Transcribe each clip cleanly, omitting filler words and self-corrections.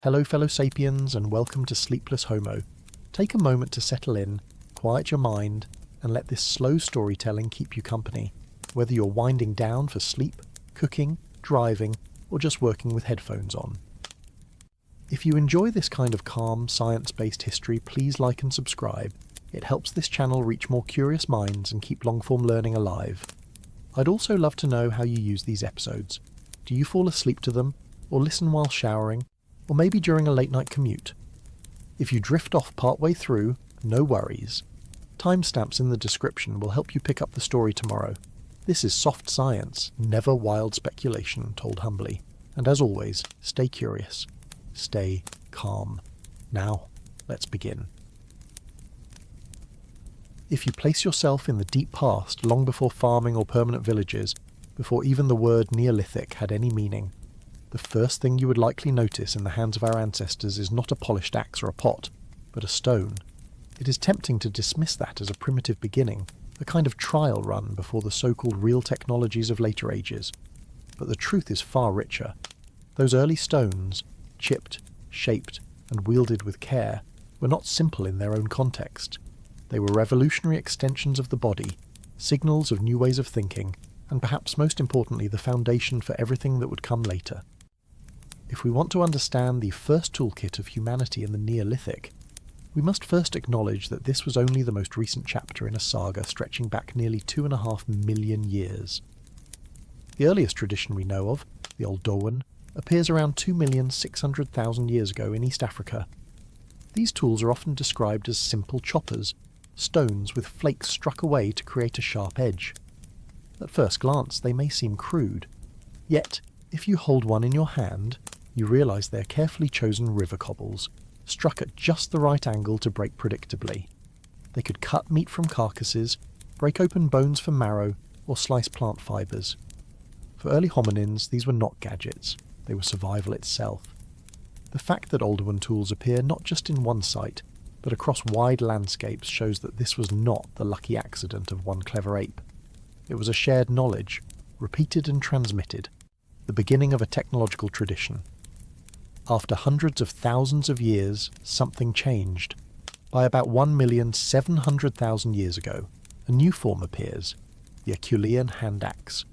Hello fellow sapiens and welcome to Sleepless Homo. Take a moment to settle in, quiet your mind, and let this slow storytelling keep you company, whether you're winding down for sleep, cooking, driving, or just working with headphones on. If you enjoy this kind of calm, science-based history, please like and subscribe. It helps this channel reach more curious minds and keep long-form learning alive. I'd also love to know how you use these episodes. Do you fall asleep to them, or listen while showering, or maybe during a late-night commute? If you drift off partway through, no worries. Timestamps in the description will help you pick up the story tomorrow. This is soft science, never wild speculation, told humbly. And as always, stay curious. Stay calm. Now, let's begin. If you place yourself in the deep past, long before farming or permanent villages, before even the word Neolithic had any meaning, the first thing you would likely notice in the hands of our ancestors is not a polished axe or a pot, but a stone. It is tempting to dismiss that as a primitive beginning, a kind of trial run before the so-called real technologies of later ages. But the truth is far richer. Those early stones, chipped, shaped, and wielded with care, were not simple in their own context. They were revolutionary extensions of the body, signals of new ways of thinking, and perhaps most importantly the foundation for everything that would come later. If we want to understand the first toolkit of humanity in the Neolithic, we must first acknowledge that this was only the most recent chapter in a saga stretching back nearly 2.5 million years. The earliest tradition we know of, the Oldowan, appears around 2,600,000 years ago in East Africa. These tools are often described as simple choppers, stones with flakes struck away to create a sharp edge. At first glance, they may seem crude. Yet, if you hold one in your hand, you realise they're carefully chosen river cobbles, struck at just the right angle to break predictably. They could cut meat from carcasses, break open bones for marrow, or slice plant fibres. For early hominins, these were not gadgets. They were survival itself. The fact that Oldowan tools appear not just in one site, but across wide landscapes shows that this was not the lucky accident of one clever ape. It was a shared knowledge, repeated and transmitted, the beginning of a technological tradition. After hundreds of thousands of years, something changed. By about 1,700,000 years ago, a new form appears, the Acheulean hand axe.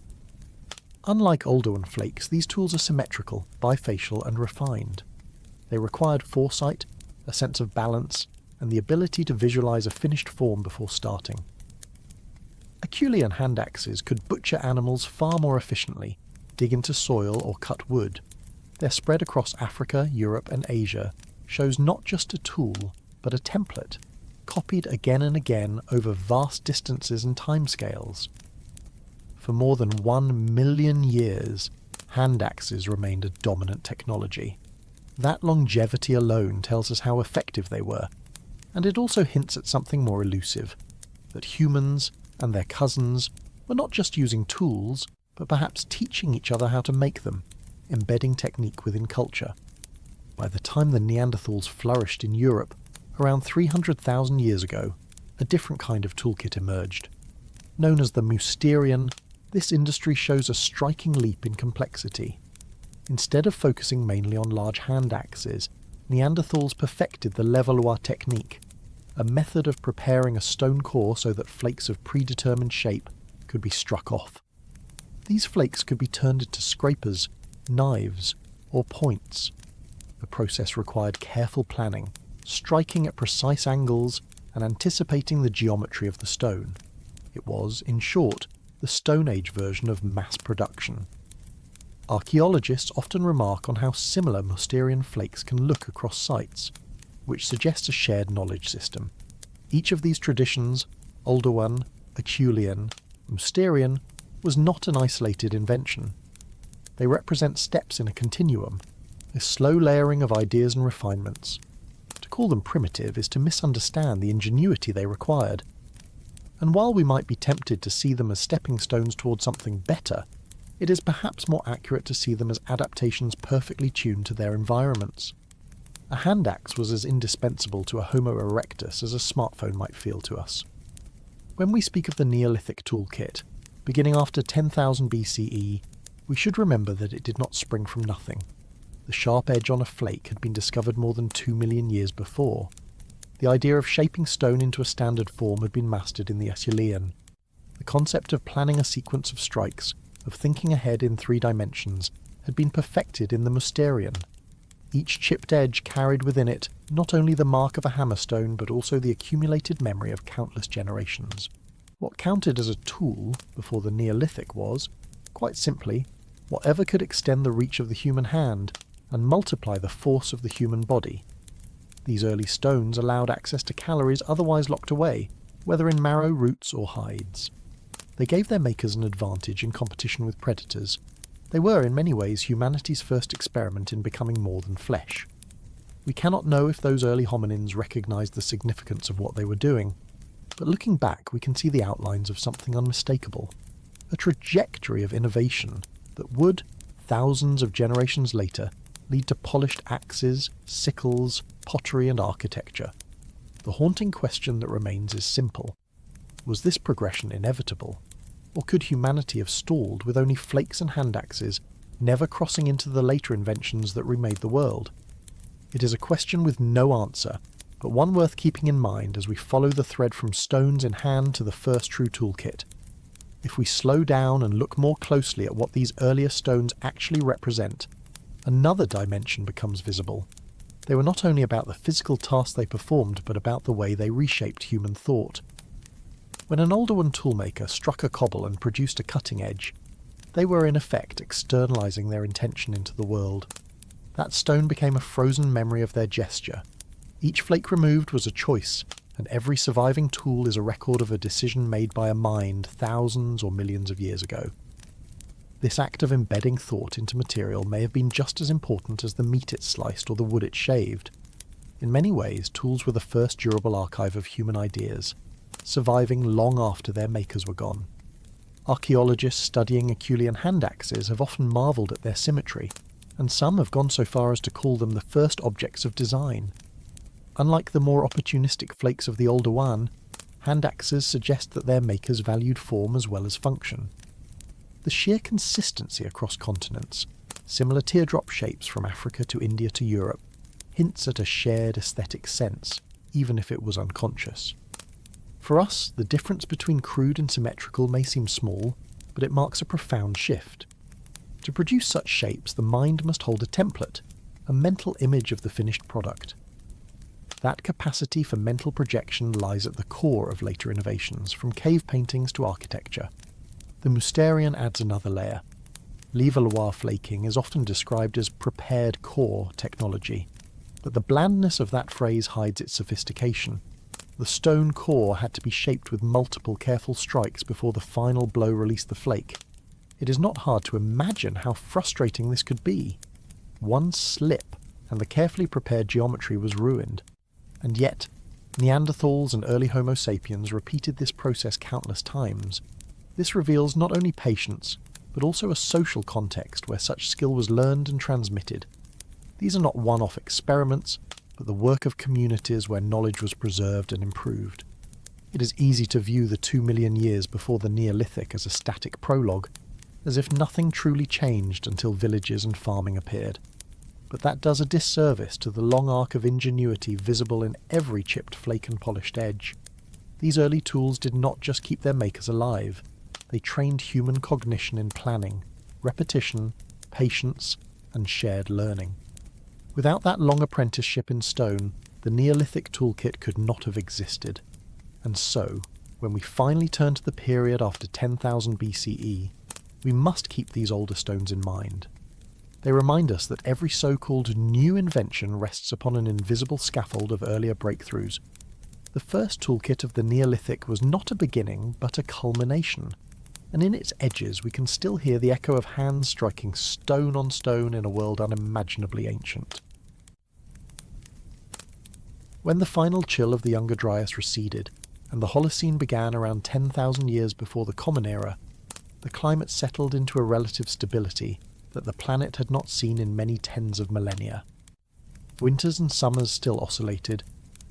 Unlike Oldowan flakes, these tools are symmetrical, bifacial and refined. They required foresight, a sense of balance, and the ability to visualize a finished form before starting. Acheulean hand axes could butcher animals far more efficiently, dig into soil or cut wood. Their spread across Africa, Europe and Asia shows not just a tool, but a template, copied again and again over vast distances and timescales. For more than 1 million years, hand axes remained a dominant technology. That longevity alone tells us how effective they were, and it also hints at something more elusive, that humans and their cousins were not just using tools, but perhaps teaching each other how to make them, embedding technique within culture. By the time the Neanderthals flourished in Europe, around 300,000 years ago, a different kind of toolkit emerged. Known as the Mousterian, this industry shows a striking leap in complexity. Instead of focusing mainly on large hand axes, Neanderthals perfected the levallois technique, a method of preparing a stone core so that flakes of predetermined shape could be struck off. These flakes could be turned into scrapers, knives, or points. The process required careful planning, striking at precise angles and anticipating the geometry of the stone. It was, in short, the Stone Age version of mass production. Archaeologists often remark on how similar Mousterian flakes can look across sites, which suggests a shared knowledge system. Each of these traditions, Oldowan, Acheulean, Mousterian, was not an isolated invention. They represent steps in a continuum, a slow layering of ideas and refinements. To call them primitive is to misunderstand the ingenuity they required. And while we might be tempted to see them as stepping stones towards something better, it is perhaps more accurate to see them as adaptations perfectly tuned to their environments. A hand axe was as indispensable to a Homo erectus as a smartphone might feel to us. When we speak of the Neolithic toolkit, beginning after 10,000 BCE, we should remember that it did not spring from nothing. The sharp edge on a flake had been discovered more than 2 million years before. The idea of shaping stone into a standard form had been mastered in the Acheulean. The concept of planning a sequence of strikes, of thinking ahead in 3 dimensions, had been perfected in the Mousterian. Each chipped edge carried within it not only the mark of a hammerstone but also the accumulated memory of countless generations. What counted as a tool before the Neolithic was, quite simply, whatever could extend the reach of the human hand and multiply the force of the human body. These early stones allowed access to calories otherwise locked away, whether in marrow, roots or hides. They gave their makers an advantage in competition with predators. They were in many ways humanity's first experiment in becoming more than flesh. We cannot know if those early hominins recognised the significance of what they were doing, but looking back we can see the outlines of something unmistakable, a trajectory of innovation that would, thousands of generations later, lead to polished axes, sickles, pottery and architecture. The haunting question that remains is simple. Was this progression inevitable? Or could humanity have stalled with only flakes and hand axes, never crossing into the later inventions that remade the world? It is a question with no answer, but one worth keeping in mind as we follow the thread from stones in hand to the first true toolkit. If we slow down and look more closely at what these earlier stones actually represent, another dimension becomes visible. They were not only about the physical tasks they performed, but about the way they reshaped human thought. When an Oldowan toolmaker struck a cobble and produced a cutting edge, they were in effect externalizing their intention into the world. That stone became a frozen memory of their gesture. Each flake removed was a choice, and every surviving tool is a record of a decision made by a mind thousands or millions of years ago. This act of embedding thought into material may have been just as important as the meat it sliced or the wood it shaved. In many ways, tools were the first durable archive of human ideas, surviving long after their makers were gone. Archaeologists studying Acheulean hand axes have often marvelled at their symmetry, and some have gone so far as to call them the first objects of design. Unlike the more opportunistic flakes of the Oldowan, hand axes suggest that their makers valued form as well as function. The sheer consistency across continents, similar teardrop shapes from Africa to India to Europe, hints at a shared aesthetic sense, even if it was unconscious. For us, the difference between crude and symmetrical may seem small, but it marks a profound shift. To produce such shapes, the mind must hold a template, a mental image of the finished product. That capacity for mental projection lies at the core of later innovations, from cave paintings to architecture. The Mousterian adds another layer. Levallois flaking is often described as prepared core technology, but the blandness of that phrase hides its sophistication. The stone core had to be shaped with multiple careful strikes before the final blow released the flake. It is not hard to imagine how frustrating this could be. One slip, and the carefully prepared geometry was ruined. And yet, Neanderthals and early Homo sapiens repeated this process countless times. This reveals not only patience, but also a social context where such skill was learned and transmitted. These are not one-off experiments, but the work of communities where knowledge was preserved and improved. It is easy to view the 2 million years before the Neolithic as a static prologue, as if nothing truly changed until villages and farming appeared. But that does a disservice to the long arc of ingenuity visible in every chipped flake and polished edge. These early tools did not just keep their makers alive, they trained human cognition in planning, repetition, patience, and shared learning. Without that long apprenticeship in stone, the Neolithic toolkit could not have existed. And so, when we finally turn to the period after 10,000 BCE, we must keep these older stones in mind. They remind us that every so-called new invention rests upon an invisible scaffold of earlier breakthroughs. The first toolkit of the Neolithic was not a beginning, but a culmination, and in its edges we can still hear the echo of hands striking stone on stone in a world unimaginably ancient. When the final chill of the Younger Dryas receded, and the Holocene began around 10,000 years before the Common Era, the climate settled into a relative stability that the planet had not seen in many tens of millennia. Winters and summers still oscillated,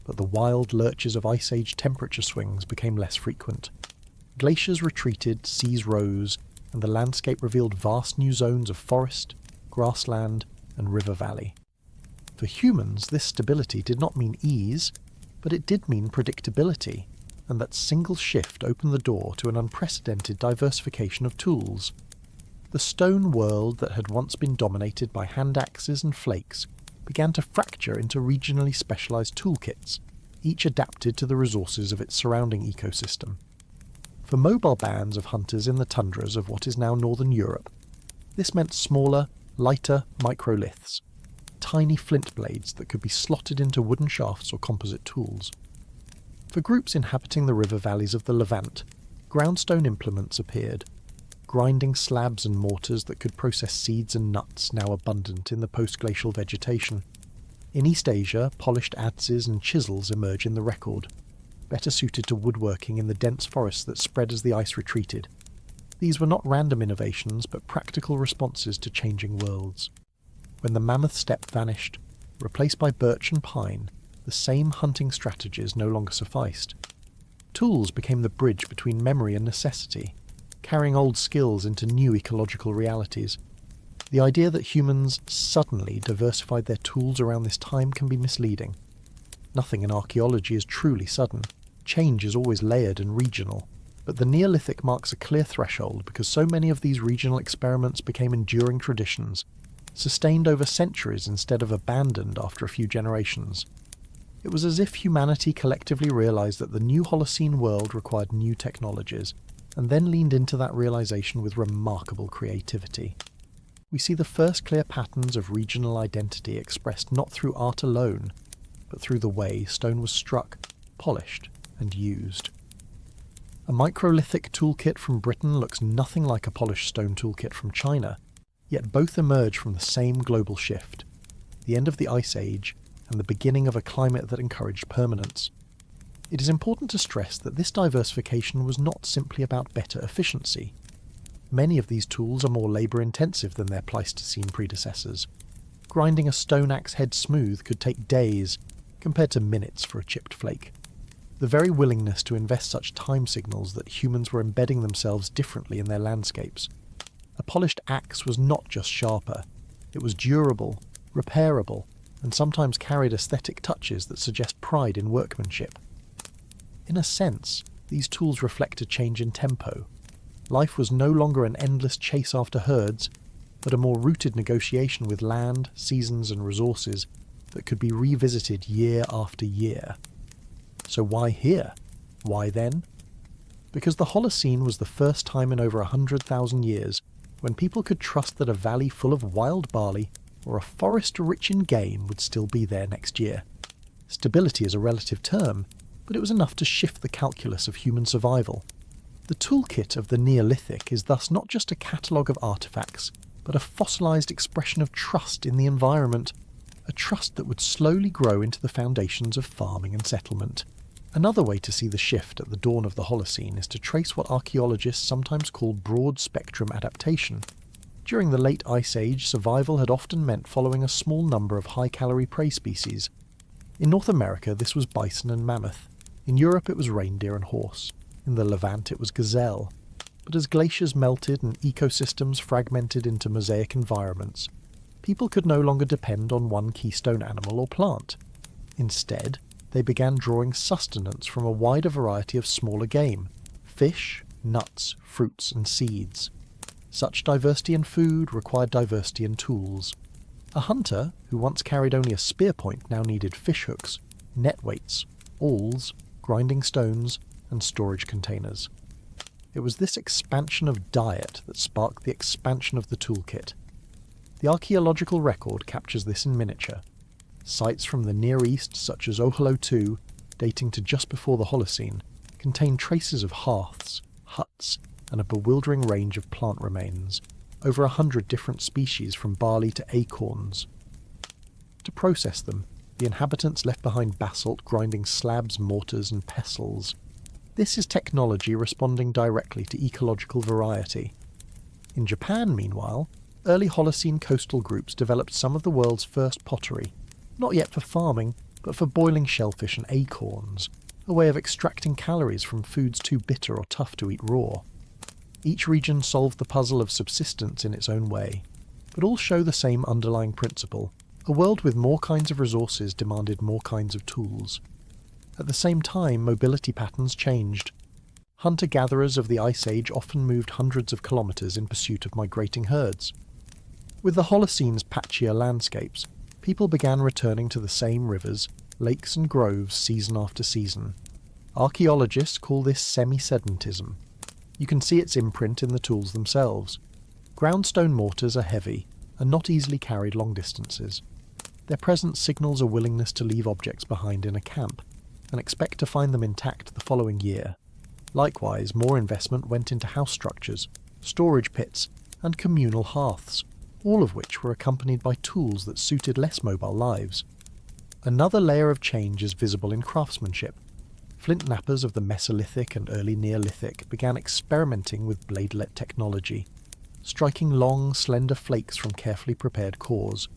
but the wild lurches of Ice Age temperature swings became less frequent. Glaciers retreated, seas rose, and the landscape revealed vast new zones of forest, grassland, and river valley. For humans, this stability did not mean ease, but it did mean predictability, and that single shift opened the door to an unprecedented diversification of tools. The stone world that had once been dominated by hand axes and flakes began to fracture into regionally specialised toolkits, each adapted to the resources of its surrounding ecosystem. For mobile bands of hunters in the tundras of what is now northern Europe, this meant smaller, lighter microliths, tiny flint blades that could be slotted into wooden shafts or composite tools. For groups inhabiting the river valleys of the Levant, groundstone implements appeared, grinding slabs and mortars that could process seeds and nuts now abundant in the post-glacial vegetation. In East Asia, polished adzes and chisels emerge in the record, better suited to woodworking in the dense forests that spread as the ice retreated. These were not random innovations, but practical responses to changing worlds. When the mammoth steppe vanished, replaced by birch and pine, the same hunting strategies no longer sufficed. Tools became the bridge between memory and necessity, carrying old skills into new ecological realities. The idea that humans suddenly diversified their tools around this time can be misleading. Nothing in archaeology is truly sudden. Change is always layered and regional. But the Neolithic marks a clear threshold because so many of these regional experiments became enduring traditions, sustained over centuries instead of abandoned after a few generations. It was as if humanity collectively realised that the new Holocene world required new technologies, and then leaned into that realisation with remarkable creativity. We see the first clear patterns of regional identity expressed not through art alone, but through the way stone was struck, polished, and used. A microlithic toolkit from Britain looks nothing like a polished stone toolkit from China, yet both emerge from the same global shift, the end of the Ice Age and the beginning of a climate that encouraged permanence. It is important to stress that this diversification was not simply about better efficiency. Many of these tools are more labour-intensive than their Pleistocene predecessors. Grinding a stone axe head smooth could take days, compared to minutes for a chipped flake. The very willingness to invest such time signals that humans were embedding themselves differently in their landscapes. A polished axe was not just sharper, it was durable, repairable, and sometimes carried aesthetic touches that suggest pride in workmanship. In a sense, these tools reflect a change in tempo. Life was no longer an endless chase after herds, but a more rooted negotiation with land, seasons, and resources that could be revisited year after year. So why here? Why then? Because the Holocene was the first time in over 100,000 years when people could trust that a valley full of wild barley or a forest rich in game would still be there next year. Stability is a relative term, but it was enough to shift the calculus of human survival. The toolkit of the Neolithic is thus not just a catalogue of artefacts, but a fossilised expression of trust in the environment, a trust that would slowly grow into the foundations of farming and settlement. Another way to see the shift at the dawn of the Holocene is to trace what archaeologists sometimes call broad-spectrum adaptation. During the late Ice Age, survival had often meant following a small number of high-calorie prey species. In North America, this was bison and mammoth. In Europe, it was reindeer and horse. In the Levant, it was gazelle. But as glaciers melted and ecosystems fragmented into mosaic environments, people could no longer depend on one keystone animal or plant. Instead, they began drawing sustenance from a wider variety of smaller game, fish, nuts, fruits, and seeds. Such diversity in food required diversity in tools. A hunter, who once carried only a spear point, now needed fishhooks, net weights, awls, grinding stones, and storage containers. It was this expansion of diet that sparked the expansion of the toolkit. The archaeological record captures this in miniature. Sites from the Near East, such as Oholo II, dating to just before the Holocene, contain traces of hearths, huts, and a bewildering range of plant remains, over 100 different species from barley to acorns. To process them, the inhabitants left behind basalt grinding slabs, mortars, and pestles. This is technology responding directly to ecological variety. In Japan, meanwhile, early Holocene coastal groups developed some of the world's first pottery, not yet for farming, but for boiling shellfish and acorns, a way of extracting calories from foods too bitter or tough to eat raw. Each region solved the puzzle of subsistence in its own way. but all show the same underlying principle. A world with more kinds of resources demanded more kinds of tools. At the same time, mobility patterns changed. Hunter-gatherers of the Ice Age often moved hundreds of kilometres in pursuit of migrating herds. With the Holocene's patchier landscapes, people began returning to the same rivers, lakes and groves season after season. Archaeologists call this semi-sedentism. You can see its imprint in the tools themselves. Groundstone mortars are heavy and not easily carried long distances. Their presence signals a willingness to leave objects behind in a camp and expect to find them intact the following year. Likewise, more investment went into house structures, storage pits, and communal hearths, all of which were accompanied by tools that suited less mobile lives. Another layer of change is visible in craftsmanship. Flint knappers of the Mesolithic and early Neolithic began experimenting with bladelet technology, striking long, slender flakes from carefully prepared cores.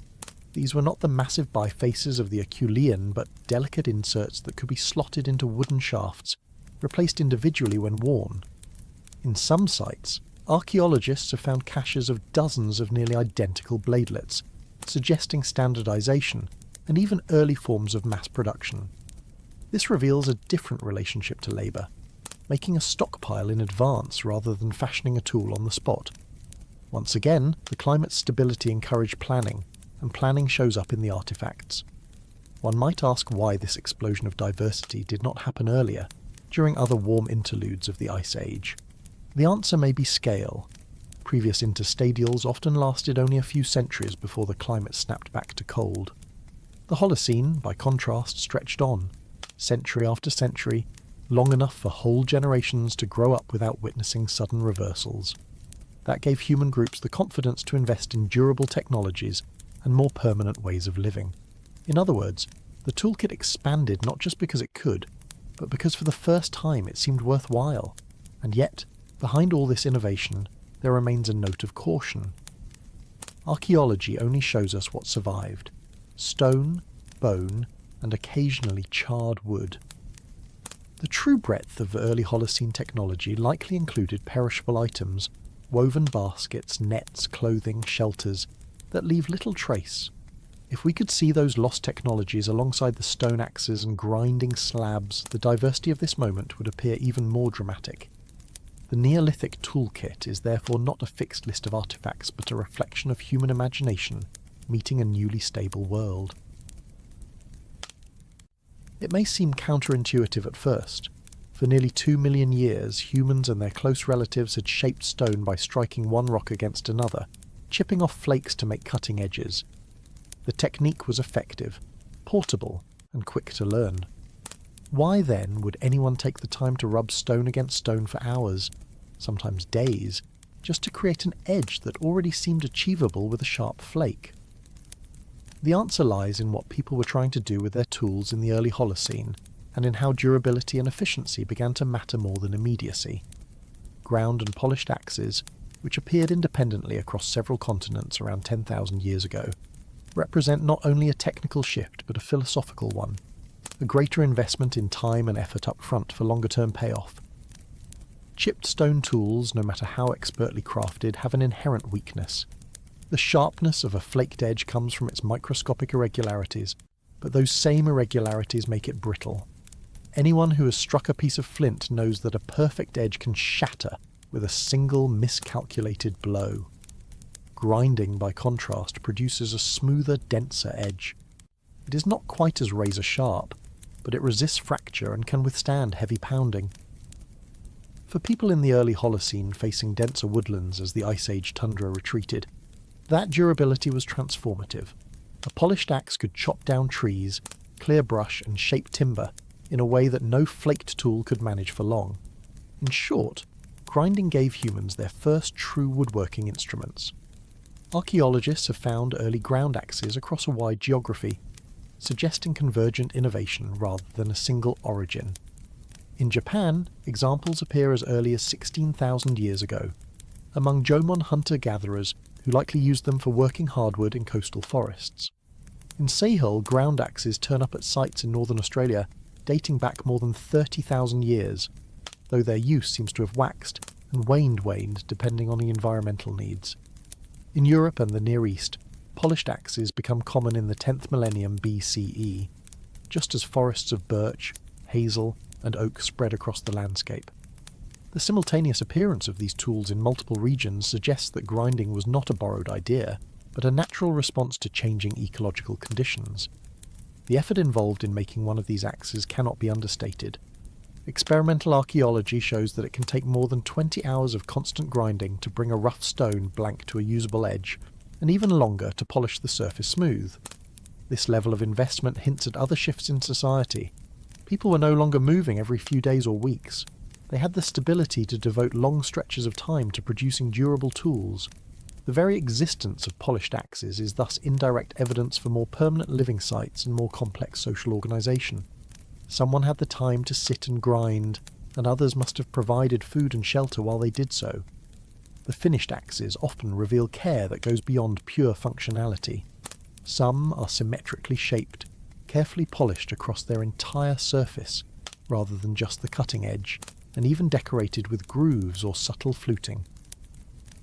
These were not the massive bifaces of the Acheulean, but delicate inserts that could be slotted into wooden shafts, replaced individually when worn. In some sites, archaeologists have found caches of dozens of nearly identical bladelets, suggesting standardization and even early forms of mass production. This reveals a different relationship to labour, making a stockpile in advance rather than fashioning a tool on the spot. Once again, the climate's stability encouraged planning, and planning shows up in the artefacts. One might ask why this explosion of diversity did not happen earlier, during other warm interludes of the Ice Age. The answer may be scale. Previous interstadials often lasted only a few centuries before the climate snapped back to cold. The Holocene, by contrast, stretched on, century after century, long enough for whole generations to grow up without witnessing sudden reversals. That gave human groups the confidence to invest in durable technologies and more permanent ways of living. In other words, the toolkit expanded not just because it could, but because for the first time it seemed worthwhile. And yet, behind all this innovation, there remains a note of caution. Archaeology only shows us what survived: stone, bone, and occasionally charred wood. The true breadth of early Holocene technology likely included perishable items, woven baskets, nets, clothing, shelters, that leave little trace. If we could see those lost technologies alongside the stone axes and grinding slabs, the diversity of this moment would appear even more dramatic. The Neolithic toolkit is therefore not a fixed list of artifacts, but a reflection of human imagination meeting a newly stable world. It may seem counterintuitive at first. For nearly 2 million years, humans and their close relatives had shaped stone by striking one rock against another, chipping off flakes to make cutting edges. The technique was effective, portable, and quick to learn. Why then would anyone take the time to rub stone against stone for hours, sometimes days, just to create an edge that already seemed achievable with a sharp flake? The answer lies in what people were trying to do with their tools in the early Holocene, and in how durability and efficiency began to matter more than immediacy. Ground and polished axes, which appeared independently across several continents around 10,000 years ago, represent not only a technical shift but a philosophical one, a greater investment in time and effort up front for longer-term payoff. Chipped stone tools, no matter how expertly crafted, have an inherent weakness. The sharpness of a flaked edge comes from its microscopic irregularities, but those same irregularities make it brittle. Anyone who has struck a piece of flint knows that a perfect edge can shatter with a single miscalculated blow. Grinding, by contrast, produces a smoother, denser edge. It is not quite as razor-sharp, but it resists fracture and can withstand heavy pounding. For people in the early Holocene facing denser woodlands as the Ice Age tundra retreated, that durability was transformative. A polished axe could chop down trees, clear brush, and shape timber in a way that no flaked tool could manage for long. In short, grinding gave humans their first true woodworking instruments. Archaeologists have found early ground axes across a wide geography, suggesting convergent innovation rather than a single origin. In Japan, examples appear as early as 16,000 years ago, among Jomon hunter-gatherers who likely used them for working hardwood in coastal forests. In Sahel, ground axes turn up at sites in northern Australia dating back more than 30,000 years, though their use seems to have waxed and waned depending on the environmental needs. In Europe and the Near East, polished axes become common in the 10th millennium BCE, just as forests of birch, hazel, and oak spread across the landscape. The simultaneous appearance of these tools in multiple regions suggests that grinding was not a borrowed idea, but a natural response to changing ecological conditions. The effort involved in making one of these axes cannot be understated. Experimental archaeology shows that it can take more than 20 hours of constant grinding to bring a rough stone blank to a usable edge, and even longer to polish the surface smooth. This level of investment hints at other shifts in society. People were no longer moving every few days or weeks. They had the stability to devote long stretches of time to producing durable tools. The very existence of polished axes is thus indirect evidence for more permanent living sites and more complex social organisation. Someone had the time to sit and grind, and others must have provided food and shelter while they did so. The finished axes often reveal care that goes beyond pure functionality. Some are symmetrically shaped, carefully polished across their entire surface, rather than just the cutting edge, and even decorated with grooves or subtle fluting.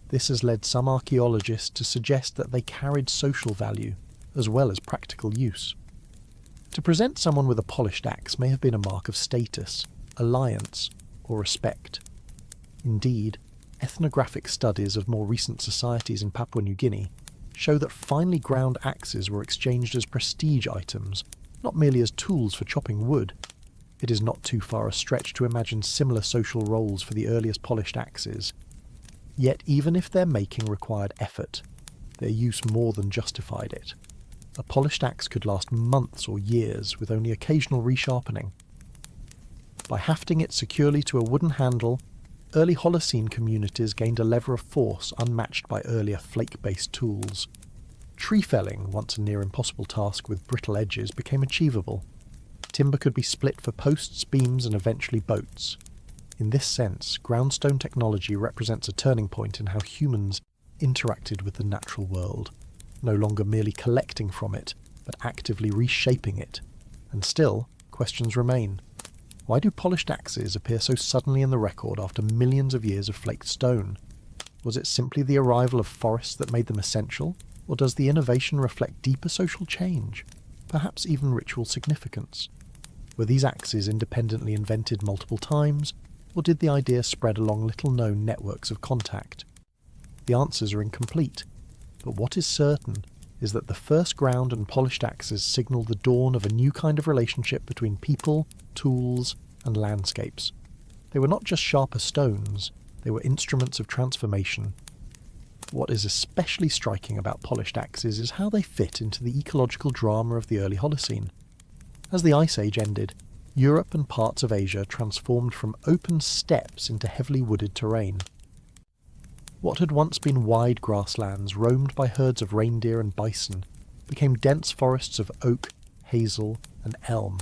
This has led some archaeologists to suggest that they carried social value, as well as practical use. To present someone with a polished axe may have been a mark of status, alliance, or respect. Indeed, ethnographic studies of more recent societies in Papua New Guinea show that finely ground axes were exchanged as prestige items, not merely as tools for chopping wood. It is not too far a stretch to imagine similar social roles for the earliest polished axes. Yet even if their making required effort, their use more than justified it. A polished axe could last months or years with only occasional resharpening. By hafting it securely to a wooden handle, early Holocene communities gained a lever of force unmatched by earlier flake-based tools. Tree felling, once a near impossible task with brittle edges, became achievable. Timber could be split for posts, beams, and eventually boats. In this sense, groundstone technology represents a turning point in how humans interacted with the natural world, no longer merely collecting from it, but actively reshaping it. And still, questions remain. Why do polished axes appear so suddenly in the record after millions of years of flaked stone? Was it simply the arrival of forests that made them essential, or does the innovation reflect deeper social change, perhaps even ritual significance? Were these axes independently invented multiple times, or did the idea spread along little-known networks of contact? The answers are incomplete, but what is certain is that the first ground and polished axes signal the dawn of a new kind of relationship between people, tools, and landscapes. They were not just sharper stones, they were instruments of transformation. What is especially striking about polished axes is how they fit into the ecological drama of the early Holocene. As the Ice Age ended, Europe and parts of Asia transformed from open steppes into heavily wooded terrain. What had once been wide grasslands roamed by herds of reindeer and bison became dense forests of oak, hazel, and elm.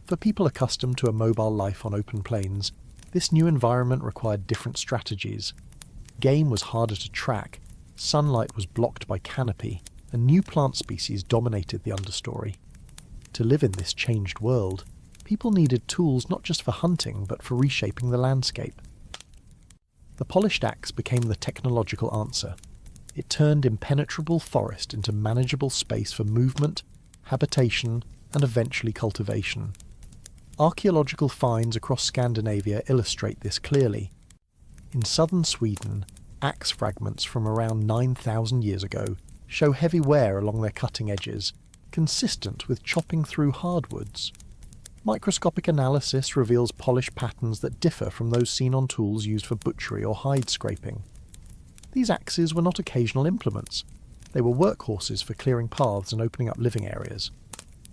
For people accustomed to a mobile life on open plains, this new environment required different strategies. Game was harder to track, sunlight was blocked by canopy, and new plant species dominated the understory. To live in this changed world, people needed tools not just for hunting, but for reshaping the landscape. The polished axe became the technological answer. It turned impenetrable forest into manageable space for movement, habitation, and eventually cultivation. Archaeological finds across Scandinavia illustrate this clearly. In southern Sweden, axe fragments from around 9,000 years ago show heavy wear along their cutting edges, consistent with chopping through hardwoods. Microscopic analysis reveals polish patterns that differ from those seen on tools used for butchery or hide scraping. These axes were not occasional implements. They were workhorses for clearing paths and opening up living areas.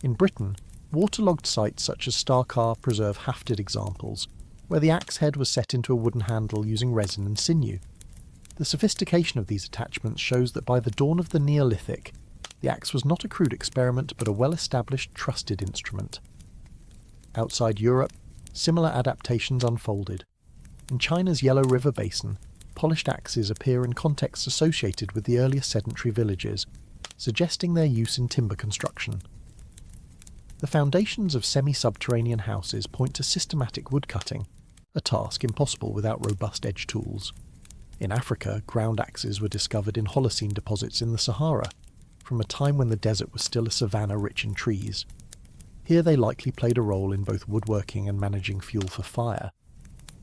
In Britain, waterlogged sites such as Starcar preserve hafted examples, where the axe head was set into a wooden handle using resin and sinew. The sophistication of these attachments shows that by the dawn of the Neolithic, the axe was not a crude experiment but a well-established, trusted instrument. Outside Europe, similar adaptations unfolded. In China's Yellow River Basin, polished axes appear in contexts associated with the earlier sedentary villages, suggesting their use in timber construction. The foundations of semi-subterranean houses point to systematic woodcutting, a task impossible without robust edge tools. In Africa, ground axes were discovered in Holocene deposits in the Sahara, from a time when the desert was still a savanna rich in trees. Here they likely played a role in both woodworking and managing fuel for fire.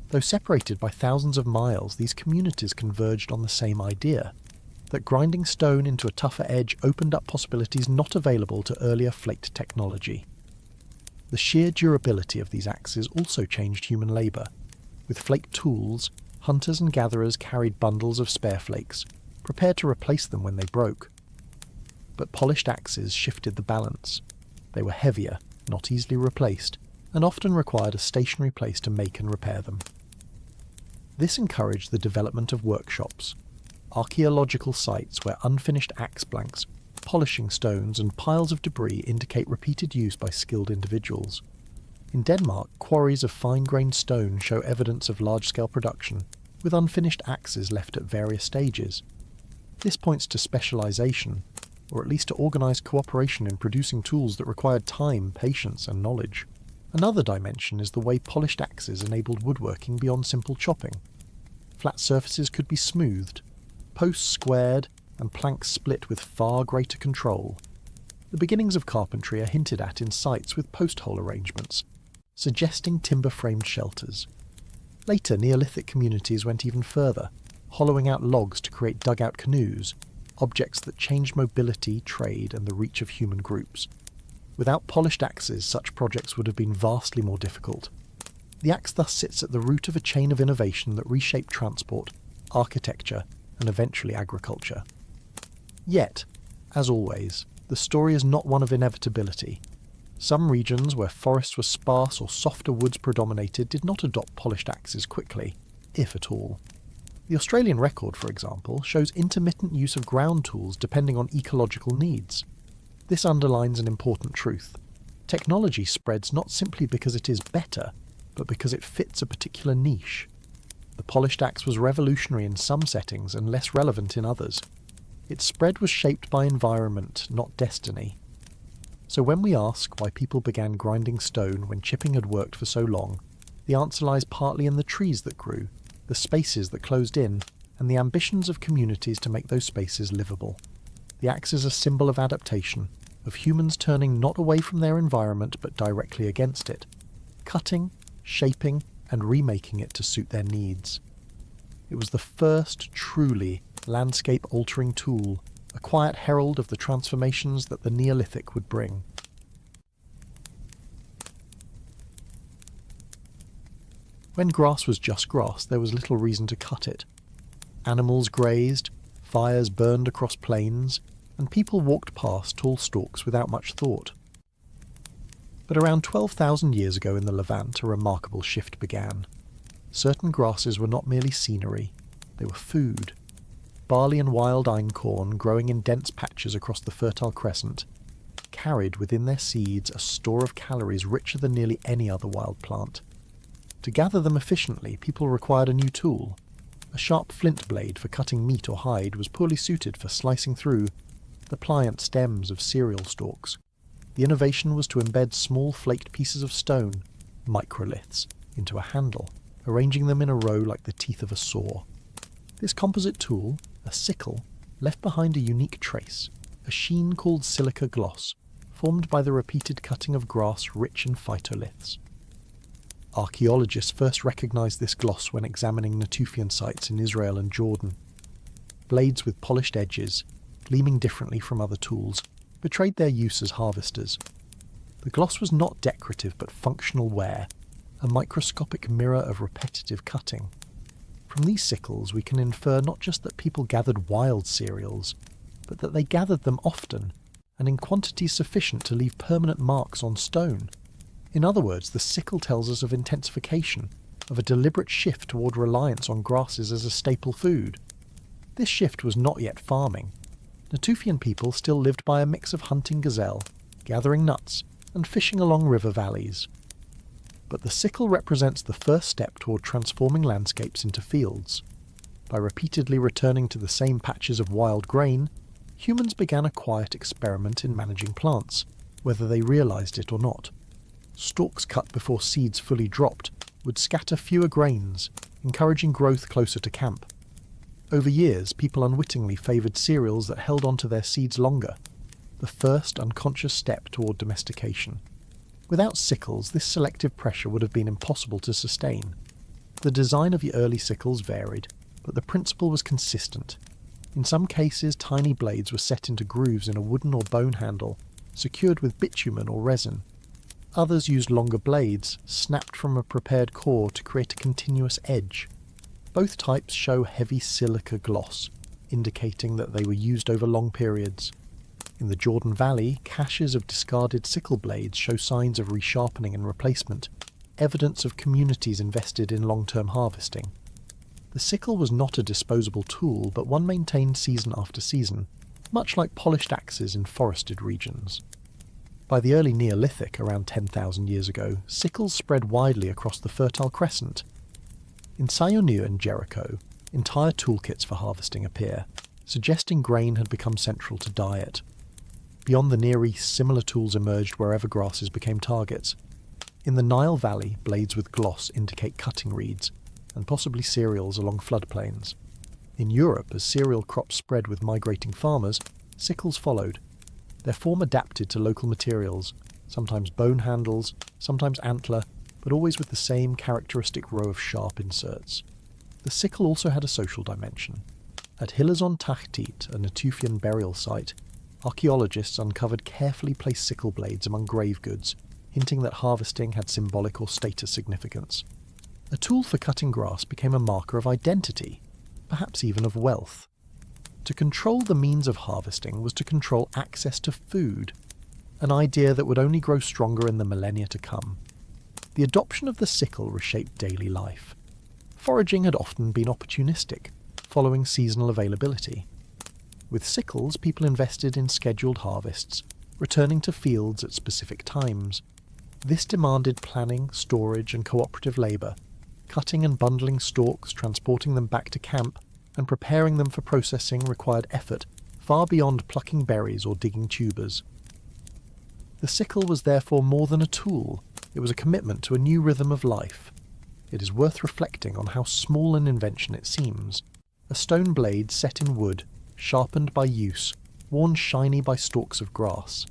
Though separated by thousands of miles, these communities converged on the same idea, that grinding stone into a tougher edge opened up possibilities not available to earlier flaked technology. The sheer durability of these axes also changed human labour. With flake tools, hunters and gatherers carried bundles of spare flakes, prepared to replace them when they broke. But polished axes shifted the balance. They were heavier, not easily replaced, and often required a stationary place to make and repair them. This encouraged the development of workshops, archaeological sites where unfinished axe blanks, polishing stones and piles of debris indicate repeated use by skilled individuals. In Denmark, quarries of fine-grained stone show evidence of large-scale production, with unfinished axes left at various stages. This points to specialization, or at least to organised cooperation in producing tools that required time, patience and knowledge. Another dimension is the way polished axes enabled woodworking beyond simple chopping. Flat surfaces could be smoothed, posts squared, and planks split with far greater control. The beginnings of carpentry are hinted at in sites with post-hole arrangements, suggesting timber-framed shelters. Later, Neolithic communities went even further, hollowing out logs to create dugout canoes, objects that changed mobility, trade, and the reach of human groups. Without polished axes, such projects would have been vastly more difficult. The axe thus sits at the root of a chain of innovation that reshaped transport, architecture, and eventually agriculture. Yet, as always, the story is not one of inevitability. Some regions where forests were sparse or softer woods predominated did not adopt polished axes quickly, if at all. The Australian record, for example, shows intermittent use of ground tools depending on ecological needs. This underlines an important truth. Technology spreads not simply because it is better, but because it fits a particular niche. The polished axe was revolutionary in some settings and less relevant in others. Its spread was shaped by environment, not destiny. So when we ask why people began grinding stone when chipping had worked for so long, the answer lies partly in the trees that grew, the spaces that closed in, and the ambitions of communities to make those spaces livable. The axe is a symbol of adaptation, of humans turning not away from their environment but directly against it, cutting, shaping, and remaking it to suit their needs. It was the first truly landscape-altering tool, a quiet herald of the transformations that the Neolithic would bring. When grass was just grass, there was little reason to cut it. Animals grazed, fires burned across plains, and people walked past tall stalks without much thought. But around 12,000 years ago in the Levant, a remarkable shift began. Certain grasses were not merely scenery, they were food. Barley and wild einkorn, growing in dense patches across the Fertile Crescent, carried within their seeds a store of calories richer than nearly any other wild plant. To gather them efficiently, people required a new tool. A sharp flint blade for cutting meat or hide was poorly suited for slicing through the pliant stems of cereal stalks. The innovation was to embed small flaked pieces of stone, microliths, into a handle, arranging them in a row like the teeth of a saw. This composite tool, a sickle, left behind a unique trace, a sheen called silica gloss, formed by the repeated cutting of grass rich in phytoliths. Archaeologists first recognized this gloss when examining Natufian sites in Israel and Jordan. Blades with polished edges, gleaming differently from other tools, betrayed their use as harvesters. The gloss was not decorative but functional wear, a microscopic mirror of repetitive cutting. From these sickles we can infer not just that people gathered wild cereals, but that they gathered them often, and in quantities sufficient to leave permanent marks on stone. In other words, the sickle tells us of intensification, of a deliberate shift toward reliance on grasses as a staple food. This shift was not yet farming. Natufian people still lived by a mix of hunting gazelle, gathering nuts, and fishing along river valleys. But the sickle represents the first step toward transforming landscapes into fields. By repeatedly returning to the same patches of wild grain, humans began a quiet experiment in managing plants, whether they realized it or not. Stalks cut before seeds fully dropped would scatter fewer grains, encouraging growth closer to camp. Over years, people unwittingly favoured cereals that held onto their seeds longer, the first unconscious step toward domestication. Without sickles, this selective pressure would have been impossible to sustain. The design of the early sickles varied, but the principle was consistent. In some cases, tiny blades were set into grooves in a wooden or bone handle, secured with bitumen or resin. Others used longer blades, snapped from a prepared core to create a continuous edge. Both types show heavy silica gloss, indicating that they were used over long periods. In the Jordan Valley, caches of discarded sickle blades show signs of resharpening and replacement, evidence of communities invested in long-term harvesting. The sickle was not a disposable tool, but one maintained season after season, much like polished axes in forested regions. By the early Neolithic, around 10,000 years ago, sickles spread widely across the Fertile Crescent. In Sayonu and Jericho, entire toolkits for harvesting appear, suggesting grain had become central to diet. Beyond the Near East, similar tools emerged wherever grasses became targets. In the Nile Valley, blades with gloss indicate cutting reeds, and possibly cereals along floodplains. In Europe, as cereal crops spread with migrating farmers, sickles followed. Their form adapted to local materials, sometimes bone handles, sometimes antler, but always with the same characteristic row of sharp inserts. The sickle also had a social dimension. At Hilazon Tahtit, a Natufian burial site, archaeologists uncovered carefully placed sickle blades among grave goods, hinting that harvesting had symbolic or status significance. A tool for cutting grass became a marker of identity, perhaps even of wealth. To control the means of harvesting was to control access to food, an idea that would only grow stronger in the millennia to come. The adoption of the sickle reshaped daily life. Foraging had often been opportunistic, following seasonal availability. With sickles, people invested in scheduled harvests, returning to fields at specific times. This demanded planning, storage, and cooperative labour, cutting and bundling stalks, transporting them back to camp, and preparing them for processing required effort far beyond plucking berries or digging tubers. The sickle was therefore more than a tool, it was a commitment to a new rhythm of life. It is worth reflecting on how small an invention it seems. A stone blade set in wood, sharpened by use, worn shiny by stalks of grass.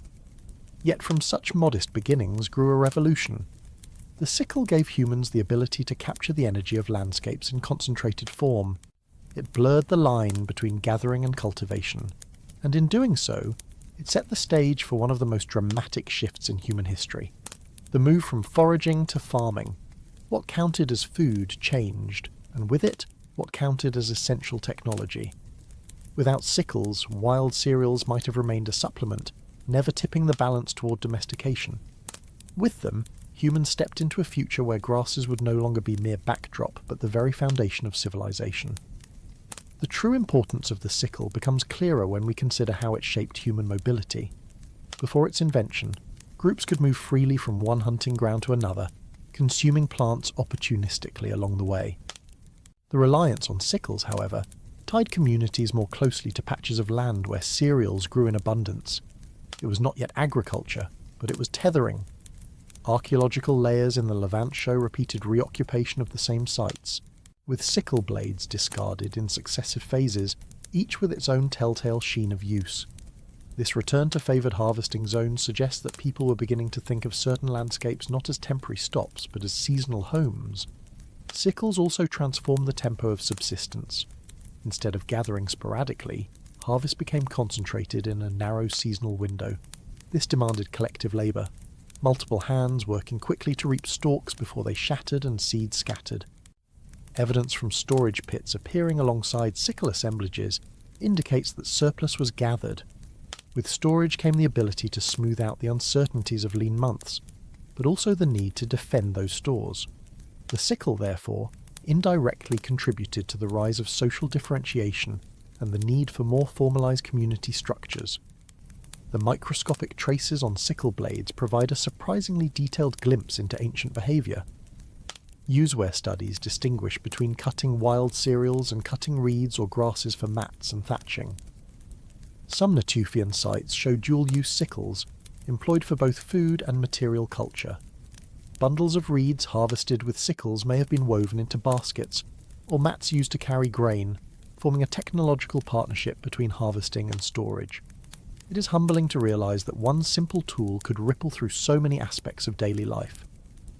Yet from such modest beginnings grew a revolution. The sickle gave humans the ability to capture the energy of landscapes in concentrated form. It blurred the line between gathering and cultivation, and in doing so, it set the stage for one of the most dramatic shifts in human history. The move from foraging to farming. What counted as food changed, and with it, what counted as essential technology. Without sickles, wild cereals might have remained a supplement, never tipping the balance toward domestication. With them, humans stepped into a future where grasses would no longer be mere backdrop, but the very foundation of civilization. The true importance of the sickle becomes clearer when we consider how it shaped human mobility. Before its invention, groups could move freely from one hunting ground to another, consuming plants opportunistically along the way. The reliance on sickles, however, tied communities more closely to patches of land where cereals grew in abundance. It was not yet agriculture, but it was tethering. Archaeological layers in the Levant show repeated reoccupation of the same sites, with sickle blades discarded in successive phases, each with its own telltale sheen of use. This return to favoured harvesting zones suggests that people were beginning to think of certain landscapes not as temporary stops, but as seasonal homes. Sickles also transformed the tempo of subsistence. Instead of gathering sporadically, harvest became concentrated in a narrow seasonal window. This demanded collective labour, multiple hands working quickly to reap stalks before they shattered and seeds scattered. Evidence from storage pits appearing alongside sickle assemblages indicates that surplus was gathered. With storage came the ability to smooth out the uncertainties of lean months, but also the need to defend those stores. The sickle, therefore, indirectly contributed to the rise of social differentiation and the need for more formalized community structures. The microscopic traces on sickle blades provide a surprisingly detailed glimpse into ancient behavior. Useware studies distinguish between cutting wild cereals and cutting reeds or grasses for mats and thatching. Some Natufian sites show dual-use sickles, employed for both food and material culture. Bundles of reeds harvested with sickles may have been woven into baskets, or mats used to carry grain, forming a technological partnership between harvesting and storage. It is humbling to realise that one simple tool could ripple through so many aspects of daily life,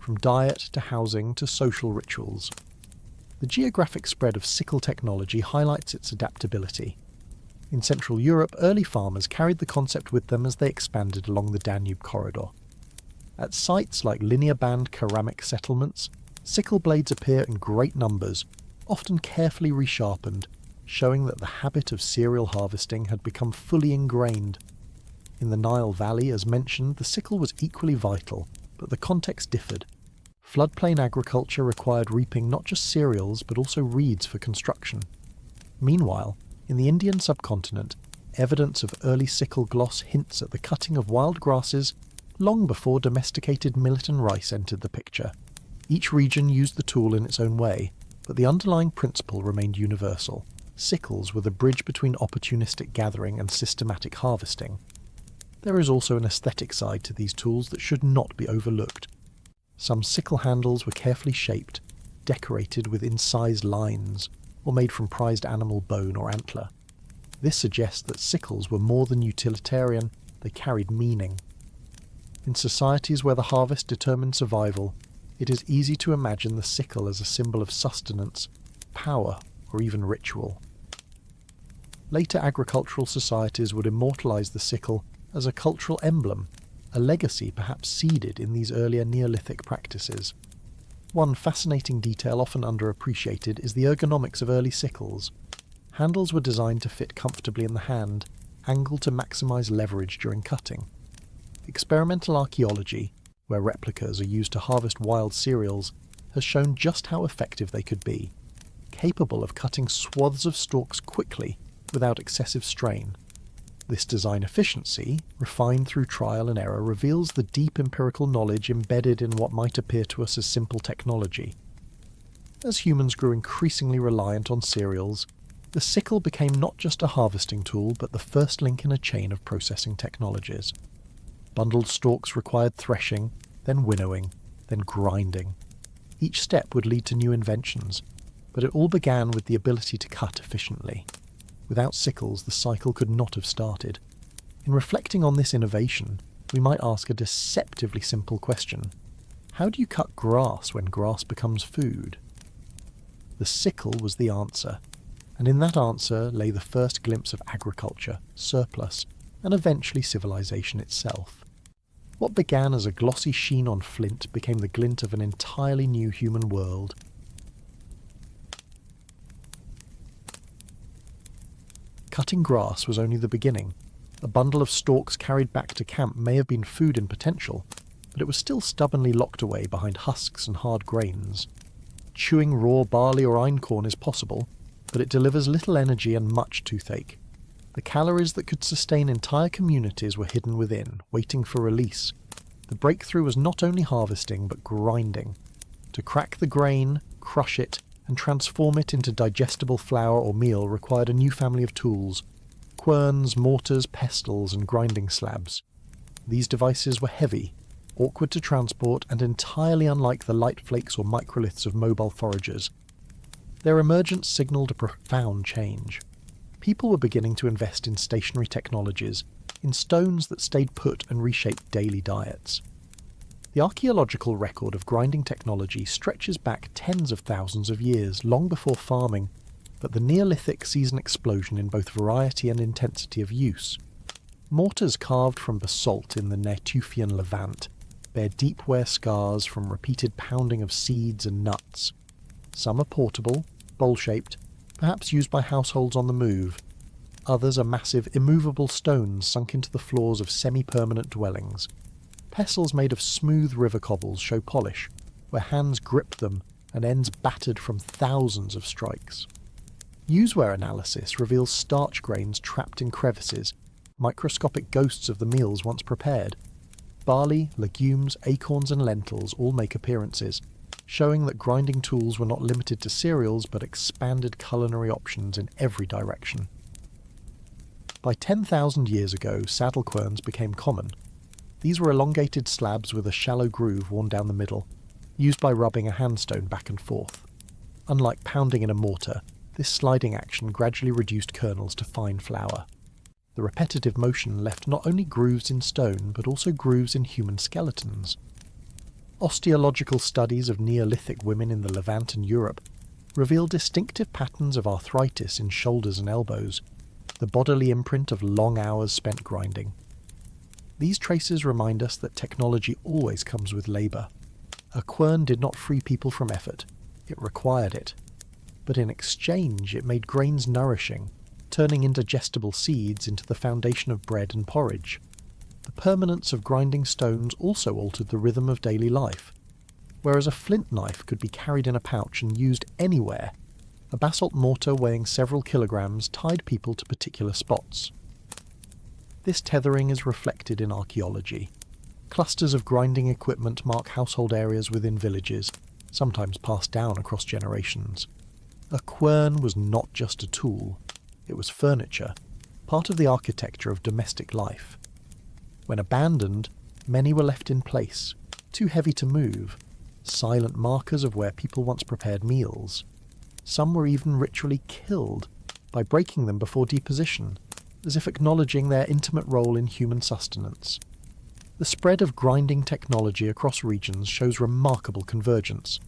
from diet to housing to social rituals. The geographic spread of sickle technology highlights its adaptability. In Central Europe, early farmers carried the concept with them as they expanded along the Danube corridor. At sites like linear band ceramic settlements, sickle blades appear in great numbers, often carefully resharpened, showing that the habit of cereal harvesting had become fully ingrained. In the Nile Valley, as mentioned, the sickle was equally vital, but the context differed. Floodplain agriculture required reaping not just cereals, but also reeds for construction. Meanwhile, in the Indian subcontinent, evidence of early sickle gloss hints at the cutting of wild grasses long before domesticated millet and rice entered the picture. Each region used the tool in its own way, but the underlying principle remained universal. Sickles were the bridge between opportunistic gathering and systematic harvesting. There is also an aesthetic side to these tools that should not be overlooked. Some sickle handles were carefully shaped, decorated with incised lines, or made from prized animal bone or antler. This suggests that sickles were more than utilitarian, they carried meaning. In societies where the harvest determined survival, it is easy to imagine the sickle as a symbol of sustenance, power, or even ritual. Later agricultural societies would immortalise the sickle as a cultural emblem, a legacy perhaps seeded in these earlier Neolithic practices. One fascinating detail often underappreciated is the ergonomics of early sickles. Handles were designed to fit comfortably in the hand, angled to maximise leverage during cutting. Experimental archaeology, where replicas are used to harvest wild cereals, has shown just how effective they could be, capable of cutting swaths of stalks quickly without excessive strain. This design efficiency, refined through trial and error, reveals the deep empirical knowledge embedded in what might appear to us as simple technology. As humans grew increasingly reliant on cereals, the sickle became not just a harvesting tool but the first link in a chain of processing technologies. Bundled stalks required threshing, then winnowing, then grinding. Each step would lead to new inventions, but it all began with the ability to cut efficiently. Without sickles, the cycle could not have started. In reflecting on this innovation, we might ask a deceptively simple question. How do you cut grass when grass becomes food? The sickle was the answer, and in that answer lay the first glimpse of agriculture, surplus, and eventually civilization itself. What began as a glossy sheen on flint became the glint of an entirely new human world. Cutting grass was only the beginning. A bundle of stalks carried back to camp may have been food in potential, but it was still stubbornly locked away behind husks and hard grains. Chewing raw barley or einkorn is possible, but it delivers little energy and much toothache. The calories that could sustain entire communities were hidden within, waiting for release. The breakthrough was not only harvesting, but grinding. To crack the grain, crush it, and transform it into digestible flour or meal required a new family of tools: querns, mortars, pestles, and grinding slabs. These devices were heavy, awkward to transport, and entirely unlike the light flakes or microliths of mobile foragers. Their emergence signalled a profound change. People were beginning to invest in stationary technologies, in stones that stayed put and reshaped daily diets. The archaeological record of grinding technology stretches back tens of thousands of years, long before farming, but the Neolithic sees an explosion in both variety and intensity of use. Mortars carved from basalt in the Natufian Levant bear deep wear scars from repeated pounding of seeds and nuts. Some are portable, bowl-shaped, perhaps used by households on the move. Others are massive, immovable stones sunk into the floors of semi-permanent dwellings. Pestles made of smooth river cobbles show polish, where hands grip them and ends battered from thousands of strikes. Usewear analysis reveals starch grains trapped in crevices, microscopic ghosts of the meals once prepared. Barley, legumes, acorns and lentils all make appearances, showing that grinding tools were not limited to cereals but expanded culinary options in every direction. By 10,000 years ago, saddle querns became common. These were elongated slabs with a shallow groove worn down the middle, used by rubbing a handstone back and forth. Unlike pounding in a mortar, This sliding action gradually reduced kernels to fine flour. The repetitive motion left not only grooves in stone, but also grooves in human skeletons. Osteological studies of Neolithic women in the Levant and Europe reveal distinctive patterns of arthritis in shoulders and elbows, the bodily imprint of long hours spent grinding. These traces remind us that technology always comes with labour. A quern did not free people from effort, it required it. But in exchange it made grains nourishing, turning indigestible seeds into the foundation of bread and porridge. The permanence of grinding stones also altered the rhythm of daily life. Whereas a flint knife could be carried in a pouch and used anywhere, a basalt mortar weighing several kilograms tied people to particular spots. This tethering is reflected in archaeology. Clusters of grinding equipment mark household areas within villages, sometimes passed down across generations. A quern was not just a tool. It was furniture, part of the architecture of domestic life. When abandoned, many were left in place, too heavy to move, silent markers of where people once prepared meals. Some were even ritually killed by breaking them before deposition, as if acknowledging their intimate role in human sustenance. The spread of grinding technology across regions shows remarkable convergence.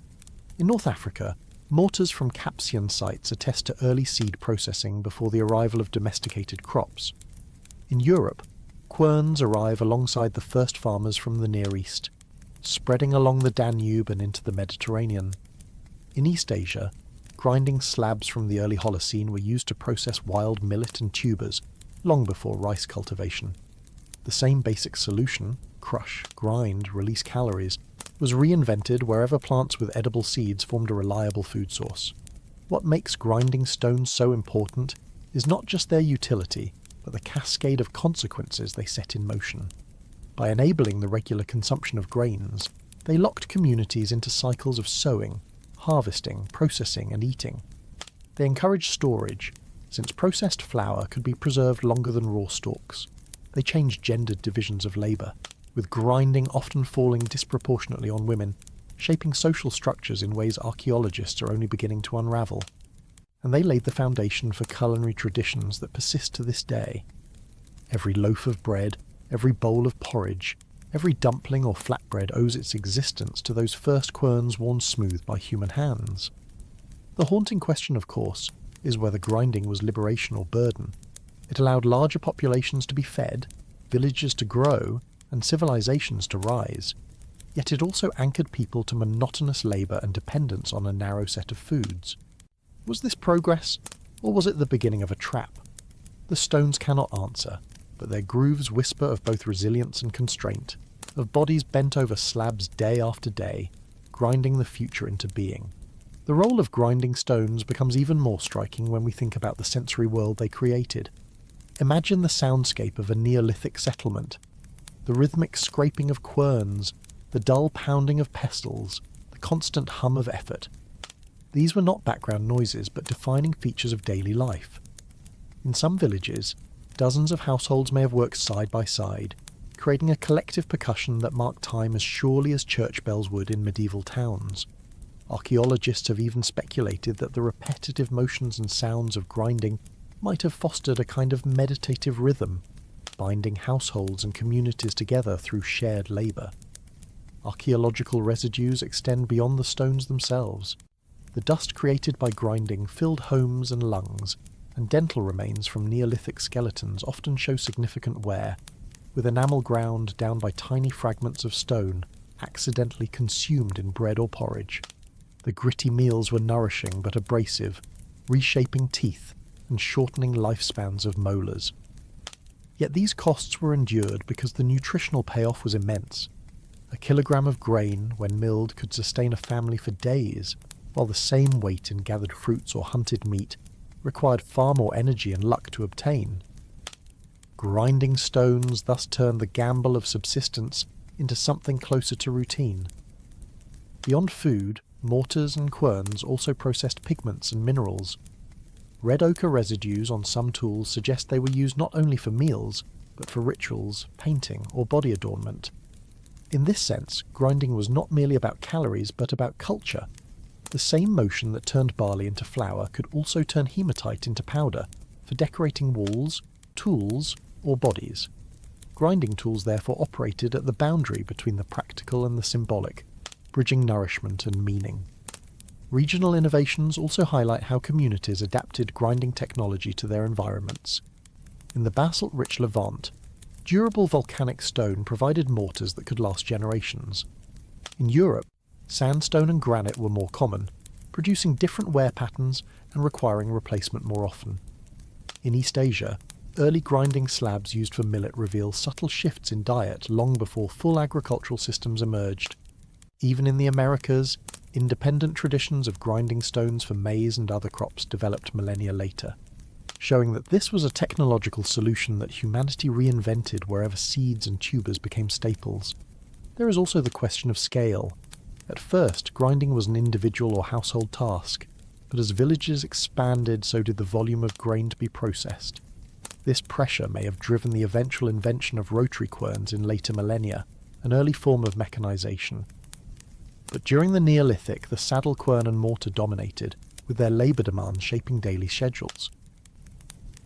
In North Africa, mortars from Capsian sites attest to early seed processing before the arrival of domesticated crops. In Europe, querns arrive alongside the first farmers from the Near East, spreading along the Danube and into the Mediterranean. In East Asia, grinding slabs from the early Holocene were used to process wild millet and tubers, long before rice cultivation. The same basic solution, crush, grind, release calories, was reinvented wherever plants with edible seeds formed a reliable food source. What makes grinding stones so important is not just their utility, but the cascade of consequences they set in motion. By enabling the regular consumption of grains, they locked communities into cycles of sowing, harvesting, processing, and eating. They encouraged storage, since processed flour could be preserved longer than raw stalks. They changed gendered divisions of labour, with grinding often falling disproportionately on women, shaping social structures in ways archaeologists are only beginning to unravel. And they laid the foundation for culinary traditions that persist to this day. Every loaf of bread, every bowl of porridge, every dumpling or flatbread owes its existence to those first querns worn smooth by human hands. The haunting question, of course, is whether grinding was liberation or burden. It allowed larger populations to be fed, villages to grow, and civilizations to rise. Yet it also anchored people to monotonous labour and dependence on a narrow set of foods. Was this progress, or was it the beginning of a trap? The stones cannot answer, but their grooves whisper of both resilience and constraint, of bodies bent over slabs day after day, grinding the future into being. The role of grinding stones becomes even more striking when we think about the sensory world they created. Imagine the soundscape of a Neolithic settlement, the rhythmic scraping of querns, the dull pounding of pestles, the constant hum of effort. These were not background noises, but defining features of daily life. In some villages, dozens of households may have worked side by side, creating a collective percussion that marked time as surely as church bells would in medieval towns. Archaeologists have even speculated that the repetitive motions and sounds of grinding might have fostered a kind of meditative rhythm, binding households and communities together through shared labour. Archaeological residues extend beyond the stones themselves. The dust created by grinding filled homes and lungs, and dental remains from Neolithic skeletons often show significant wear, with enamel ground down by tiny fragments of stone accidentally consumed in bread or porridge. The gritty meals were nourishing but abrasive, reshaping teeth and shortening lifespans of molars. Yet these costs were endured because the nutritional payoff was immense. A kilogram of grain, when milled, could sustain a family for days, while the same weight in gathered fruits or hunted meat required far more energy and luck to obtain. Grinding stones thus turned the gamble of subsistence into something closer to routine. Beyond food, mortars and querns also processed pigments and minerals. Red ochre residues on some tools suggest they were used not only for meals, but for rituals, painting, or body adornment. In this sense, grinding was not merely about calories, but about culture. The same motion that turned barley into flour could also turn hematite into powder for decorating walls, tools, or bodies. Grinding tools therefore operated at the boundary between the practical and the symbolic, bridging nourishment and meaning. Regional innovations also highlight how communities adapted grinding technology to their environments. In the basalt-rich Levant, durable volcanic stone provided mortars that could last generations. In Europe, sandstone and granite were more common, producing different wear patterns and requiring replacement more often. In East Asia, early grinding slabs used for millet reveal subtle shifts in diet long before full agricultural systems emerged. Even in the Americas, independent traditions of grinding stones for maize and other crops developed millennia later, showing that this was a technological solution that humanity reinvented wherever seeds and tubers became staples. There is also the question of scale. At first, grinding was an individual or household task, but as villages expanded, so did the volume of grain to be processed. This pressure may have driven the eventual invention of rotary querns in later millennia, an early form of mechanization. But during the Neolithic, the saddle quern and mortar dominated, with their labour demands shaping daily schedules.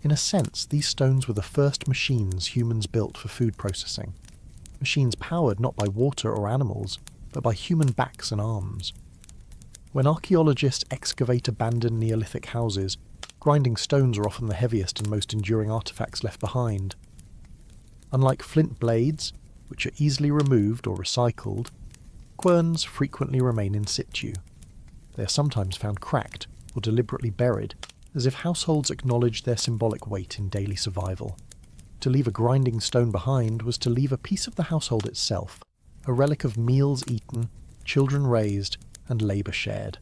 In a sense, these stones were the first machines humans built for food processing. Machines powered not by water or animals, but by human backs and arms. When archaeologists excavate abandoned Neolithic houses, grinding stones are often the heaviest and most enduring artefacts left behind. Unlike flint blades, which are easily removed or recycled, querns frequently remain in situ. They are sometimes found cracked or deliberately buried, as if households acknowledged their symbolic weight in daily survival. To leave a grinding stone behind was to leave a piece of the household itself, a relic of meals eaten, children raised, and labour shared.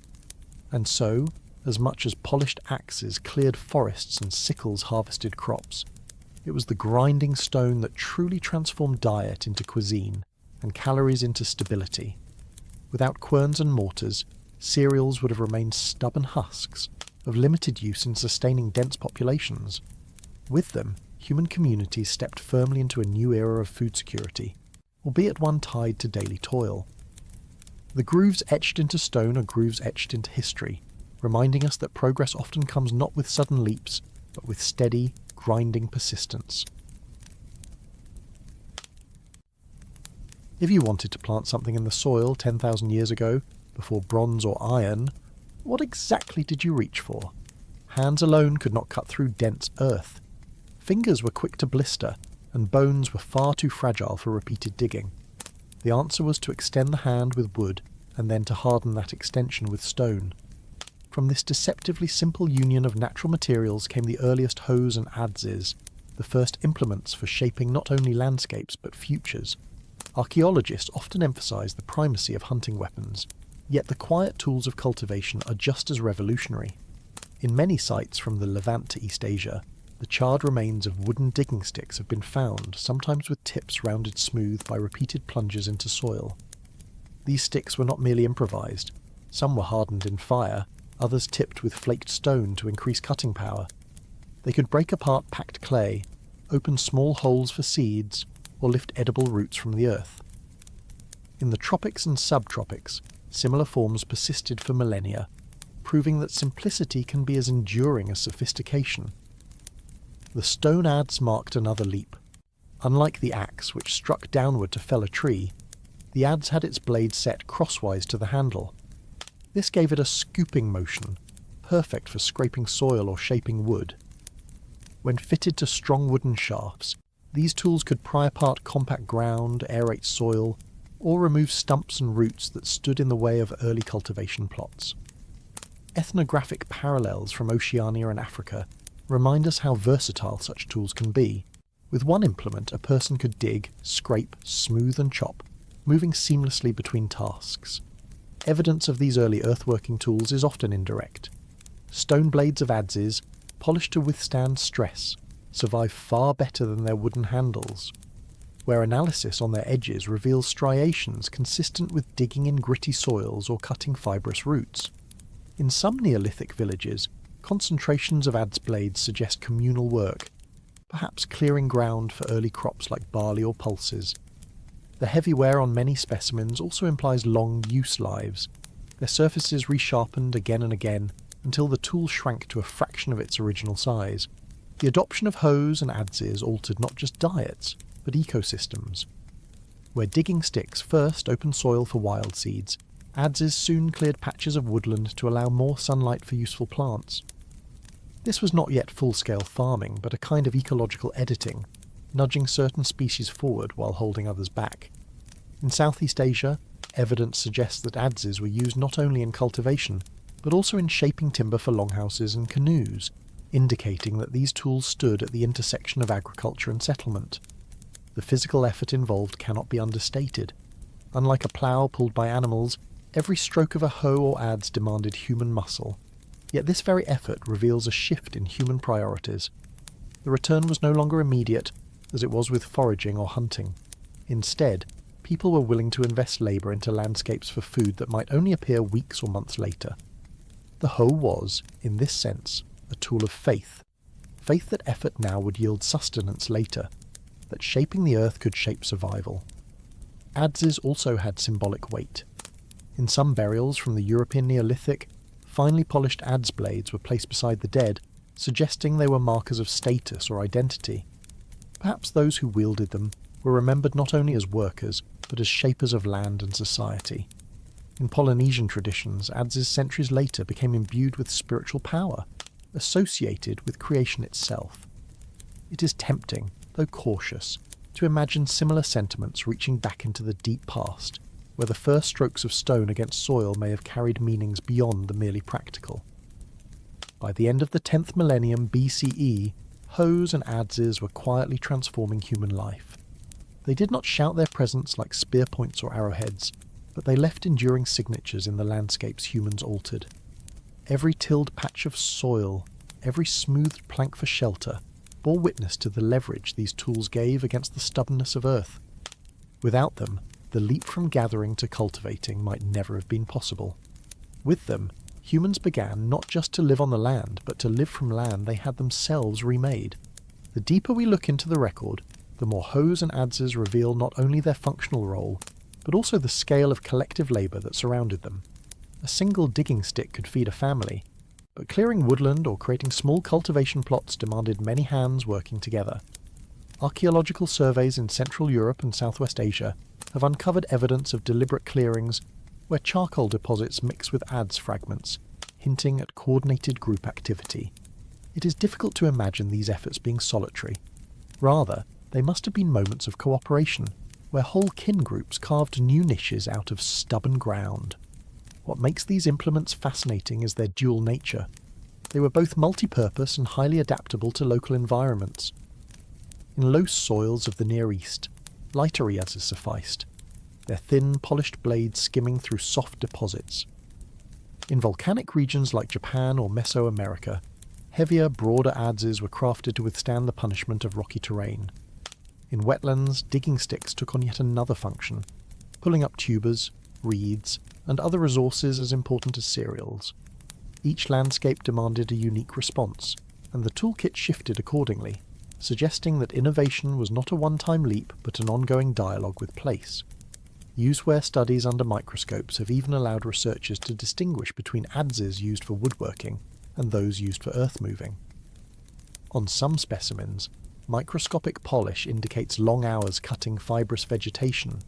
And so, as much as polished axes cleared forests and sickles harvested crops, it was the grinding stone that truly transformed diet into cuisine and calories into stability. Without querns and mortars, cereals would have remained stubborn husks, of limited use in sustaining dense populations. With them, human communities stepped firmly into a new era of food security, albeit one tied to daily toil. The grooves etched into stone are grooves etched into history, reminding us that progress often comes not with sudden leaps, but with steady, grinding persistence. If you wanted to plant something in the soil 10,000 years ago, before bronze or iron, what exactly did you reach for? Hands alone could not cut through dense earth. Fingers were quick to blister, and bones were far too fragile for repeated digging. The answer was to extend the hand with wood, and then to harden that extension with stone. From this deceptively simple union of natural materials came the earliest hoes and adzes, the first implements for shaping not only landscapes but futures. Archaeologists often emphasize the primacy of hunting weapons, yet the quiet tools of cultivation are just as revolutionary. In many sites from the Levant to East Asia, the charred remains of wooden digging sticks have been found, sometimes with tips rounded smooth by repeated plunges into soil. These sticks were not merely improvised. Some were hardened in fire, others tipped with flaked stone to increase cutting power. They could break apart packed clay, open small holes for seeds, or lift edible roots from the earth. In the tropics and subtropics, similar forms persisted for millennia, proving that simplicity can be as enduring as sophistication. The stone adze marked another leap. Unlike the axe, which struck downward to fell a tree, the adze had its blade set crosswise to the handle. This gave it a scooping motion, perfect for scraping soil or shaping wood. When fitted to strong wooden shafts, these tools could pry apart compact ground, aerate soil, or remove stumps and roots that stood in the way of early cultivation plots. Ethnographic parallels from Oceania and Africa remind us how versatile such tools can be. With one implement, a person could dig, scrape, smooth and chop, moving seamlessly between tasks. Evidence of these early earthworking tools is often indirect. Stone blades of adzes, polished to withstand stress, survive far better than their wooden handles, where analysis on their edges reveals striations consistent with digging in gritty soils or cutting fibrous roots. In some Neolithic villages, concentrations of adze blades suggest communal work, perhaps clearing ground for early crops like barley or pulses. The heavy wear on many specimens also implies long use lives. their surfaces resharpened again and again until the tool shrank to a fraction of its original size. The adoption of hoes and adzes altered not just diets, but ecosystems. Where digging sticks first opened soil for wild seeds, adzes soon cleared patches of woodland to allow more sunlight for useful plants. This was not yet full-scale farming, but a kind of ecological editing, nudging certain species forward while holding others back. In Southeast Asia, evidence suggests that adzes were used not only in cultivation, but also in shaping timber for longhouses and canoes, indicating that these tools stood at the intersection of agriculture and settlement. The physical effort involved cannot be understated. Unlike a plough pulled by animals, every stroke of a hoe or adze demanded human muscle. Yet this very effort reveals a shift in human priorities. The return was no longer immediate, as it was with foraging or hunting. Instead, people were willing to invest labour into landscapes for food that might only appear weeks or months later. The hoe was, in this sense, a tool of faith. Faith that effort now would yield sustenance later, that shaping the earth could shape survival. Adzes also had symbolic weight. In some burials from the European Neolithic, finely polished adze blades were placed beside the dead, suggesting they were markers of status or identity. Perhaps those who wielded them were remembered not only as workers, but as shapers of land and society. In Polynesian traditions, adzes centuries later became imbued with spiritual power, associated with creation itself. It is tempting, though cautious, to imagine similar sentiments reaching back into the deep past, where the first strokes of stone against soil may have carried meanings beyond the merely practical. By the end of the 10th millennium BCE, hoes and adzes were quietly transforming human life. They did not shout their presence like spear points or arrowheads, but they left enduring signatures in the landscapes humans altered. Every tilled patch of soil, every smoothed plank for shelter, bore witness to the leverage these tools gave against the stubbornness of earth. Without them, the leap from gathering to cultivating might never have been possible. With them, humans began not just to live on the land, but to live from land they had themselves remade. The deeper we look into the record, the more hoes and adzes reveal not only their functional role, but also the scale of collective labour that surrounded them. A single digging stick could feed a family, but clearing woodland or creating small cultivation plots demanded many hands working together. Archaeological surveys in Central Europe and Southwest Asia have uncovered evidence of deliberate clearings where charcoal deposits mix with adze fragments, hinting at coordinated group activity. It is difficult to imagine these efforts being solitary. Rather, they must have been moments of cooperation, where whole kin groups carved new niches out of stubborn ground. What makes these implements fascinating is their dual nature. They were both multi-purpose and highly adaptable to local environments. In low soils of the Near East, lighter adzes sufficed, their thin, polished blades skimming through soft deposits. In volcanic regions like Japan or Mesoamerica, heavier, broader adzes were crafted to withstand the punishment of rocky terrain. In wetlands, digging sticks took on yet another function, pulling up tubers, reeds, and other resources as important as cereals. Each landscape demanded a unique response, and the toolkit shifted accordingly, suggesting that innovation was not a one-time leap but an ongoing dialogue with place. Useware studies under microscopes have even allowed researchers to distinguish between adzes used for woodworking and those used for earth-moving. On some specimens, microscopic polish indicates long hours cutting fibrous vegetation,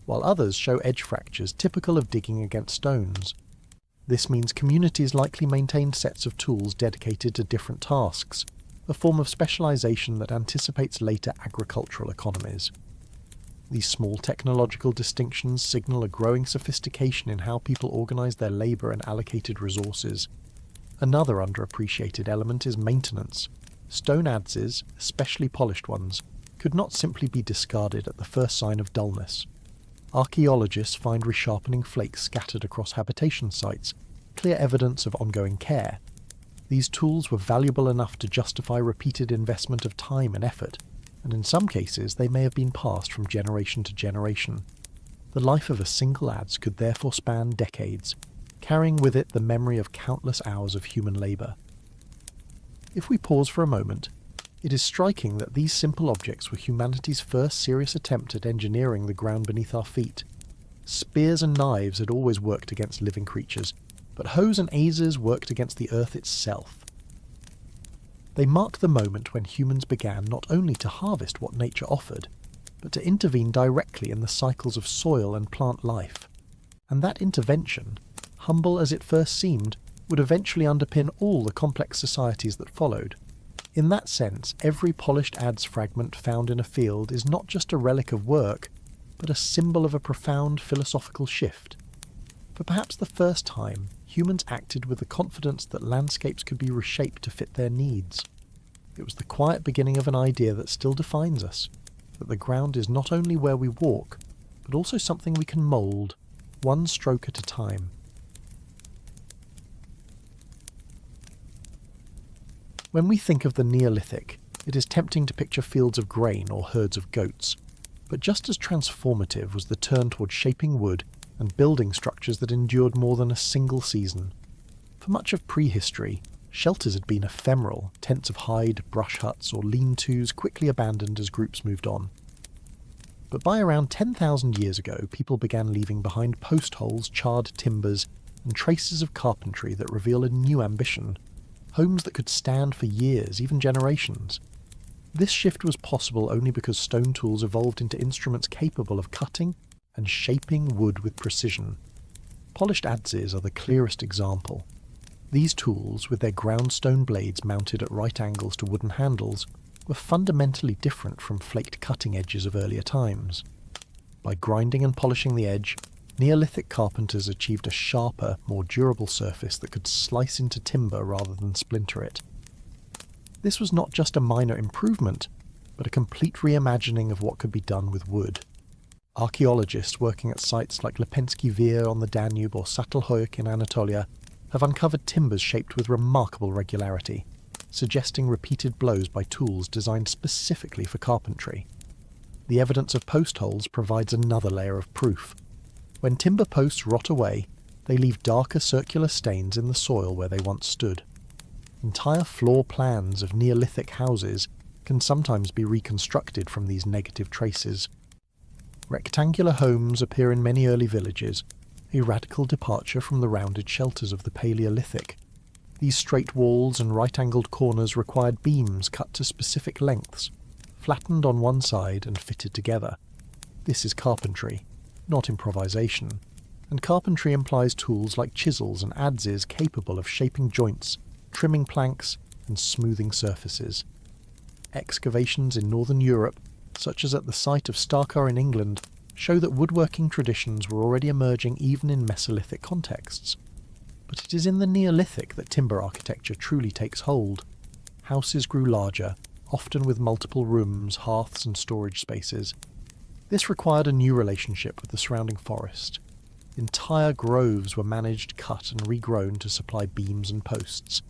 while others show edge fractures typical of digging against stones. This means communities likely maintained sets of tools dedicated to different tasks, a form of specialization that anticipates later agricultural economies. These small technological distinctions signal a growing sophistication in how people organize their labor and allocated resources. Another underappreciated element is maintenance. Stone adzes, especially polished ones, could not simply be discarded at the first sign of dullness. Archaeologists find resharpening flakes scattered across habitation sites, clear evidence of ongoing care. These tools were valuable enough to justify repeated investment of time and effort, and in some cases they may have been passed from generation to generation. The life of a single adze could therefore span decades, carrying with it the memory of countless hours of human labour. If we pause for a moment, it is striking that these simple objects were humanity's first serious attempt at engineering the ground beneath our feet. Spears and knives had always worked against living creatures, but hoes and adzes worked against the earth itself. They mark the moment when humans began not only to harvest what nature offered, but to intervene directly in the cycles of soil and plant life. And that intervention, humble as it first seemed, would eventually underpin all the complex societies that followed. In that sense, every polished adze fragment found in a field is not just a relic of work, but a symbol of a profound philosophical shift. For perhaps the first time, humans acted with the confidence that landscapes could be reshaped to fit their needs. It was the quiet beginning of an idea that still defines us, that the ground is not only where we walk, but also something we can mould, one stroke at a time. When we think of the Neolithic, it is tempting to picture fields of grain or herds of goats, but just as transformative was the turn toward shaping wood and building structures that endured more than a single season. For much of prehistory, shelters had been ephemeral, tents of hide, brush huts, or lean-tos quickly abandoned as groups moved on. But by around 10,000 years ago, people began leaving behind post holes, charred timbers, and traces of carpentry that reveal a new ambition. Homes that could stand for years, even generations. This shift was possible only because stone tools evolved into instruments capable of cutting and shaping wood with precision. Polished adzes are the clearest example. These tools, with their ground stone blades mounted at right angles to wooden handles, were fundamentally different from flaked cutting edges of earlier times. By grinding and polishing the edge, Neolithic carpenters achieved a sharper, more durable surface that could slice into timber rather than splinter it. This was not just a minor improvement, but a complete reimagining of what could be done with wood. Archaeologists working at sites like Lepenski Vir on the Danube or Sattelhoek in Anatolia have uncovered timbers shaped with remarkable regularity, suggesting repeated blows by tools designed specifically for carpentry. The evidence of post holes provides another layer of proof. When timber posts rot away, they leave darker circular stains in the soil where they once stood. Entire floor plans of Neolithic houses can sometimes be reconstructed from these negative traces. Rectangular homes appear in many early villages, a radical departure from the rounded shelters of the Paleolithic. These straight walls and right-angled corners required beams cut to specific lengths, flattened on one side and fitted together. This is carpentry, not improvisation, and carpentry implies tools like chisels and adzes capable of shaping joints, trimming planks, and smoothing surfaces. Excavations in northern Europe, such as at the site of Starkar in England, show that woodworking traditions were already emerging even in Mesolithic contexts. But it is in the Neolithic that timber architecture truly takes hold. Houses grew larger, often with multiple rooms, hearths, and storage spaces. This required a new relationship with the surrounding forest. Entire groves were managed, cut, and regrown to supply beams and posts.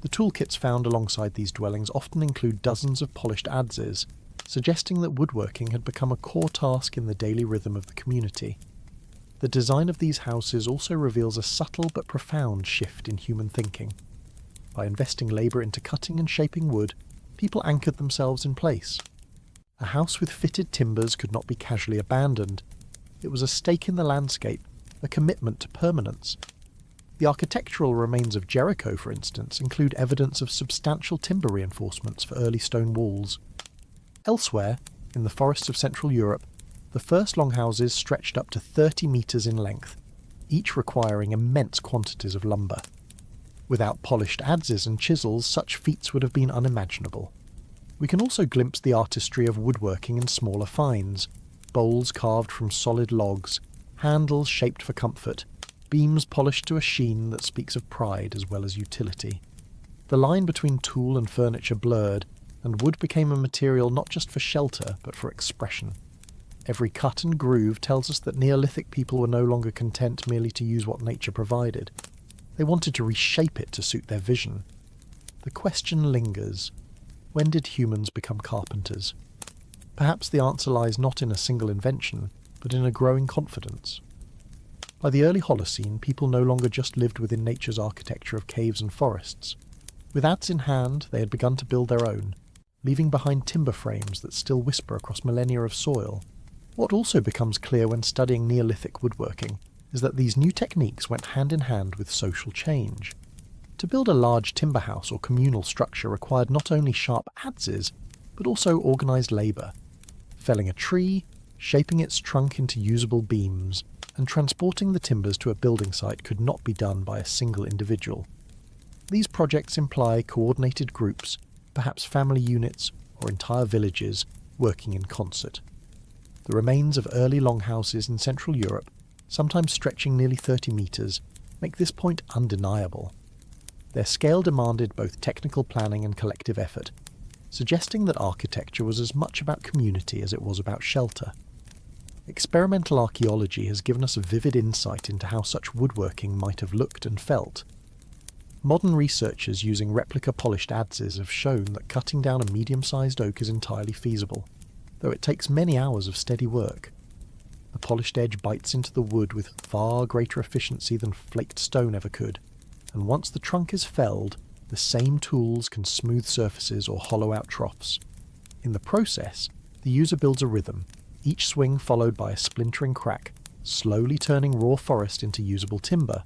The toolkits found alongside these dwellings often include dozens of polished adzes, suggesting that woodworking had become a core task in the daily rhythm of the community. The design of these houses also reveals a subtle but profound shift in human thinking. By investing labour into cutting and shaping wood, people anchored themselves in place. A house with fitted timbers could not be casually abandoned. It was a stake in the landscape, a commitment to permanence. The architectural remains of Jericho, for instance, include evidence of substantial timber reinforcements for early stone walls. Elsewhere, in the forests of Central Europe, the first longhouses stretched up to 30 metres in length, each requiring immense quantities of lumber. Without polished adzes and chisels, such feats would have been unimaginable. We can also glimpse the artistry of woodworking in smaller finds, bowls carved from solid logs, handles shaped for comfort, beams polished to a sheen that speaks of pride as well as utility. The line between tool and furniture blurred, and wood became a material not just for shelter, but for expression. Every cut and groove tells us that Neolithic people were no longer content merely to use what nature provided. They wanted to reshape it to suit their vision. The question lingers: when did humans become carpenters? Perhaps the answer lies not in a single invention, but in a growing confidence. By the early Holocene, people no longer just lived within nature's architecture of caves and forests. With adze in hand, they had begun to build their own, leaving behind timber frames that still whisper across millennia of soil. What also becomes clear when studying Neolithic woodworking is that these new techniques went hand in hand with social change. To build a large timber house or communal structure required not only sharp adzes, but also organised labour. Felling a tree, shaping its trunk into usable beams, and transporting the timbers to a building site could not be done by a single individual. These projects imply coordinated groups, perhaps family units or entire villages, working in concert. The remains of early longhouses in Central Europe, sometimes stretching nearly 30 metres, make this point undeniable. Their scale demanded both technical planning and collective effort, suggesting that architecture was as much about community as it was about shelter. Experimental archaeology has given us a vivid insight into how such woodworking might have looked and felt. Modern researchers using replica polished adzes have shown that cutting down a medium-sized oak is entirely feasible, though it takes many hours of steady work. The polished edge bites into the wood with far greater efficiency than flaked stone ever could, and once the trunk is felled, the same tools can smooth surfaces or hollow out troughs. In the process, the user builds a rhythm, each swing followed by a splintering crack, slowly turning raw forest into usable timber.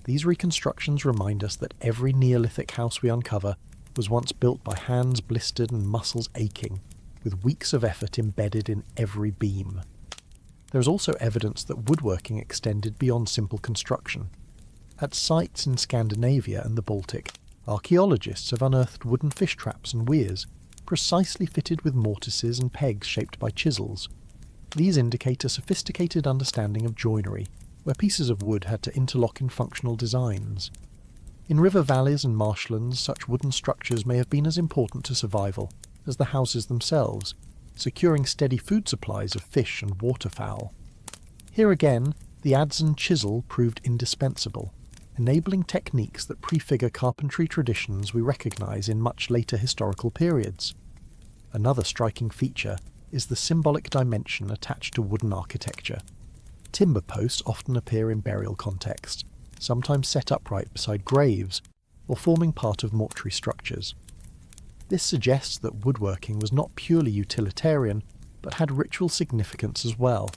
These reconstructions remind us that every Neolithic house we uncover was once built by hands blistered and muscles aching, with weeks of effort embedded in every beam. There is also evidence that woodworking extended beyond simple construction. At sites in Scandinavia and the Baltic, archaeologists have unearthed wooden fish traps and weirs, precisely fitted with mortises and pegs shaped by chisels. These indicate a sophisticated understanding of joinery, where pieces of wood had to interlock in functional designs. In river valleys and marshlands, such wooden structures may have been as important to survival as the houses themselves, securing steady food supplies of fish and waterfowl. Here again, the adze and chisel proved indispensable, enabling techniques that prefigure carpentry traditions we recognise in much later historical periods. Another striking feature is the symbolic dimension attached to wooden architecture. Timber posts often appear in burial context, sometimes set upright beside graves, or forming part of mortuary structures. This suggests that woodworking was not purely utilitarian, but had ritual significance as well.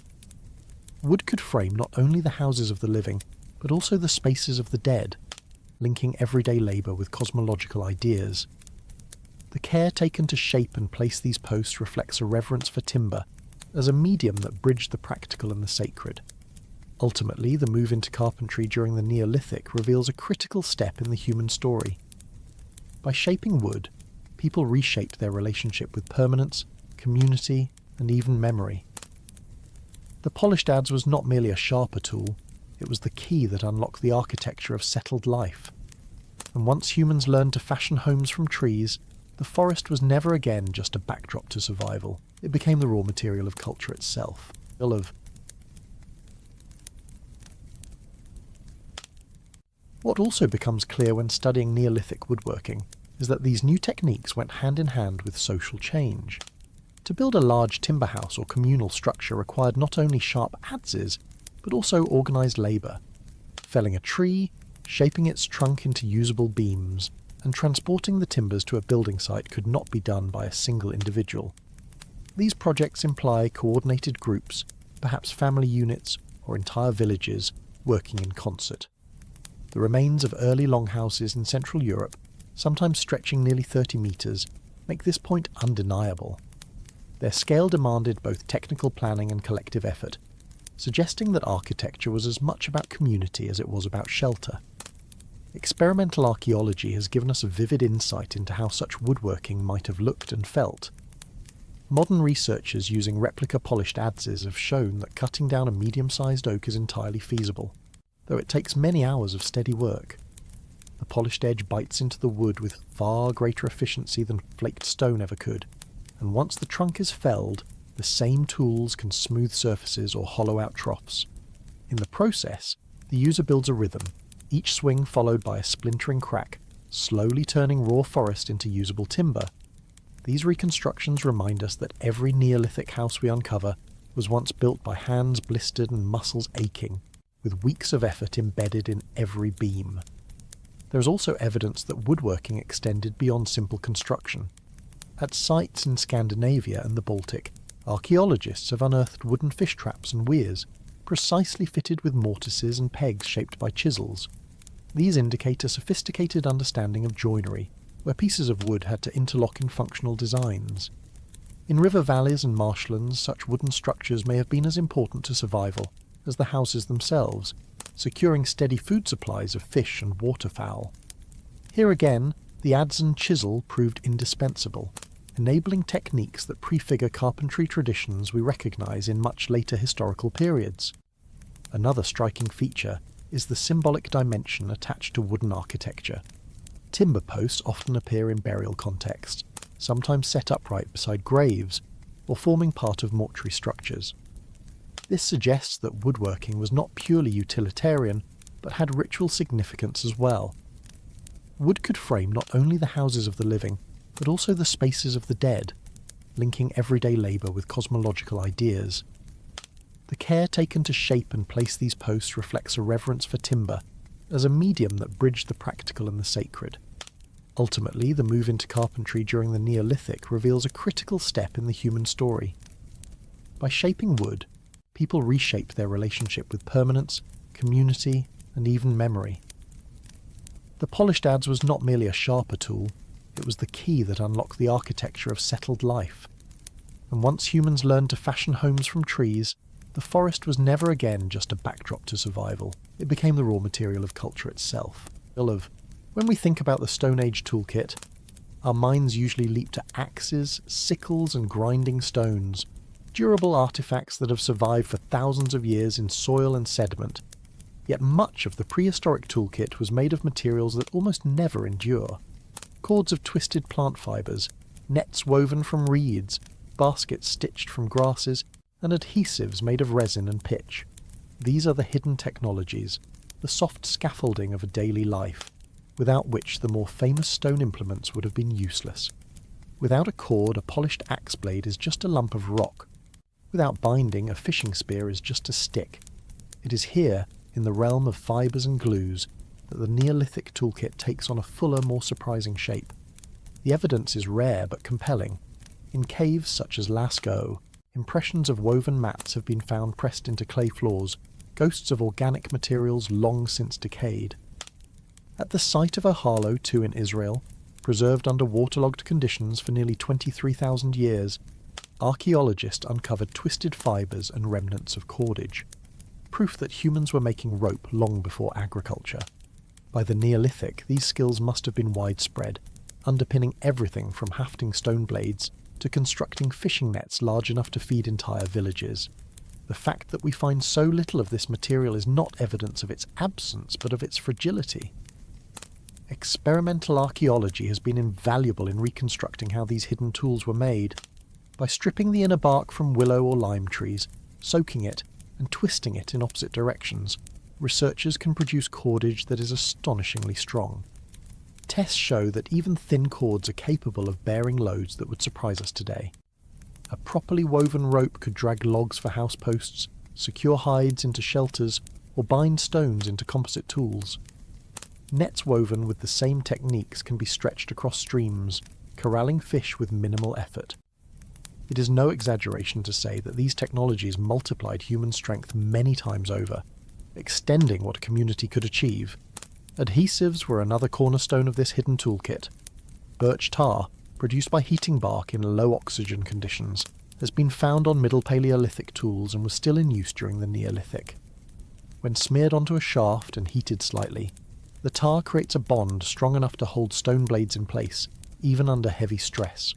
Wood could frame not only the houses of the living, but also the spaces of the dead, linking everyday labour with cosmological ideas. The care taken to shape and place these posts reflects a reverence for timber as a medium that bridged the practical and the sacred. Ultimately, the move into carpentry during the Neolithic reveals a critical step in the human story. By shaping wood, people reshaped their relationship with permanence, community, and even memory. The polished adze was not merely a sharper tool, it was the key that unlocked the architecture of settled life. And once humans learned to fashion homes from trees, the forest was never again just a backdrop to survival. It became the raw material of culture itself. What also becomes clear when studying Neolithic woodworking is that these new techniques went hand in hand with social change. To build a large timber house or communal structure required not only sharp adzes, but also organised labour. Felling a tree, shaping its trunk into usable beams, and transporting the timbers to a building site could not be done by a single individual. These projects imply coordinated groups, perhaps family units or entire villages, working in concert. The remains of early longhouses in Central Europe, sometimes stretching nearly 30 metres, make this point undeniable. Their scale demanded both technical planning and collective effort, suggesting that architecture was as much about community as it was about shelter. Experimental archaeology has given us a vivid insight into how such woodworking might have looked and felt. Modern researchers using replica polished adzes have shown that cutting down a medium-sized oak is entirely feasible, though it takes many hours of steady work. The polished edge bites into the wood with far greater efficiency than flaked stone ever could, and once the trunk is felled, the same tools can smooth surfaces or hollow out troughs. In the process, the user builds a rhythm, each swing followed by a splintering crack, slowly turning raw forest into usable timber. These reconstructions remind us that every Neolithic house we uncover was once built by hands blistered and muscles aching, with weeks of effort embedded in every beam. There is also evidence that woodworking extended beyond simple construction. At sites in Scandinavia and the Baltic, Archaeologists have unearthed wooden fish traps and weirs, precisely fitted with mortises and pegs shaped by chisels. These indicate a sophisticated understanding of joinery, where pieces of wood had to interlock in functional designs. In river valleys and marshlands, such wooden structures may have been as important to survival as the houses themselves, securing steady food supplies of fish and waterfowl. Here again, the adze and chisel proved indispensable, enabling techniques that prefigure carpentry traditions we recognise in much later historical periods. Another striking feature is the symbolic dimension attached to wooden architecture. Timber posts often appear in burial contexts, sometimes set upright beside graves, or forming part of mortuary structures. This suggests that woodworking was not purely utilitarian, but had ritual significance as well. Wood could frame not only the houses of the living, but also the spaces of the dead, linking everyday labour with cosmological ideas. The care taken to shape and place these posts reflects a reverence for timber as a medium that bridged the practical and the sacred. Ultimately, the move into carpentry during the Neolithic reveals a critical step in the human story. By shaping wood, people reshape their relationship with permanence, community, and even memory. The polished adze was not merely a sharper tool, it was the key that unlocked the architecture of settled life. And once humans learned to fashion homes from trees, the forest was never again just a backdrop to survival. It became the raw material of culture itself. When we think about the Stone Age toolkit, our minds usually leap to axes, sickles, and grinding stones, durable artifacts that have survived for thousands of years in soil and sediment. Yet much of the prehistoric toolkit was made of materials that almost never endure. Cords of twisted plant fibres, nets woven from reeds, baskets stitched from grasses, and adhesives made of resin and pitch. These are the hidden technologies, the soft scaffolding of a daily life, without which the more famous stone implements would have been useless. Without a cord, a polished axe blade is just a lump of rock. Without binding, a fishing spear is just a stick. It is here, in the realm of fibres and glues, that the Neolithic toolkit takes on a fuller, more surprising shape. The evidence is rare but compelling. In caves such as Lascaux, impressions of woven mats have been found pressed into clay floors, ghosts of organic materials long since decayed. At the site of Oharlo II in Israel, preserved under waterlogged conditions for nearly 23,000 years, archaeologists uncovered twisted fibres and remnants of cordage, proof that humans were making rope long before agriculture. By the Neolithic, these skills must have been widespread, underpinning everything from hafting stone blades to constructing fishing nets large enough to feed entire villages. The fact that we find so little of this material is not evidence of its absence, but of its fragility. Experimental archaeology has been invaluable in reconstructing how these hidden tools were made. By stripping the inner bark from willow or lime trees, soaking it, and twisting it in opposite directions, researchers can produce cordage that is astonishingly strong. Tests show that even thin cords are capable of bearing loads that would surprise us today. A properly woven rope could drag logs for house posts, secure hides into shelters, or bind stones into composite tools. Nets woven with the same techniques can be stretched across streams, corralling fish with minimal effort. It is no exaggeration to say that these technologies multiplied human strength many times over, extending what a community could achieve. Adhesives were another cornerstone of this hidden toolkit. Birch tar, produced by heating bark in low oxygen conditions, has been found on Middle Paleolithic tools and was still in use during the Neolithic. When smeared onto a shaft and heated slightly, the tar creates a bond strong enough to hold stone blades in place, even under heavy stress.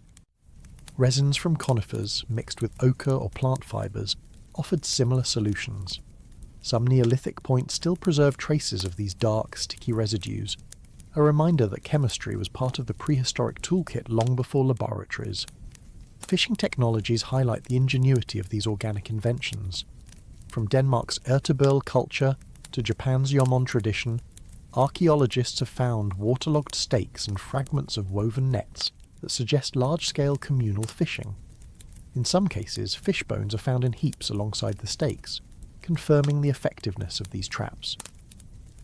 Resins from conifers, mixed with ochre or plant fibres, offered similar solutions. Some Neolithic points still preserve traces of these dark, sticky residues, a reminder that chemistry was part of the prehistoric toolkit long before laboratories. Fishing technologies highlight the ingenuity of these organic inventions. From Denmark's Ertebøl culture to Japan's Yomon tradition, archaeologists have found waterlogged stakes and fragments of woven nets that suggest large-scale communal fishing. In some cases, fish bones are found in heaps alongside the stakes, confirming the effectiveness of these traps.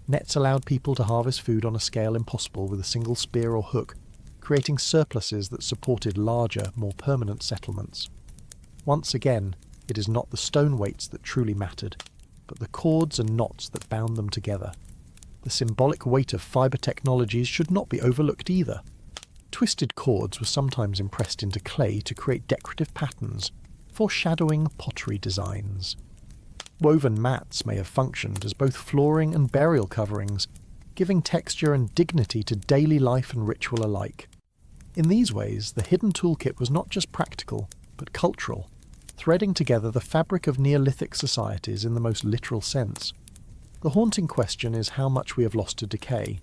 Nets allowed people to harvest food on a scale impossible with a single spear or hook, creating surpluses that supported larger, more permanent settlements. Once again, it is not the stone weights that truly mattered, but the cords and knots that bound them together. The symbolic weight of fibre technologies should not be overlooked either. Twisted cords were sometimes impressed into clay to create decorative patterns, foreshadowing pottery designs. Woven mats may have functioned as both flooring and burial coverings, giving texture and dignity to daily life and ritual alike. In these ways, the hidden toolkit was not just practical, but cultural, threading together the fabric of Neolithic societies in the most literal sense. The haunting question is how much we have lost to decay.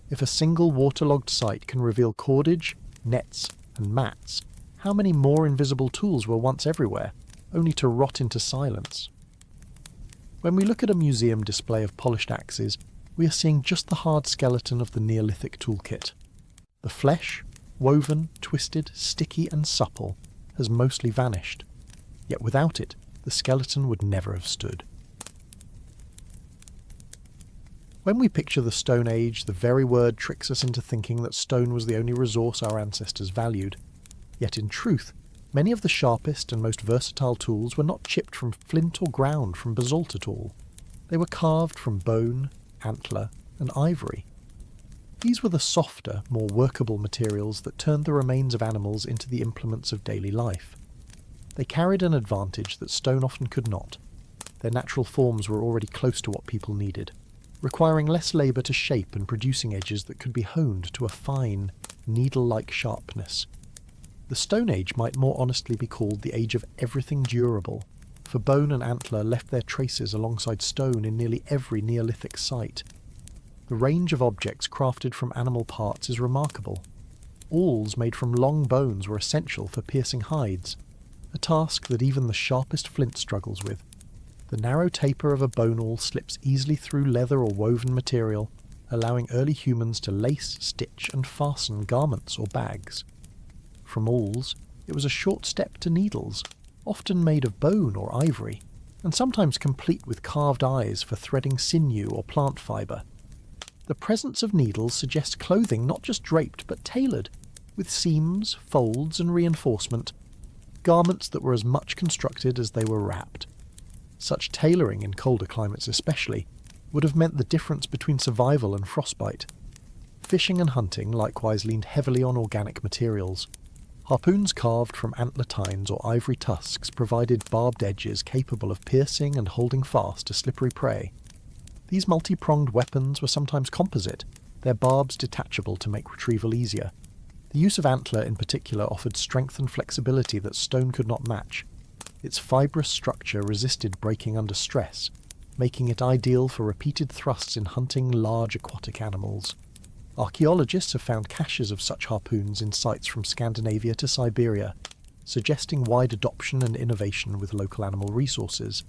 If a single waterlogged site can reveal cordage, nets, and mats, how many more invisible tools were once everywhere, only to rot into silence? When we look at a museum display of polished axes, we are seeing just the hard skeleton of the Neolithic toolkit. The flesh, woven, twisted, sticky and supple, has mostly vanished. Yet without it, the skeleton would never have stood. When we picture the Stone Age, the very word tricks us into thinking that stone was the only resource our ancestors valued. Yet in truth, many of the sharpest and most versatile tools were not chipped from flint or ground from basalt at all. They were carved from bone, antler, and ivory. These were the softer, more workable materials that turned the remains of animals into the implements of daily life. They carried an advantage that stone often could not. Their natural forms were already close to what people needed, requiring less labour to shape and producing edges that could be honed to a fine, needle-like sharpness. The Stone Age might more honestly be called the age of everything durable, for bone and antler left their traces alongside stone in nearly every Neolithic site. The range of objects crafted from animal parts is remarkable. Awls made from long bones were essential for piercing hides, a task that even the sharpest flint struggles with. The narrow taper of a bone awl slips easily through leather or woven material, allowing early humans to lace, stitch and fasten garments or bags. From awls, it was a short step to needles, often made of bone or ivory, and sometimes complete with carved eyes for threading sinew or plant fibre. The presence of needles suggests clothing not just draped but tailored, with seams, folds and reinforcement, garments that were as much constructed as they were wrapped. Such tailoring, in colder climates especially, would have meant the difference between survival and frostbite. Fishing and hunting likewise leaned heavily on organic materials. Harpoons carved from antler tines or ivory tusks provided barbed edges capable of piercing and holding fast to slippery prey. These multi-pronged weapons were sometimes composite, their barbs detachable to make retrieval easier. The use of antler in particular offered strength and flexibility that stone could not match. Its fibrous structure resisted breaking under stress, making it ideal for repeated thrusts in hunting large aquatic animals. Archaeologists have found caches of such harpoons in sites from Scandinavia to Siberia, suggesting wide adoption and innovation with local animal resources.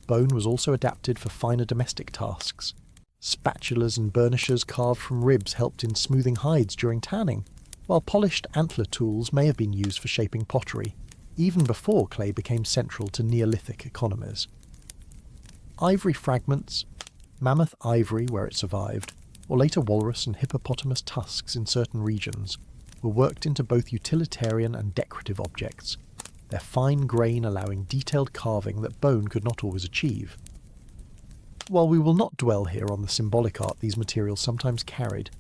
Bone was also adapted for finer domestic tasks. Spatulas and burnishers carved from ribs helped in smoothing hides during tanning, while polished antler tools may have been used for shaping pottery, even before clay became central to Neolithic economies. Ivory fragments, mammoth ivory where it survived, or later walrus and hippopotamus tusks in certain regions, were worked into both utilitarian and decorative objects, their fine grain allowing detailed carving that bone could not always achieve. While we will not dwell here on the symbolic art these materials sometimes carried,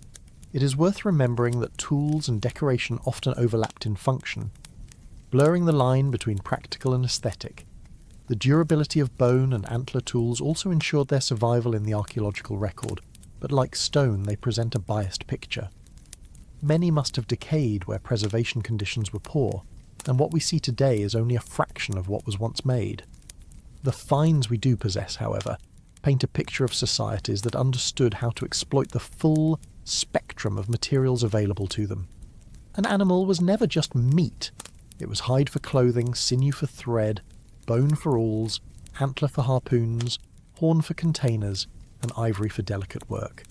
it is worth remembering that tools and decoration often overlapped in function, blurring the line between practical and aesthetic. The durability of bone and antler tools also ensured their survival in the archaeological record, but like stone they present a biased picture. Many must have decayed where preservation conditions were poor, and what we see today is only a fraction of what was once made. The finds we do possess, however, paint a picture of societies that understood how to exploit the full spectrum of materials available to them. An animal was never just meat. It was hide for clothing, sinew for thread, bone for awls, antler for harpoons, horn for containers, and ivory for delicate work.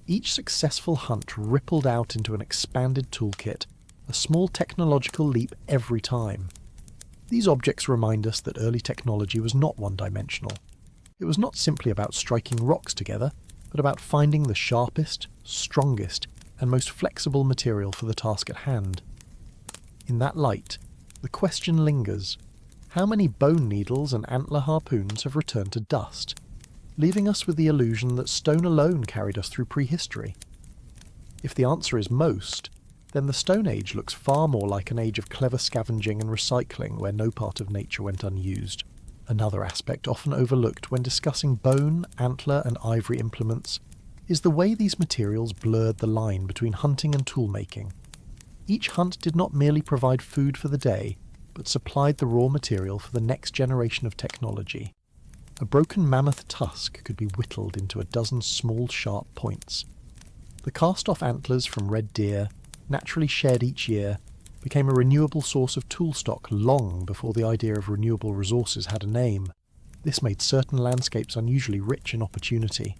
Each successful hunt rippled out into an expanded toolkit, a small technological leap every time. These objects remind us that early technology was not one-dimensional. It was not simply about striking rocks together, but about finding the sharpest, strongest, and most flexible material for the task at hand. In that light, the question lingers, how many bone needles and antler harpoons have returned to dust, leaving us with the illusion that stone alone carried us through prehistory? If the answer is most, then the Stone Age looks far more like an age of clever scavenging and recycling where no part of nature went unused. Another aspect often overlooked when discussing bone, antler and ivory implements is the way these materials blurred the line between hunting and tool-making. Each hunt did not merely provide food for the day, but supplied the raw material for the next generation of technology. A broken mammoth tusk could be whittled into a dozen small, sharp points. The cast-off antlers from red deer, naturally shed each year, became a renewable source of tool stock long before the idea of renewable resources had a name. This made certain landscapes unusually rich in opportunity.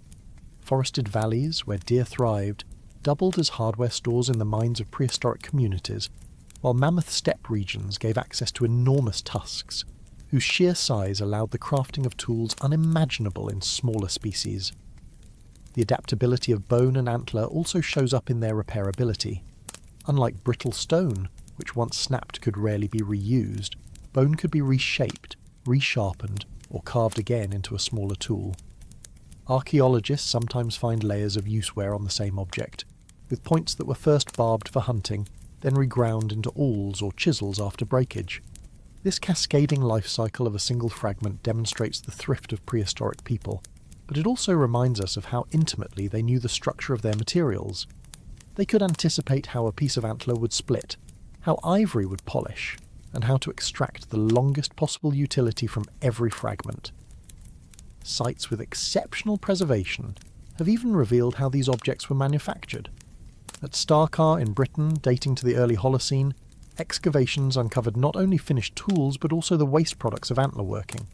Forested valleys, where deer thrived, doubled as hardware stores in the minds of prehistoric communities, while mammoth steppe regions gave access to enormous tusks, whose sheer size allowed the crafting of tools unimaginable in smaller species. The adaptability of bone and antler also shows up in their repairability. Unlike brittle stone, which once snapped could rarely be reused, bone could be reshaped, resharpened, or carved again into a smaller tool. Archaeologists sometimes find layers of use wear on the same object, with points that were first barbed for hunting, then reground into awls or chisels after breakage. This cascading life cycle of a single fragment demonstrates the thrift of prehistoric people, but it also reminds us of how intimately they knew the structure of their materials. They could anticipate how a piece of antler would split, how ivory would polish, and how to extract the longest possible utility from every fragment. Sites with exceptional preservation have even revealed how these objects were manufactured. At Starcar in Britain, dating to the early Holocene, excavations uncovered not only finished tools but also the waste products of antler working: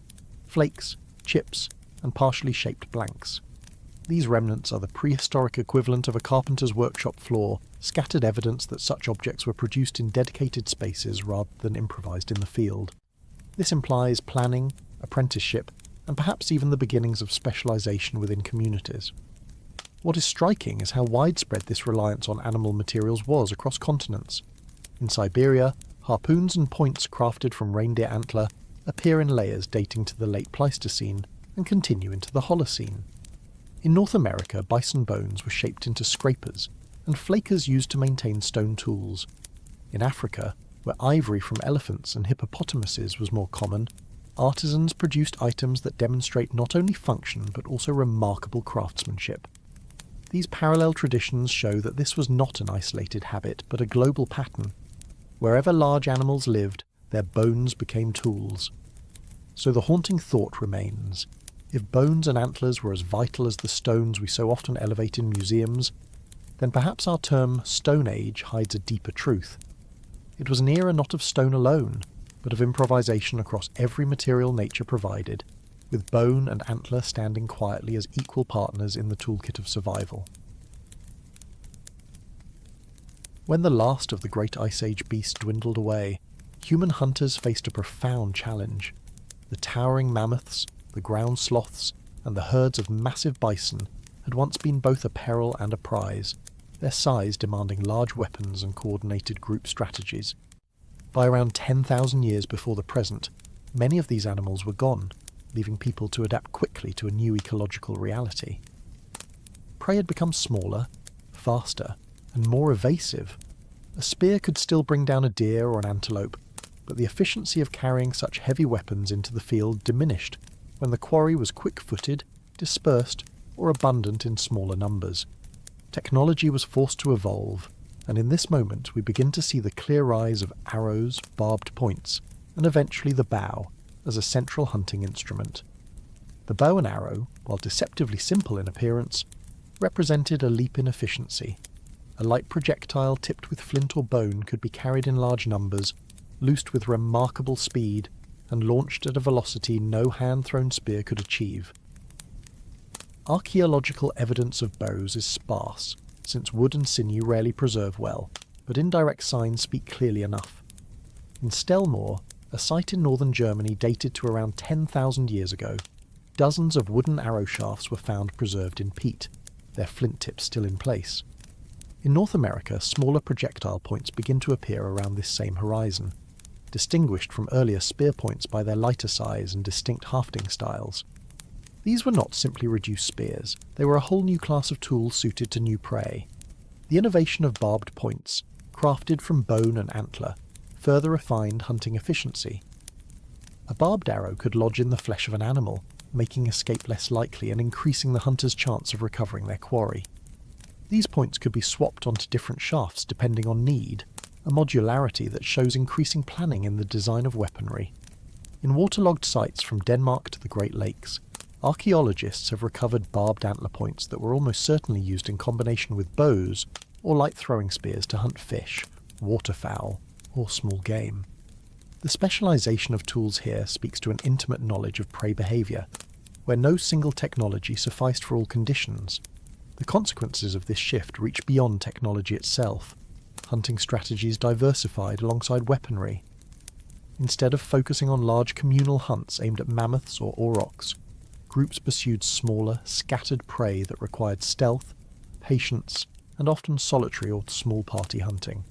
flakes, chips, and partially shaped blanks. These remnants are the prehistoric equivalent of a carpenter's workshop floor, scattered evidence that such objects were produced in dedicated spaces rather than improvised in the field. This implies planning, apprenticeship, and perhaps even the beginnings of specialization within communities. What is striking is how widespread this reliance on animal materials was across continents. In Siberia, harpoons and points crafted from reindeer antler appear in layers dating to the late Pleistocene and continue into the Holocene. In North America, bison bones were shaped into scrapers, and flakers used to maintain stone tools. In Africa, where ivory from elephants and hippopotamuses was more common, artisans produced items that demonstrate not only function but also remarkable craftsmanship. These parallel traditions show that this was not an isolated habit, but a global pattern. Wherever large animals lived, their bones became tools. So the haunting thought remains: if bones and antlers were as vital as the stones we so often elevate in museums, then perhaps our term Stone Age hides a deeper truth. It was an era not of stone alone, but of improvisation across every material nature provided, with bone and antler standing quietly as equal partners in the toolkit of survival. When the last of the Great Ice Age beasts dwindled away, human hunters faced a profound challenge. The towering mammoths, the ground sloths, and the herds of massive bison had once been both a peril and a prize, their size demanding large weapons and coordinated group strategies. By around 10,000 years before the present, many of these animals were gone, leaving people to adapt quickly to a new ecological reality. Prey had become smaller, faster, and more evasive. A spear could still bring down a deer or an antelope, but the efficiency of carrying such heavy weapons into the field diminished when the quarry was quick-footed, dispersed, or abundant in smaller numbers. Technology was forced to evolve, and in this moment we begin to see the clear rise of arrows, barbed points, and eventually the bow, as a central hunting instrument. The bow and arrow, while deceptively simple in appearance, represented a leap in efficiency. A light projectile tipped with flint or bone could be carried in large numbers, loosed with remarkable speed, and launched at a velocity no hand-thrown spear could achieve. Archaeological evidence of bows is sparse, since wood and sinew rarely preserve well, but indirect signs speak clearly enough. In Stellmore, a site in northern Germany dated to around 10,000 years ago, dozens of wooden arrow shafts were found preserved in peat, their flint tips still in place. In North America, smaller projectile points begin to appear around this same horizon. distinguished from earlier spear points by their lighter size and distinct hafting styles. These were not simply reduced spears, they were a whole new class of tools suited to new prey. The innovation of barbed points, crafted from bone and antler, further refined hunting efficiency. A barbed arrow could lodge in the flesh of an animal, making escape less likely and increasing the hunter's chance of recovering their quarry. These points could be swapped onto different shafts depending on need, a modularity that shows increasing planning in the design of weaponry. In waterlogged sites from Denmark to the Great Lakes, archaeologists have recovered barbed antler points that were almost certainly used in combination with bows or light throwing spears to hunt fish, waterfowl, or small game. The specialization of tools here speaks to an intimate knowledge of prey behavior, where no single technology sufficed for all conditions. The consequences of this shift reach beyond technology itself. Hunting strategies diversified alongside weaponry. Instead of focusing on large communal hunts aimed at mammoths or aurochs, groups pursued smaller, scattered prey that required stealth, patience, and often solitary or small party hunting.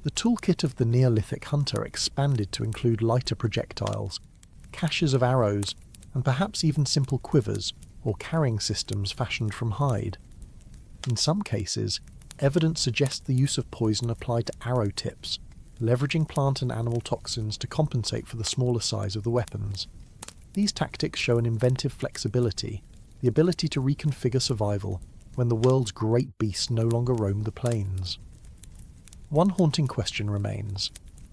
The toolkit of the Neolithic hunter expanded to include lighter projectiles, caches of arrows, and perhaps even simple quivers or carrying systems fashioned from hide. In some cases, evidence suggests the use of poison applied to arrow tips, leveraging plant and animal toxins to compensate for the smaller size of the weapons. These tactics show an inventive flexibility, the ability to reconfigure survival when the world's great beasts no longer roam the plains. One haunting question remains: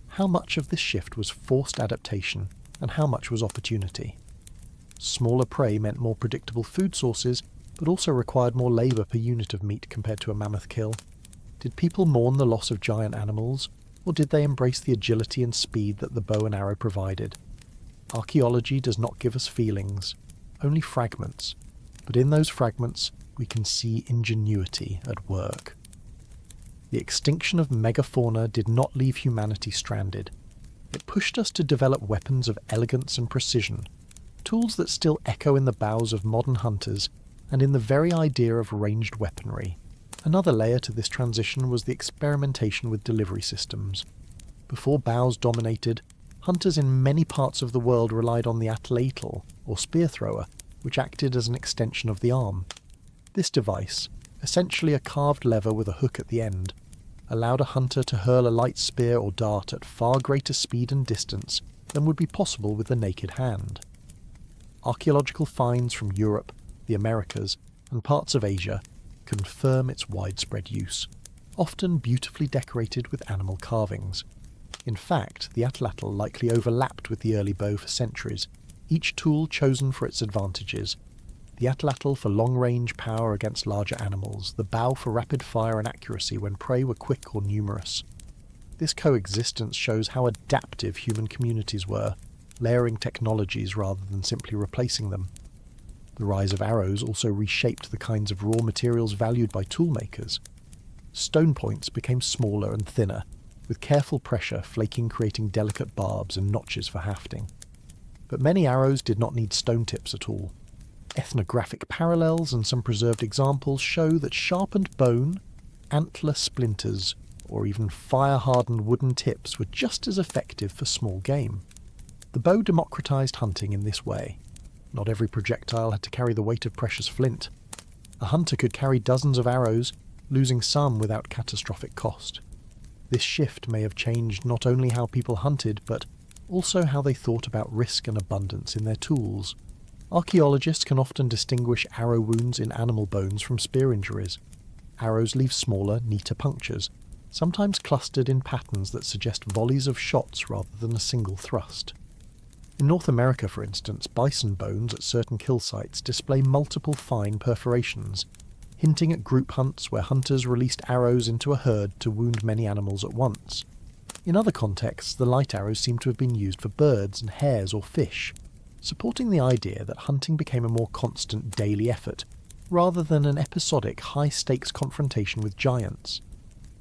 how much of this shift was forced adaptation and how much was opportunity? Smaller prey meant more predictable food sources, but also required more labour per unit of meat compared to a mammoth kill. Did people mourn the loss of giant animals, or did they embrace the agility and speed that the bow and arrow provided? Archaeology does not give us feelings, only fragments, but in those fragments we can see ingenuity at work. The extinction of megafauna did not leave humanity stranded. It pushed us to develop weapons of elegance and precision, tools that still echo in the bows of modern hunters and in the very idea of ranged weaponry. Another layer to this transition was the experimentation with delivery systems. Before bows dominated, hunters in many parts of the world relied on the atlatl, or spear thrower, which acted as an extension of the arm. This device, essentially a carved lever with a hook at the end, allowed a hunter to hurl a light spear or dart at far greater speed and distance than would be possible with the naked hand. Archaeological finds from Europe, the Americas, and parts of Asia confirm its widespread use, often beautifully decorated with animal carvings. In fact, the atlatl likely overlapped with the early bow for centuries, each tool chosen for its advantages. The atlatl for long-range power against larger animals, the bow for rapid fire and accuracy when prey were quick or numerous. This coexistence shows how adaptive human communities were, layering technologies rather than simply replacing them. The rise of arrows also reshaped the kinds of raw materials valued by toolmakers. Stone points became smaller and thinner, with careful pressure flaking creating delicate barbs and notches for hafting. But many arrows did not need stone tips at all. Ethnographic parallels and some preserved examples show that sharpened bone, antler splinters, or even fire-hardened wooden tips were just as effective for small game. The bow democratized hunting in this way. Not every projectile had to carry the weight of precious flint. A hunter could carry dozens of arrows, losing some without catastrophic cost. This shift may have changed not only how people hunted, but also how they thought about risk and abundance in their tools. Archaeologists can often distinguish arrow wounds in animal bones from spear injuries. Arrows leave smaller, neater punctures, sometimes clustered in patterns that suggest volleys of shots rather than a single thrust. In North America, for instance, bison bones at certain kill sites display multiple fine perforations, hinting at group hunts where hunters released arrows into a herd to wound many animals at once. In other contexts, the light arrows seem to have been used for birds and hares or fish, supporting the idea that hunting became a more constant daily effort, rather than an episodic high-stakes confrontation with giants.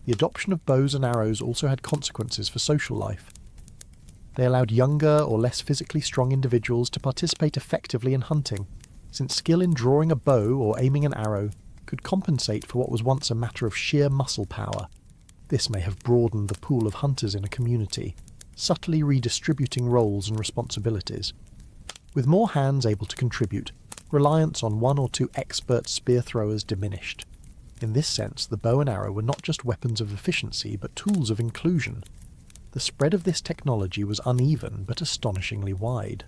The adoption of bows and arrows also had consequences for social life. They allowed younger or less physically strong individuals to participate effectively in hunting, since skill in drawing a bow or aiming an arrow could compensate for what was once a matter of sheer muscle power. This may have broadened the pool of hunters in a community, subtly redistributing roles and responsibilities. With more hands able to contribute, reliance on one or two expert spear throwers diminished. In this sense, the bow and arrow were not just weapons of efficiency, but tools of inclusion. The spread of this technology was uneven, but astonishingly wide.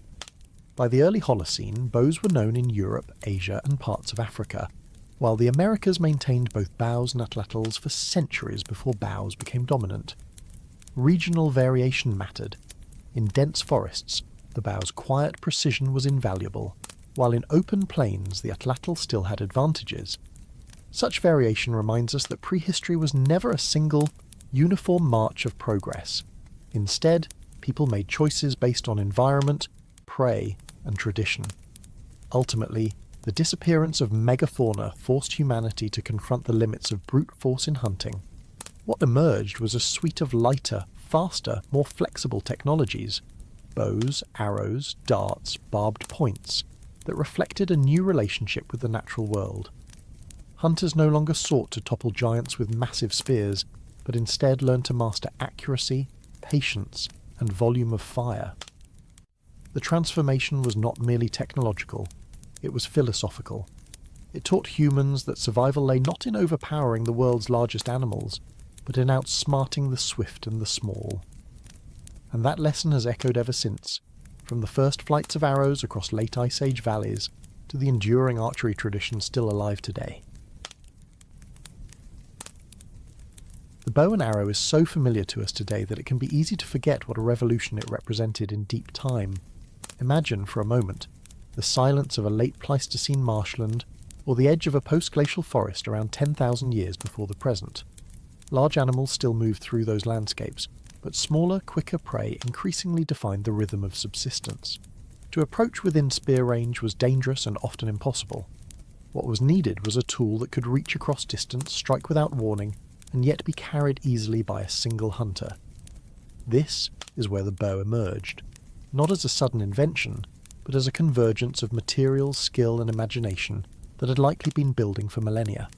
By the early Holocene, bows were known in Europe, Asia, and parts of Africa, while the Americas maintained both bows and atlatls for centuries before bows became dominant. Regional variation mattered. In dense forests, the bow's quiet precision was invaluable, while in open plains the atlatl still had advantages. Such variation reminds us that prehistory was never a single, uniform march of progress. Instead, people made choices based on environment, prey, and tradition. Ultimately, the disappearance of megafauna forced humanity to confront the limits of brute force in hunting. What emerged was a suite of lighter, faster, more flexible technologies: bows, arrows, darts, barbed points, that reflected a new relationship with the natural world. Hunters no longer sought to topple giants with massive spears, but instead learned to master accuracy, patience, and volume of fire. The transformation was not merely technological, it was philosophical. It taught humans that survival lay not in overpowering the world's largest animals, but in outsmarting the swift and the small. And that lesson has echoed ever since, from the first flights of arrows across late Ice Age valleys to the enduring archery tradition still alive today. The bow and arrow is so familiar to us today that it can be easy to forget what a revolution it represented in deep time. Imagine, for a moment, the silence of a late Pleistocene marshland or the edge of a post-glacial forest around 10,000 years before the present. Large animals still moved through those landscapes, but smaller, quicker prey increasingly defined the rhythm of subsistence. To approach within spear range was dangerous and often impossible. What was needed was a tool that could reach across distance, strike without warning, and yet be carried easily by a single hunter. This is where the bow emerged, not as a sudden invention, but as a convergence of materials, skill, and imagination that had likely been building for millennia.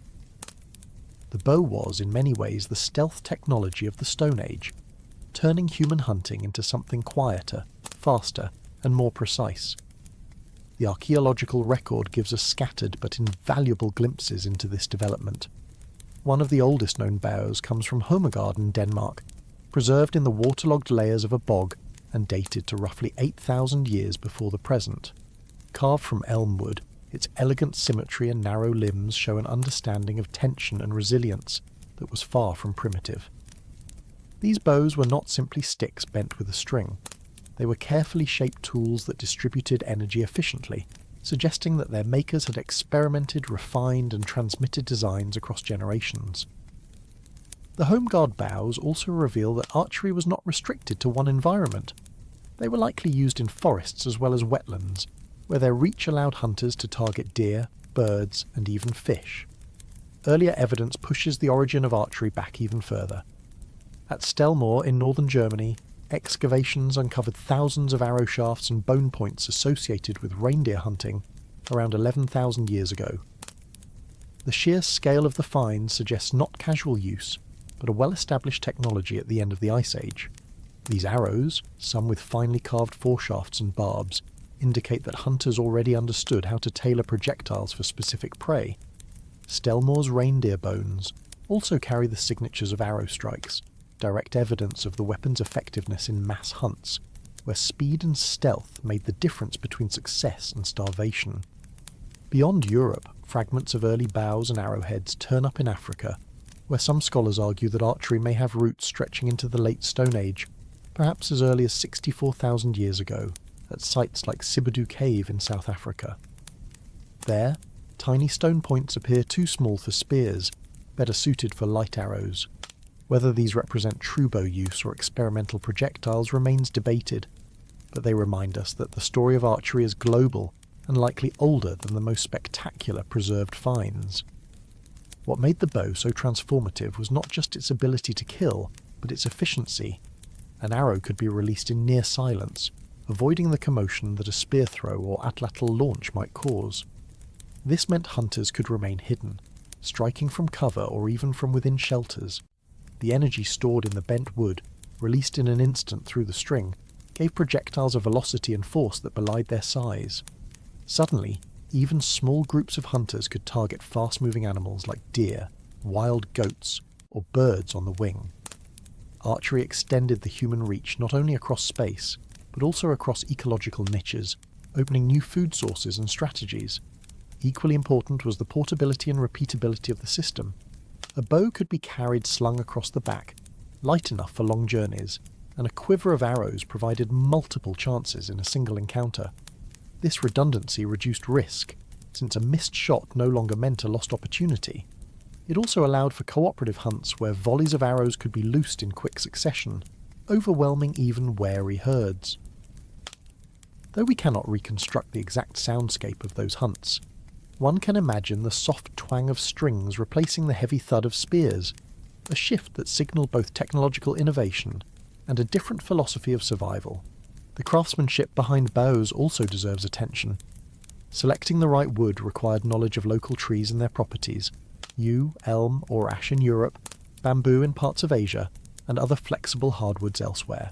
The bow was, in many ways, the stealth technology of the Stone Age, turning human hunting into something quieter, faster, and more precise. The archaeological record gives us scattered but invaluable glimpses into this development. One of the oldest known bows comes from Homegard in Denmark, preserved in the waterlogged layers of a bog and dated to roughly 8,000 years before the present. Carved from elm wood, its elegant symmetry and narrow limbs show an understanding of tension and resilience that was far from primitive. These bows were not simply sticks bent with a string. They were carefully shaped tools that distributed energy efficiently, suggesting that their makers had experimented, refined, and transmitted designs across generations. The Homegard bows also reveal that archery was not restricted to one environment. They were likely used in forests as well as wetlands, where their reach allowed hunters to target deer, birds, and even fish. Earlier evidence pushes the origin of archery back even further. At Stellmore in northern Germany, excavations uncovered thousands of arrow shafts and bone points associated with reindeer hunting around 11,000 years ago. The sheer scale of the finds suggests not casual use, but a well-established technology at the end of the Ice Age. These arrows, some with finely carved foreshafts and barbs, indicate that hunters already understood how to tailor projectiles for specific prey. Stellmore's reindeer bones also carry the signatures of arrow strikes, direct evidence of the weapon's effectiveness in mass hunts, where speed and stealth made the difference between success and starvation. Beyond Europe, fragments of early bows and arrowheads turn up in Africa, where some scholars argue that archery may have roots stretching into the late Stone Age, perhaps as early as 64,000 years ago, at sites like Sibidu Cave in South Africa. There, tiny stone points appear too small for spears, better suited for light arrows. Whether these represent true bow use or experimental projectiles remains debated, but they remind us that the story of archery is global and likely older than the most spectacular preserved finds. What made the bow so transformative was not just its ability to kill, but its efficiency. An arrow could be released in near silence, avoiding the commotion that a spear throw or atlatl launch might cause. This meant hunters could remain hidden, striking from cover or even from within shelters. The energy stored in the bent wood, released in an instant through the string, gave projectiles a velocity and force that belied their size. Suddenly, even small groups of hunters could target fast-moving animals like deer, wild goats, or birds on the wing. Archery extended the human reach not only across space, but also across ecological niches, opening new food sources and strategies. Equally important was the portability and repeatability of the system. A bow could be carried slung across the back, light enough for long journeys, and a quiver of arrows provided multiple chances in a single encounter. This redundancy reduced risk, since a missed shot no longer meant a lost opportunity. It also allowed for cooperative hunts where volleys of arrows could be loosed in quick succession, overwhelming even wary herds. Though we cannot reconstruct the exact soundscape of those hunts, one can imagine the soft twang of strings replacing the heavy thud of spears, a shift that signalled both technological innovation and a different philosophy of survival. The craftsmanship behind bows also deserves attention. Selecting the right wood required knowledge of local trees and their properties, yew, elm, or ash in Europe, bamboo in parts of Asia, and other flexible hardwoods elsewhere.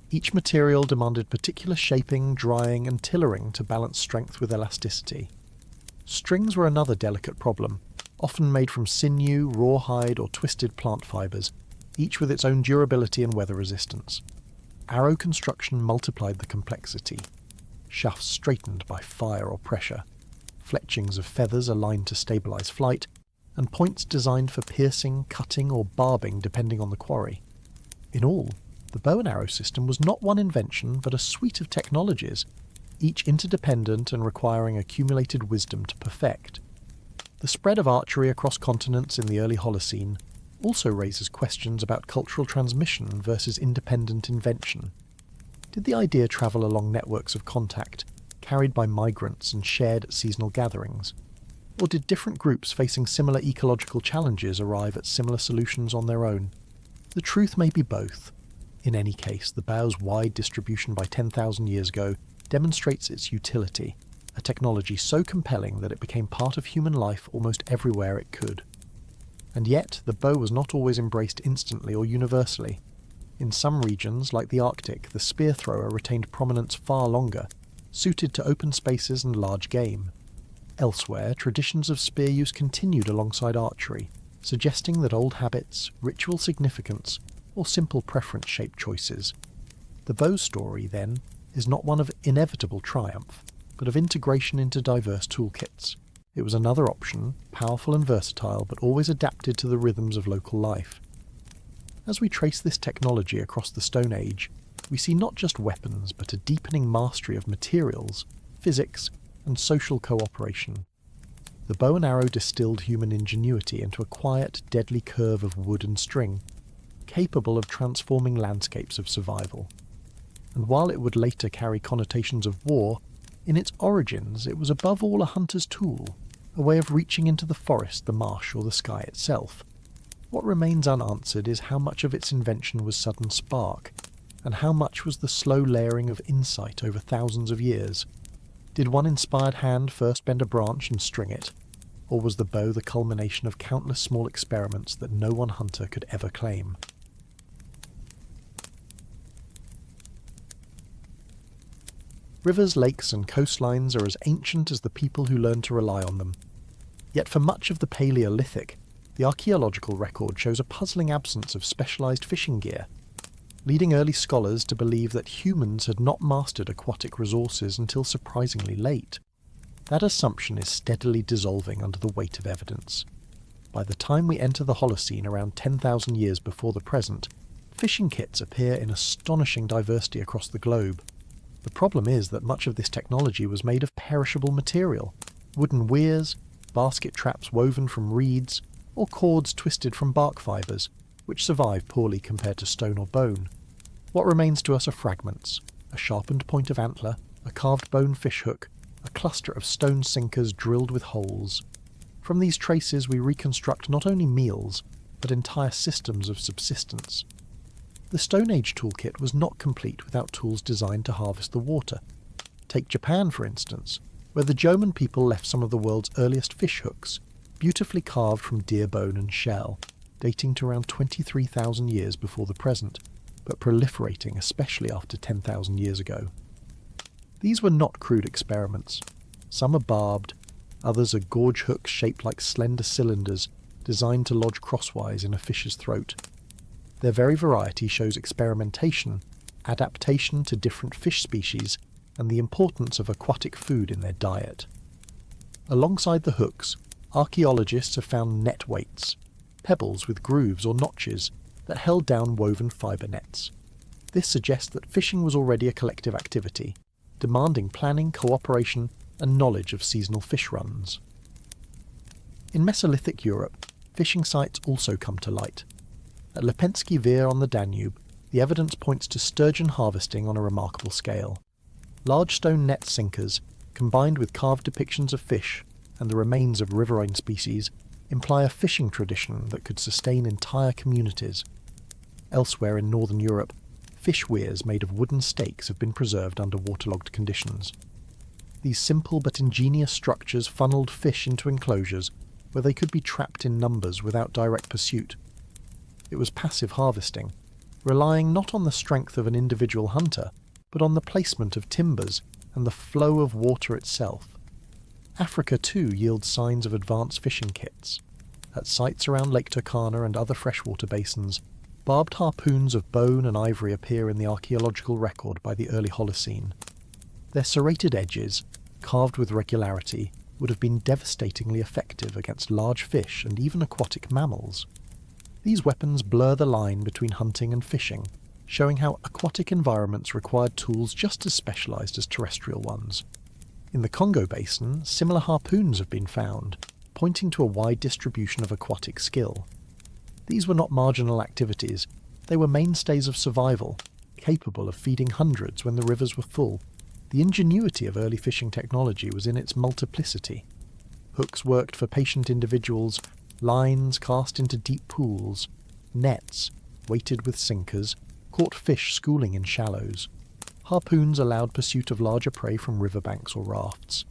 Each material demanded particular shaping, drying, and tillering to balance strength with elasticity. Strings were another delicate problem, often made from sinew, rawhide, or twisted plant fibres, each with its own durability and weather resistance. Arrow construction multiplied the complexity. Shafts straightened by fire or pressure, fletchings of feathers aligned to stabilise flight, and points designed for piercing, cutting, or barbing depending on the quarry. In all, the bow and arrow system was not one invention but a suite of technologies, each interdependent and requiring accumulated wisdom to perfect. The spread of archery across continents in the early Holocene also raises questions about cultural transmission versus independent invention. Did the idea travel along networks of contact, carried by migrants and shared at seasonal gatherings? Or did different groups facing similar ecological challenges arrive at similar solutions on their own? The truth may be both. In any case, the bow's wide distribution by 10,000 years ago demonstrates its utility, a technology so compelling that it became part of human life almost everywhere it could. And yet, the bow was not always embraced instantly or universally. In some regions, like the Arctic, the spear thrower retained prominence far longer, suited to open spaces and large game. Elsewhere, traditions of spear use continued alongside archery, suggesting that old habits, ritual significance, or simple preference-shaped choices. The bow story, then, is not one of inevitable triumph, but of integration into diverse toolkits. It was another option, powerful and versatile, but always adapted to the rhythms of local life. As we trace this technology across the Stone Age, we see not just weapons, but a deepening mastery of materials, physics, and social cooperation. The bow and arrow distilled human ingenuity into a quiet, deadly curve of wood and string, capable of transforming landscapes of survival. And while it would later carry connotations of war, in its origins it was above all a hunter's tool, a way of reaching into the forest, the marsh, or the sky itself. What remains unanswered is how much of its invention was sudden spark, and how much was the slow layering of insight over thousands of years. Did one inspired hand first bend a branch and string it, or was the bow the culmination of countless small experiments that no one hunter could ever claim? Rivers, lakes, and coastlines are as ancient as the people who learned to rely on them. Yet for much of the Paleolithic, the archaeological record shows a puzzling absence of specialised fishing gear, leading early scholars to believe that humans had not mastered aquatic resources until surprisingly late. That assumption is steadily dissolving under the weight of evidence. By the time we enter the Holocene around 10,000 years before the present, fishing kits appear in astonishing diversity across the globe. The problem is that much of this technology was made of perishable material, wooden weirs, basket traps woven from reeds, or cords twisted from bark fibres, which survive poorly compared to stone or bone. What remains to us are fragments, a sharpened point of antler, a carved bone fishhook, a cluster of stone sinkers drilled with holes. From these traces we reconstruct not only meals, but entire systems of subsistence. The Stone Age toolkit was not complete without tools designed to harvest the water. Take Japan, for instance, where the Jomon people left some of the world's earliest fish hooks, beautifully carved from deer bone and shell, dating to around 23,000 years before the present. but proliferating especially after 10,000 years ago. These were not crude experiments. Some are barbed, others are gorge hooks shaped like slender cylinders designed to lodge crosswise in a fish's throat. Their very variety shows experimentation, adaptation to different fish species, and the importance of aquatic food in their diet. Alongside the hooks, archaeologists have found net weights, pebbles with grooves or notches that held down woven fibre nets. This suggests that fishing was already a collective activity, demanding planning, cooperation, and knowledge of seasonal fish runs. In Mesolithic Europe, fishing sites also come to light. At Lepenski Vir on the Danube, the evidence points to sturgeon harvesting on a remarkable scale. Large stone net sinkers, combined with carved depictions of fish and the remains of riverine species, imply a fishing tradition that could sustain entire communities. Elsewhere in northern Europe, fish weirs made of wooden stakes have been preserved under waterlogged conditions. These simple but ingenious structures funneled fish into enclosures where they could be trapped in numbers without direct pursuit. It was passive harvesting, relying not on the strength of an individual hunter, but on the placement of timbers and the flow of water itself. Africa too yields signs of advanced fishing kits. At sites around Lake Turkana and other freshwater basins, barbed harpoons of bone and ivory appear in the archaeological record by the early Holocene. Their serrated edges, carved with regularity, would have been devastatingly effective against large fish and even aquatic mammals. These weapons blur the line between hunting and fishing, showing how aquatic environments required tools just as specialised as terrestrial ones. In the Congo Basin, similar harpoons have been found, pointing to a wide distribution of aquatic skill. These were not marginal activities, they were mainstays of survival, capable of feeding hundreds when the rivers were full. The ingenuity of early fishing technology was in its multiplicity. Hooks worked for patient individuals, lines cast into deep pools, nets, weighted with sinkers, caught fish schooling in shallows. Harpoons allowed pursuit of larger prey from riverbanks or rafts.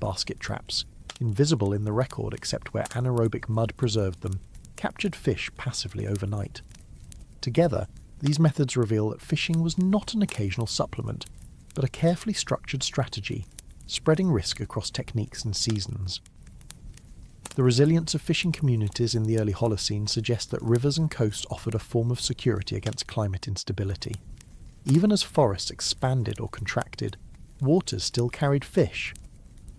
Basket traps, invisible in the record except where anaerobic mud preserved them, captured fish passively overnight. Together, these methods reveal that fishing was not an occasional supplement, but a carefully structured strategy, spreading risk across techniques and seasons. The resilience of fishing communities in the early Holocene suggests that rivers and coasts offered a form of security against climate instability. Even as forests expanded or contracted, waters still carried fish.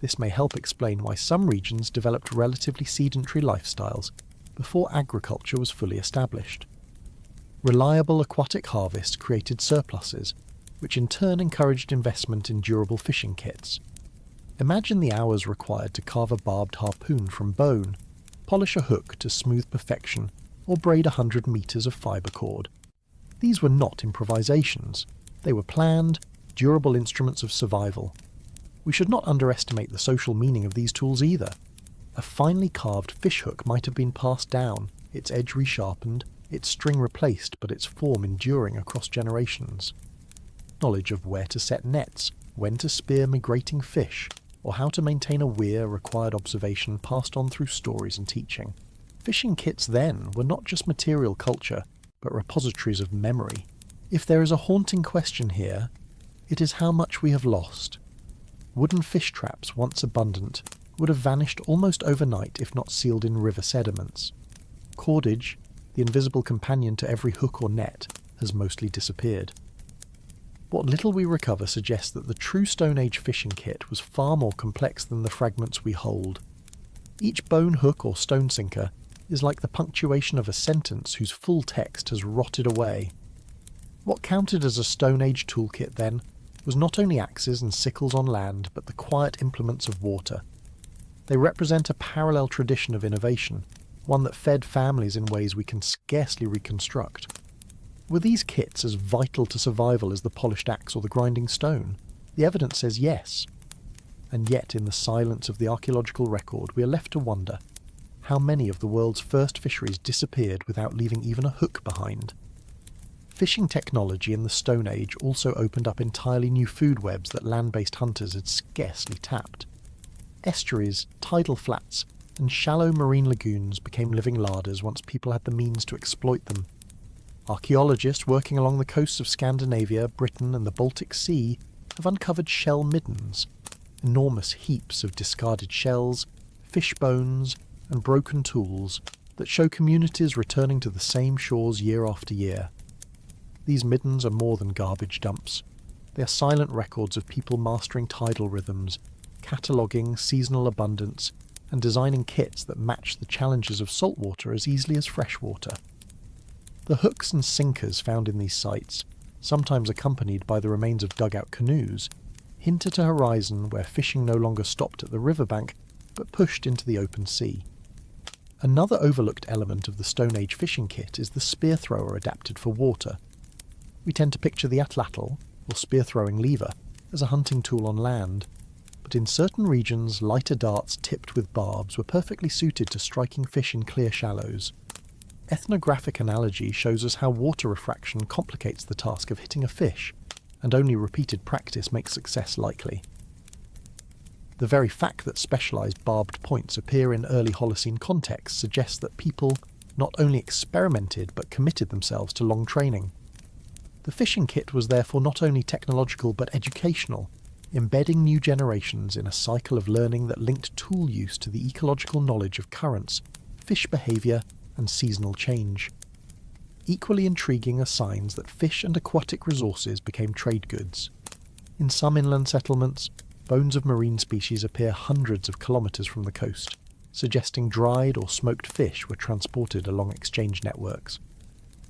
This may help explain why some regions developed relatively sedentary lifestyles before agriculture was fully established. Reliable aquatic harvest created surpluses, which in turn encouraged investment in durable fishing kits. Imagine the hours required to carve a barbed harpoon from bone, polish a hook to smooth perfection, or braid 100 metres of fibre cord. These were not improvisations. They were planned, durable instruments of survival. We should not underestimate the social meaning of these tools either. A finely carved fish hook might have been passed down, its edge resharpened, its string replaced, but its form enduring across generations. Knowledge of where to set nets, when to spear migrating fish, or how to maintain a weir required observation passed on through stories and teaching. Fishing kits then were not just material culture, but repositories of memory. If there is a haunting question here, it is how much we have lost. Wooden fish traps, once abundant, would have vanished almost overnight if not sealed in river sediments. Cordage, the invisible companion to every hook or net, has mostly disappeared. What little we recover suggests that the true Stone Age fishing kit was far more complex than the fragments we hold. Each bone hook or stone sinker is like the punctuation of a sentence whose full text has rotted away. What counted as a Stone Age toolkit, then, was not only axes and sickles on land, but the quiet implements of water. They represent a parallel tradition of innovation, one that fed families in ways we can scarcely reconstruct. Were these kits as vital to survival as the polished axe or the grinding stone? The evidence says yes. And yet, in the silence of the archaeological record, we are left to wonder how many of the world's first fisheries disappeared without leaving even a hook behind. Fishing technology in the Stone Age also opened up entirely new food webs that land-based hunters had scarcely tapped. Estuaries, tidal flats, and shallow marine lagoons became living larders once people had the means to exploit them. Archaeologists working along the coasts of Scandinavia, Britain and the Baltic Sea have uncovered shell middens, enormous heaps of discarded shells, fish bones and broken tools that show communities returning to the same shores year after year. These middens are more than garbage dumps. They are silent records of people mastering tidal rhythms, cataloguing seasonal abundance, and designing kits that match the challenges of saltwater as easily as freshwater. The hooks and sinkers found in these sites, sometimes accompanied by the remains of dugout canoes, hint at a horizon where fishing no longer stopped at the riverbank but pushed into the open sea. Another overlooked element of the Stone Age fishing kit is the spear thrower adapted for water. We tend to picture the atlatl, or spear-throwing lever, as a hunting tool on land, but in certain regions lighter darts tipped with barbs were perfectly suited to striking fish in clear shallows. Ethnographic analogy shows us how water refraction complicates the task of hitting a fish, and only repeated practice makes success likely. The very fact that specialised barbed points appear in early Holocene contexts suggests that people not only experimented but committed themselves to long training. The fishing kit was therefore not only technological but educational, embedding new generations in a cycle of learning that linked tool use to the ecological knowledge of currents, fish behaviour and seasonal change. Equally intriguing are signs that fish and aquatic resources became trade goods. In some inland settlements, bones of marine species appear hundreds of kilometres from the coast, suggesting dried or smoked fish were transported along exchange networks.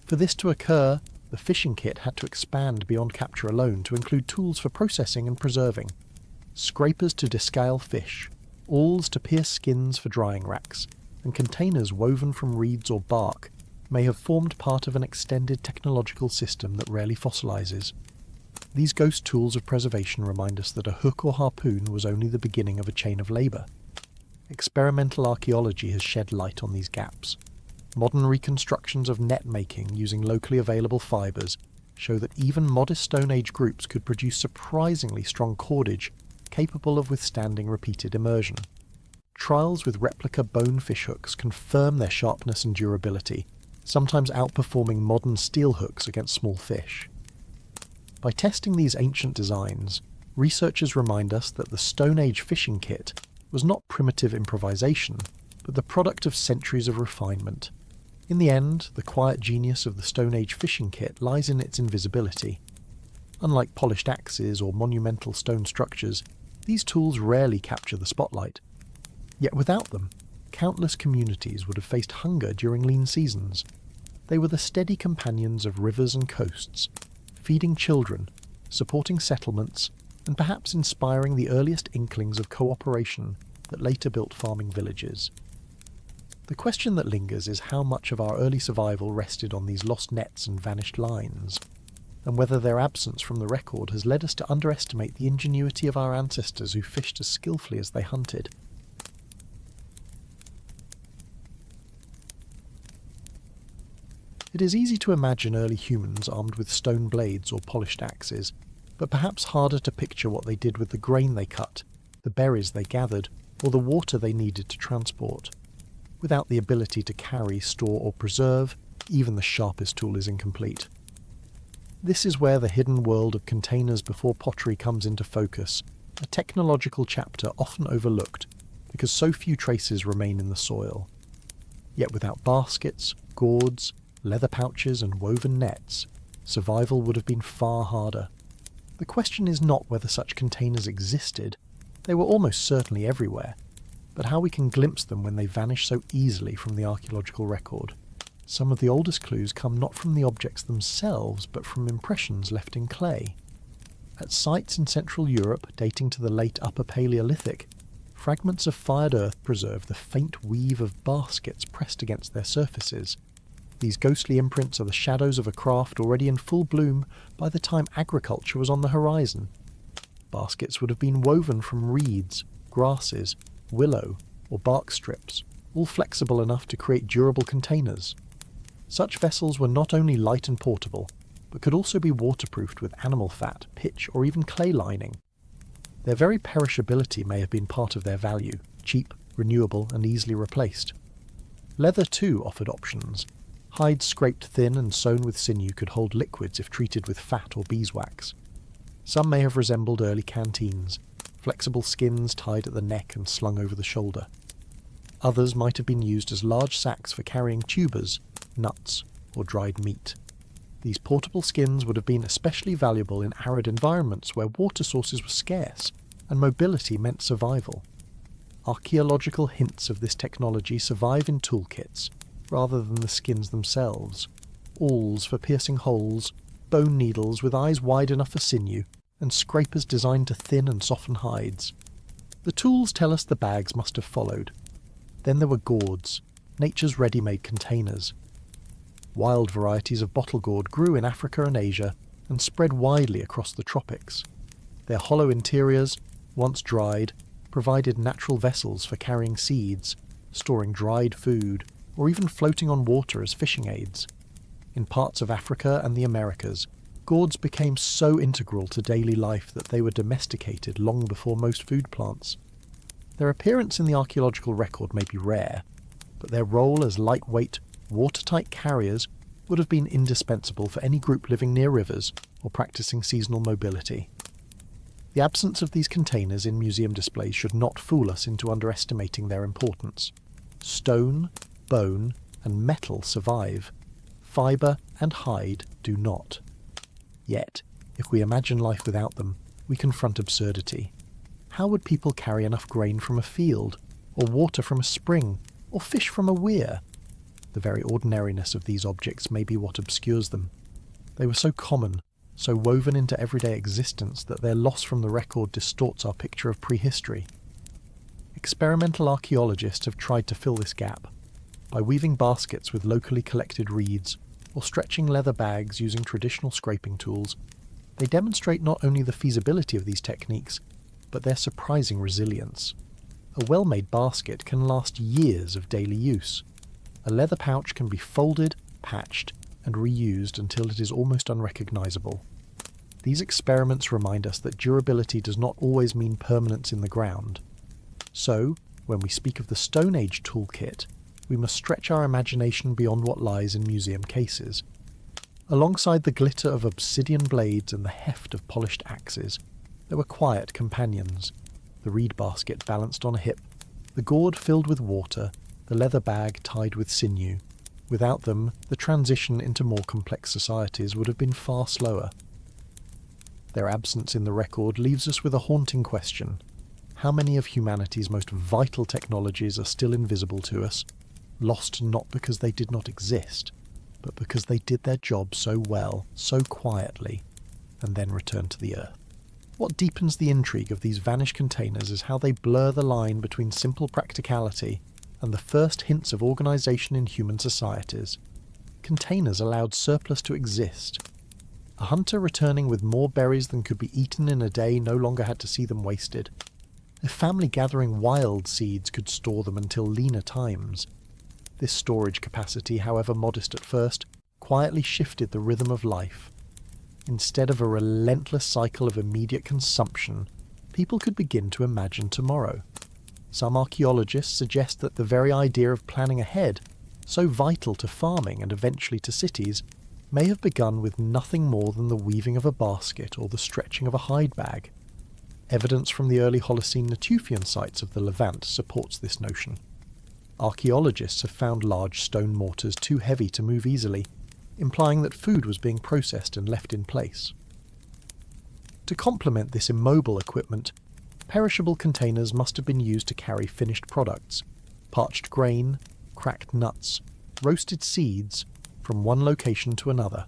For this to occur, the fishing kit had to expand beyond capture alone to include tools for processing and preserving, scrapers to descale fish, awls to pierce skins for drying racks, and containers woven from reeds or bark may have formed part of an extended technological system that rarely fossilises. These ghost tools of preservation remind us that a hook or harpoon was only the beginning of a chain of labour. Experimental archaeology has shed light on these gaps. Modern reconstructions of net making using locally available fibres show that even modest Stone Age groups could produce surprisingly strong cordage capable of withstanding repeated immersion. Trials with replica bone fish hooks confirm their sharpness and durability, sometimes outperforming modern steel hooks against small fish. By testing these ancient designs, researchers remind us that the Stone Age fishing kit was not primitive improvisation, but the product of centuries of refinement. In the end, the quiet genius of the Stone Age fishing kit lies in its invisibility. Unlike polished axes or monumental stone structures, these tools rarely capture the spotlight. Yet without them, countless communities would have faced hunger during lean seasons. They were the steady companions of rivers and coasts, feeding children, supporting settlements, and perhaps inspiring the earliest inklings of cooperation that later built farming villages. The question that lingers is how much of our early survival rested on these lost nets and vanished lines, and whether their absence from the record has led us to underestimate the ingenuity of our ancestors who fished as skillfully as they hunted. It is easy to imagine early humans armed with stone blades or polished axes, but perhaps harder to picture what they did with the grain they cut, the berries they gathered, or the water they needed to transport. Without the ability to carry, store, or preserve, even the sharpest tool is incomplete. This is where the hidden world of containers before pottery comes into focus, a technological chapter often overlooked because so few traces remain in the soil. Yet without baskets, gourds, leather pouches and woven nets, survival would have been far harder. The question is not whether such containers existed, they were almost certainly everywhere, but how we can glimpse them when they vanish so easily from the archaeological record. Some of the oldest clues come not from the objects themselves, but from impressions left in clay. At sites in Central Europe dating to the late Upper Paleolithic, fragments of fired earth preserve the faint weave of baskets pressed against their surfaces. These ghostly imprints are the shadows of a craft already in full bloom by the time agriculture was on the horizon. Baskets would have been woven from reeds, grasses, willow, or bark strips, all flexible enough to create durable containers. Such vessels were not only light and portable, but could also be waterproofed with animal fat, pitch, or even clay lining. Their very perishability may have been part of their value, cheap, renewable, and easily replaced. Leather too offered options. Hides scraped thin and sewn with sinew could hold liquids if treated with fat or beeswax. Some may have resembled early canteens, flexible skins tied at the neck and slung over the shoulder. Others might have been used as large sacks for carrying tubers, nuts, or dried meat. These portable skins would have been especially valuable in arid environments where water sources were scarce and mobility meant survival. Archaeological hints of this technology survive in toolkits, rather than the skins themselves. Awls for piercing holes, bone needles with eyes wide enough for sinew, and scrapers designed to thin and soften hides. The tools tell us the bags must have followed. Then there were gourds, nature's ready-made containers. Wild varieties of bottle gourd grew in Africa and Asia and spread widely across the tropics. Their hollow interiors, once dried, provided natural vessels for carrying seeds, storing dried food, or even floating on water as fishing aids. In parts of Africa and the Americas, gourds became so integral to daily life that they were domesticated long before most food plants. Their appearance in the archaeological record may be rare, but their role as lightweight, watertight carriers would have been indispensable for any group living near rivers or practicing seasonal mobility. The absence of these containers in museum displays should not fool us into underestimating their importance. Stone, bone, and metal survive. Fibre and hide do not. Yet, if we imagine life without them, we confront absurdity. How would people carry enough grain from a field, or water from a spring, or fish from a weir? The very ordinariness of these objects may be what obscures them. They were so common, so woven into everyday existence that their loss from the record distorts our picture of prehistory. Experimental archaeologists have tried to fill this gap by weaving baskets with locally collected reeds or stretching leather bags using traditional scraping tools. They demonstrate not only the feasibility of these techniques, but their surprising resilience. A well-made basket can last years of daily use. A leather pouch can be folded, patched, and reused until it is almost unrecognizable. These experiments remind us that durability does not always mean permanence in the ground. So, when we speak of the Stone Age toolkit, we must stretch our imagination beyond what lies in museum cases. Alongside the glitter of obsidian blades and the heft of polished axes, there were quiet companions. The reed basket balanced on a hip, the gourd filled with water, the leather bag tied with sinew. Without them, the transition into more complex societies would have been far slower. Their absence in the record leaves us with a haunting question. How many of humanity's most vital technologies are still invisible to us, lost not because they did not exist, but because they did their job so well, so quietly, and then returned to the earth? What deepens the intrigue of these vanished containers is how they blur the line between simple practicality and the first hints of organisation in human societies. Containers allowed surplus to exist. A hunter returning with more berries than could be eaten in a day no longer had to see them wasted. A family gathering wild seeds could store them until leaner times. This storage capacity, however modest at first, quietly shifted the rhythm of life. Instead of a relentless cycle of immediate consumption, people could begin to imagine tomorrow. Some archaeologists suggest that the very idea of planning ahead, so vital to farming and eventually to cities, may have begun with nothing more than the weaving of a basket or the stretching of a hide bag. Evidence from the early Holocene Natufian sites of the Levant supports this notion. Archaeologists have found large stone mortars too heavy to move easily, implying that food was being processed and left in place. To complement this immobile equipment, perishable containers must have been used to carry finished products, parched grain, cracked nuts, roasted seeds, from one location to another.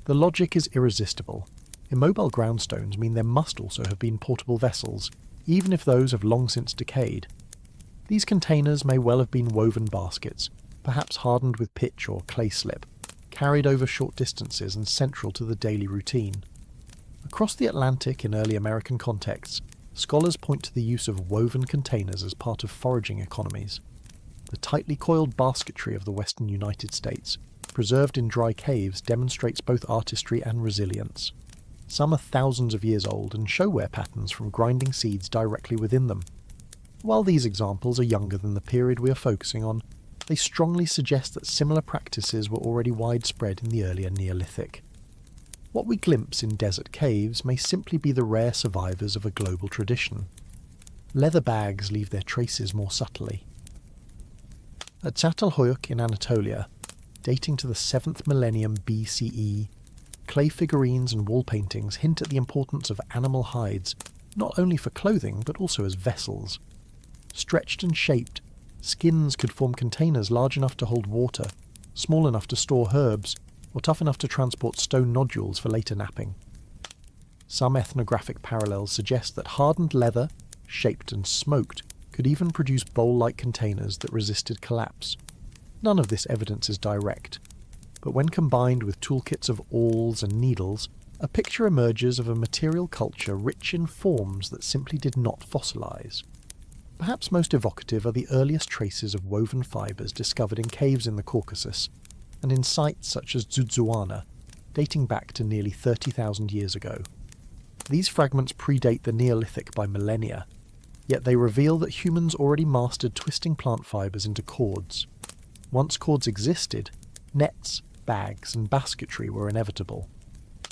The logic is irresistible. Immobile groundstones mean there must also have been portable vessels, even if those have long since decayed. These containers may well have been woven baskets, perhaps hardened with pitch or clay slip, carried over short distances and central to the daily routine. Across the Atlantic in early American contexts, scholars point to the use of woven containers as part of foraging economies. The tightly coiled basketry of the western United States, preserved in dry caves, demonstrates both artistry and resilience. Some are thousands of years old and show wear patterns from grinding seeds directly within them. While these examples are younger than the period we are focusing on, they strongly suggest that similar practices were already widespread in the earlier Neolithic. What we glimpse in desert caves may simply be the rare survivors of a global tradition. Leather bags leave their traces more subtly. At Çatalhöyük in Anatolia, dating to the 7th millennium BCE, clay figurines and wall paintings hint at the importance of animal hides, not only for clothing but also as vessels. Stretched and shaped, skins could form containers large enough to hold water, small enough to store herbs, or tough enough to transport stone nodules for later knapping. Some ethnographic parallels suggest that hardened leather, shaped and smoked, could even produce bowl-like containers that resisted collapse. None of this evidence is direct, but when combined with toolkits of awls and needles, a picture emerges of a material culture rich in forms that simply did not fossilize. Perhaps most evocative are the earliest traces of woven fibres discovered in caves in the Caucasus, and in sites such as Zudzuana, dating back to nearly 30,000 years ago. These fragments predate the Neolithic by millennia, yet they reveal that humans already mastered twisting plant fibres into cords. Once cords existed, nets, bags, and basketry were inevitable.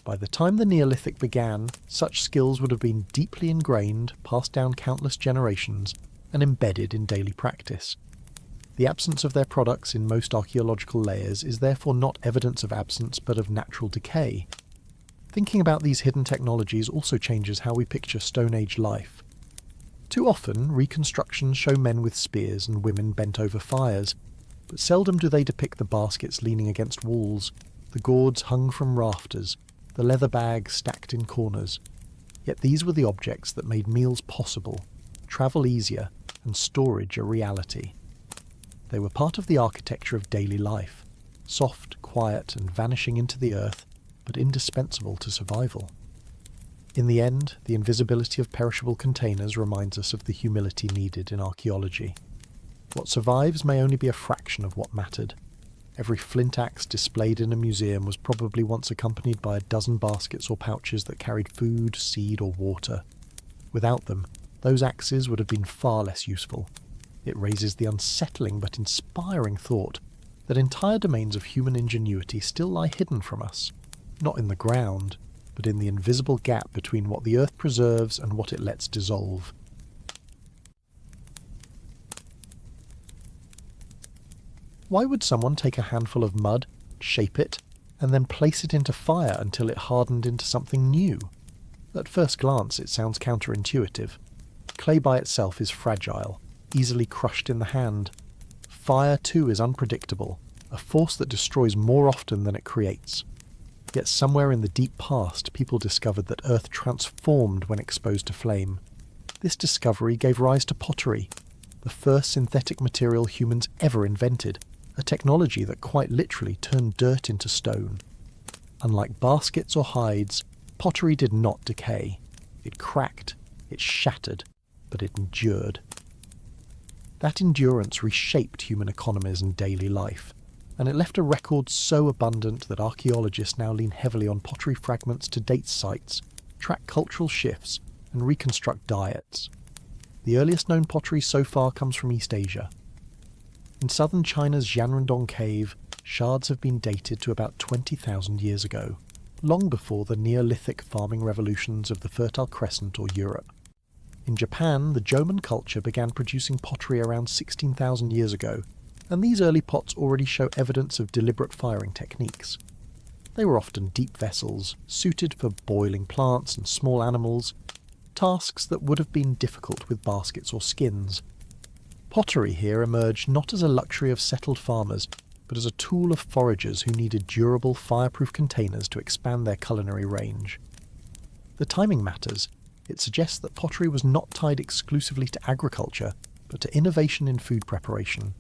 By the time the Neolithic began, such skills would have been deeply ingrained, passed down countless generations, and embedded in daily practice. The absence of their products in most archaeological layers is therefore not evidence of absence but of natural decay. Thinking about these hidden technologies also changes how we picture Stone Age life. Too often, reconstructions show men with spears and women bent over fires, but seldom do they depict the baskets leaning against walls, the gourds hung from rafters, the leather bags stacked in corners. Yet these were the objects that made meals possible, travel easier, and storage a reality. They were part of the architecture of daily life, soft, quiet, and vanishing into the earth, but indispensable to survival. In the end, the invisibility of perishable containers reminds us of the humility needed in archaeology. What survives may only be a fraction of what mattered. Every flint axe displayed in a museum was probably once accompanied by a dozen baskets or pouches that carried food, seed, or water. Without them, those axes would have been far less useful. It raises the unsettling but inspiring thought that entire domains of human ingenuity still lie hidden from us, not in the ground, but in the invisible gap between what the earth preserves and what it lets dissolve. Why would someone take a handful of mud, shape it, and then place it into fire until it hardened into something new? At first glance, it sounds counterintuitive. Clay by itself is fragile, easily crushed in the hand. Fire, too, is unpredictable, a force that destroys more often than it creates. Yet somewhere in the deep past, people discovered that Earth transformed when exposed to flame. This discovery gave rise to pottery, the first synthetic material humans ever invented, a technology that quite literally turned dirt into stone. Unlike baskets or hides, pottery did not decay. It cracked, it shattered, but it endured. That endurance reshaped human economies and daily life, and it left a record so abundant that archaeologists now lean heavily on pottery fragments to date sites, track cultural shifts, and reconstruct diets. The earliest known pottery so far comes from East Asia. In southern China's Jianrendong cave, shards have been dated to about 20,000 years ago, long before the Neolithic farming revolutions of the Fertile Crescent or Europe. In Japan, the Jomon culture began producing pottery around 16,000 years ago, and these early pots already show evidence of deliberate firing techniques. They were often deep vessels, suited for boiling plants and small animals, tasks that would have been difficult with baskets or skins. Pottery here emerged not as a luxury of settled farmers, but as a tool of foragers who needed durable, fireproof containers to expand their culinary range. The timing matters. It suggests that pottery was not tied exclusively to agriculture, but to innovation in food preparation.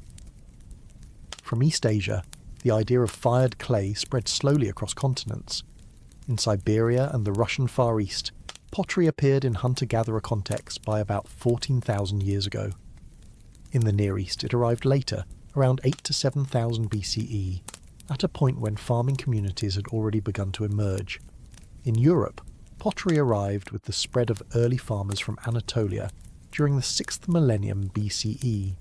From East Asia, the idea of fired clay spread slowly across continents. In Siberia and the Russian Far East, pottery appeared in hunter-gatherer contexts by about 14,000 years ago. In the Near East, it arrived later, around 8 to 7,000 BCE, at a point when farming communities had already begun to emerge. In Europe, pottery arrived with the spread of early farmers from Anatolia during the 6th millennium BCE.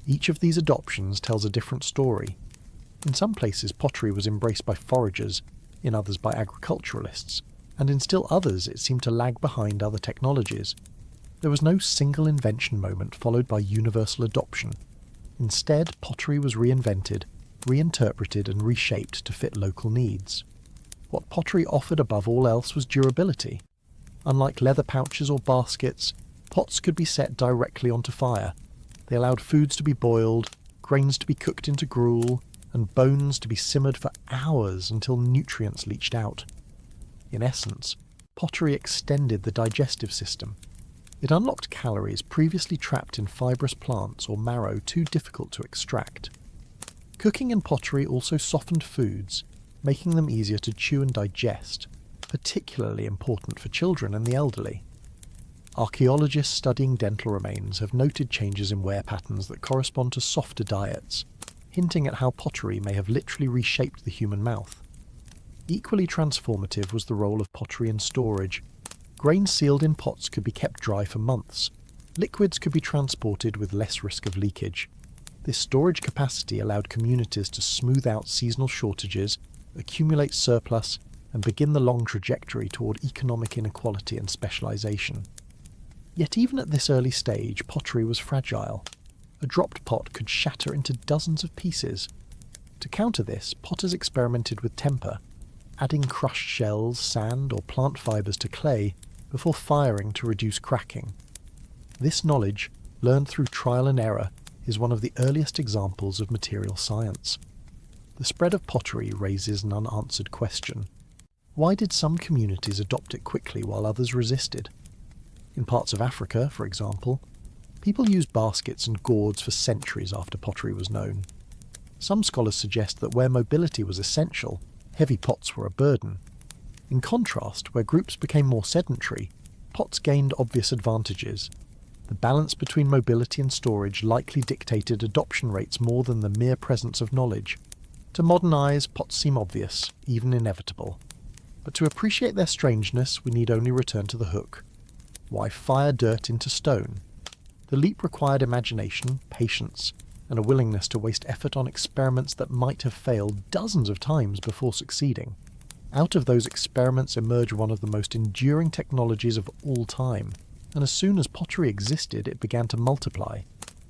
Each of these adoptions tells a different story. In some places, pottery was embraced by foragers, in others by agriculturalists, and in still others it seemed to lag behind other technologies. There was no single invention moment followed by universal adoption. Instead, pottery was reinvented, reinterpreted and reshaped to fit local needs. What pottery offered above all else was durability. Unlike leather pouches or baskets, pots could be set directly onto fire. They allowed foods to be boiled, grains to be cooked into gruel, and bones to be simmered for hours until nutrients leached out. In essence, pottery extended the digestive system. It unlocked calories previously trapped in fibrous plants or marrow too difficult to extract. Cooking in pottery also softened foods, making them easier to chew and digest, particularly important for children and the elderly. Archaeologists studying dental remains have noted changes in wear patterns that correspond to softer diets, hinting at how pottery may have literally reshaped the human mouth. Equally transformative was the role of pottery in storage. Grains sealed in pots could be kept dry for months. Liquids could be transported with less risk of leakage. This storage capacity allowed communities to smooth out seasonal shortages, accumulate surplus, and begin the long trajectory toward economic inequality and specialization. Yet even at this early stage, pottery was fragile. A dropped pot could shatter into dozens of pieces. To counter this, potters experimented with temper, adding crushed shells, sand, or plant fibres to clay before firing to reduce cracking. This knowledge, learned through trial and error, is one of the earliest examples of material science. The spread of pottery raises an unanswered question. Why did some communities adopt it quickly while others resisted? In parts of Africa, for example, people used baskets and gourds for centuries after pottery was known. Some scholars suggest that where mobility was essential, heavy pots were a burden. In contrast, where groups became more sedentary, pots gained obvious advantages. The balance between mobility and storage likely dictated adoption rates more than the mere presence of knowledge. To modern eyes, pots seem obvious, even inevitable. But to appreciate their strangeness, we need only return to the hook. Why fire dirt into stone? The leap required imagination, patience, and a willingness to waste effort on experiments that might have failed dozens of times before succeeding. Out of those experiments emerged one of the most enduring technologies of all time, and as soon as pottery existed, it began to multiply.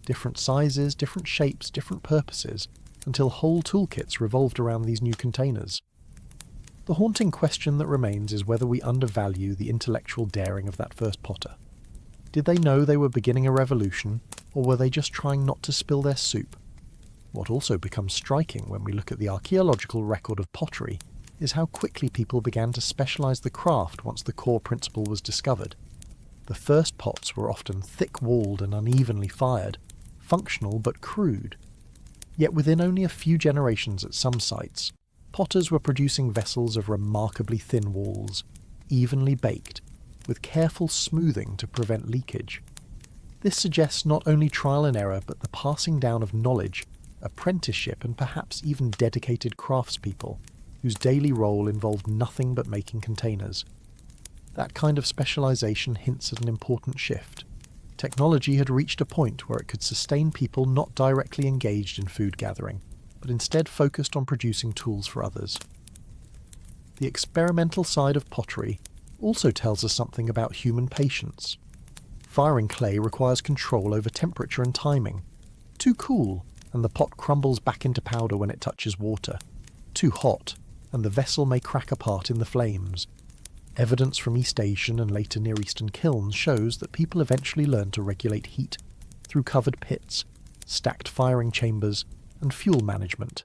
Different sizes, different shapes, different purposes, until whole toolkits revolved around these new containers. The haunting question that remains is whether we undervalue the intellectual daring of that first potter. Did they know they were beginning a revolution, or were they just trying not to spill their soup? What also becomes striking when we look at the archaeological record of pottery is how quickly people began to specialize the craft once the core principle was discovered. The first pots were often thick-walled and unevenly fired, functional but crude. Yet within only a few generations at some sites, potters were producing vessels of remarkably thin walls, evenly baked, with careful smoothing to prevent leakage. This suggests not only trial and error but the passing down of knowledge, apprenticeship and perhaps even dedicated craftspeople, whose daily role involved nothing but making containers. That kind of specialization hints at an important shift. Technology had reached a point where it could sustain people not directly engaged in food gathering, but instead focused on producing tools for others. The experimental side of pottery also tells us something about human patience. Firing clay requires control over temperature and timing. Too cool, and the pot crumbles back into powder when it touches water. Too hot, and the vessel may crack apart in the flames. Evidence from East Asian and later Near Eastern kilns shows that people eventually learned to regulate heat through covered pits, stacked firing chambers, and fuel management.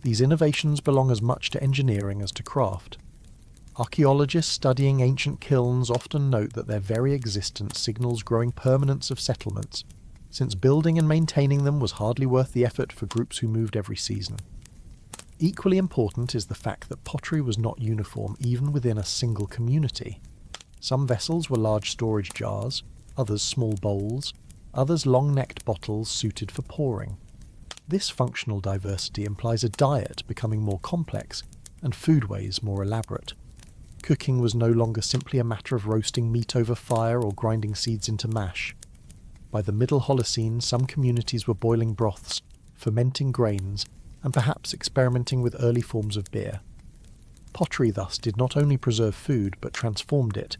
These innovations belong as much to engineering as to craft. Archaeologists studying ancient kilns often note that their very existence signals growing permanence of settlements, since building and maintaining them was hardly worth the effort for groups who moved every season. Equally important is the fact that pottery was not uniform even within a single community. Some vessels were large storage jars, others small bowls, others long-necked bottles suited for pouring. This functional diversity implies a diet becoming more complex and foodways more elaborate. Cooking was no longer simply a matter of roasting meat over fire or grinding seeds into mash. By the Middle Holocene, some communities were boiling broths, fermenting grains, and perhaps experimenting with early forms of beer. Pottery thus did not only preserve food but transformed it,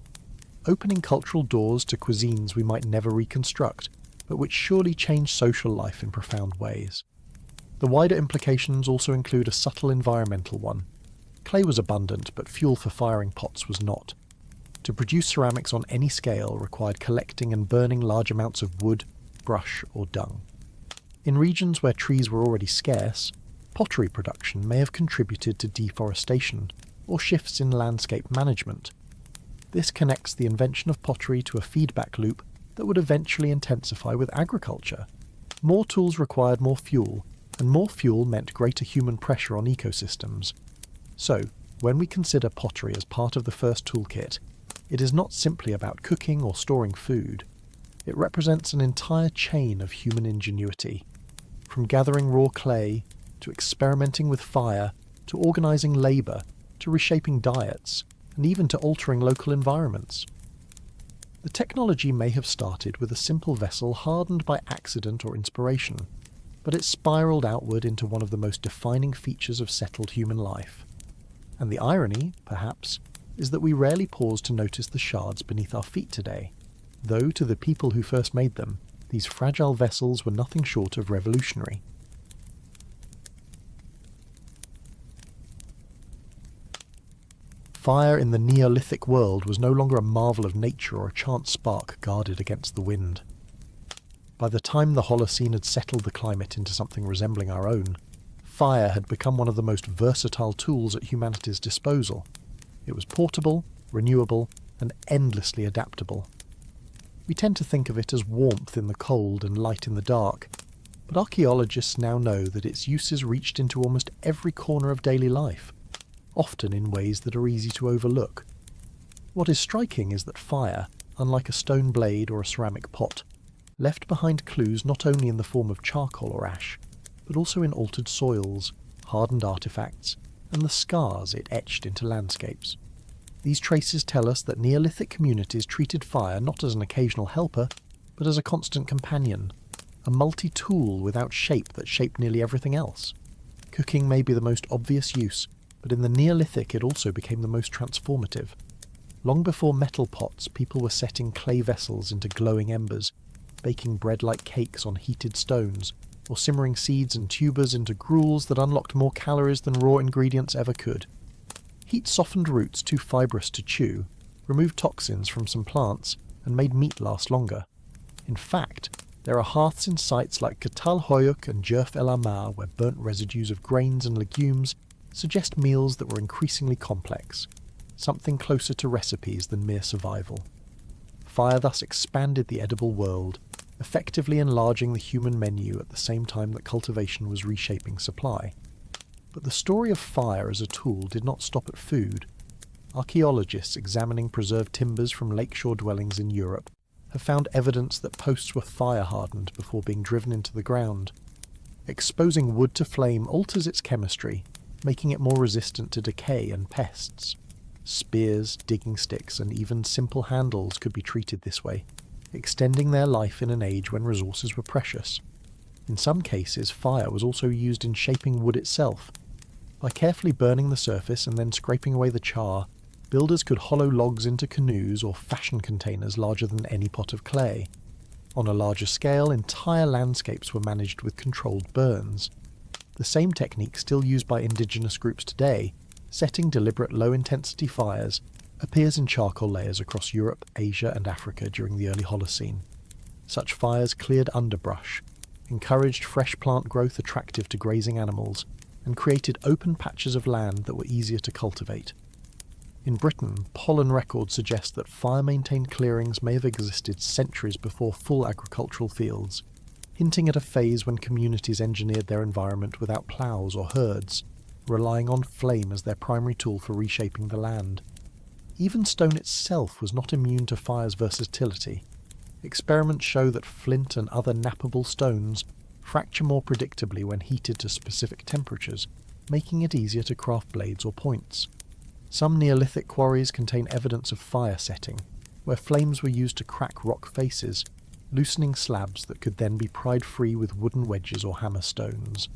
opening cultural doors to cuisines we might never reconstruct, but which surely changed social life in profound ways. The wider implications also include a subtle environmental one. Clay was abundant, but fuel for firing pots was not. To produce ceramics on any scale required collecting and burning large amounts of wood, brush, or dung. In regions where trees were already scarce, pottery production may have contributed to deforestation or shifts in landscape management. This connects the invention of pottery to a feedback loop that would eventually intensify with agriculture. More tools required more fuel, and more fuel meant greater human pressure on ecosystems. So, when we consider pottery as part of the first toolkit, it is not simply about cooking or storing food. It represents an entire chain of human ingenuity. From gathering raw clay, to experimenting with fire, to organising labour, to reshaping diets, and even to altering local environments. The technology may have started with a simple vessel hardened by accident or inspiration, but it spiralled outward into one of the most defining features of settled human life. And the irony, perhaps, is that we rarely pause to notice the shards beneath our feet today, though to the people who first made them, these fragile vessels were nothing short of revolutionary. Fire in the Neolithic world was no longer a marvel of nature or a chance spark guarded against the wind. By the time the Holocene had settled the climate into something resembling our own, fire had become one of the most versatile tools at humanity's disposal. It was portable, renewable, and endlessly adaptable. We tend to think of it as warmth in the cold and light in the dark, but archaeologists now know that its uses reached into almost every corner of daily life, often in ways that are easy to overlook. What is striking is that fire, unlike a stone blade or a ceramic pot, left behind clues not only in the form of charcoal or ash, but also in altered soils, hardened artifacts, and the scars it etched into landscapes. These traces tell us that Neolithic communities treated fire not as an occasional helper, but as a constant companion, a multi-tool without shape that shaped nearly everything else. Cooking may be the most obvious use, but in the Neolithic it also became the most transformative. Long before metal pots, people were setting clay vessels into glowing embers, baking bread-like cakes on heated stones, or simmering seeds and tubers into gruels that unlocked more calories than raw ingredients ever could. Heat softened roots too fibrous to chew, removed toxins from some plants, and made meat last longer. In fact, there are hearths in sites like Katal Hoyuk and Jerf El Amar where burnt residues of grains and legumes suggest meals that were increasingly complex, something closer to recipes than mere survival. Fire thus expanded the edible world, effectively enlarging the human menu at the same time that cultivation was reshaping supply. But the story of fire as a tool did not stop at food. Archaeologists examining preserved timbers from lakeshore dwellings in Europe have found evidence that posts were fire-hardened before being driven into the ground. Exposing wood to flame alters its chemistry, making it more resistant to decay and pests. Spears, digging sticks, and even simple handles could be treated this way, extending their life in an age when resources were precious. In some cases, fire was also used in shaping wood itself. By carefully burning the surface and then scraping away the char, builders could hollow logs into canoes or fashion containers larger than any pot of clay. On a larger scale, entire landscapes were managed with controlled burns. The same technique still used by indigenous groups today, setting deliberate low-intensity fires, appears in charcoal layers across Europe, Asia and Africa during the early Holocene. Such fires cleared underbrush, encouraged fresh plant growth attractive to grazing animals, and created open patches of land that were easier to cultivate. In Britain, pollen records suggest that fire-maintained clearings may have existed centuries before full agricultural fields, hinting at a phase when communities engineered their environment without ploughs or herds, relying on flame as their primary tool for reshaping the land. Even stone itself was not immune to fire's versatility. Experiments show that flint and other knappable stones fracture more predictably when heated to specific temperatures, making it easier to craft blades or points. Some Neolithic quarries contain evidence of fire setting, where flames were used to crack rock faces, loosening slabs that could then be pried free with wooden wedges or hammer stones.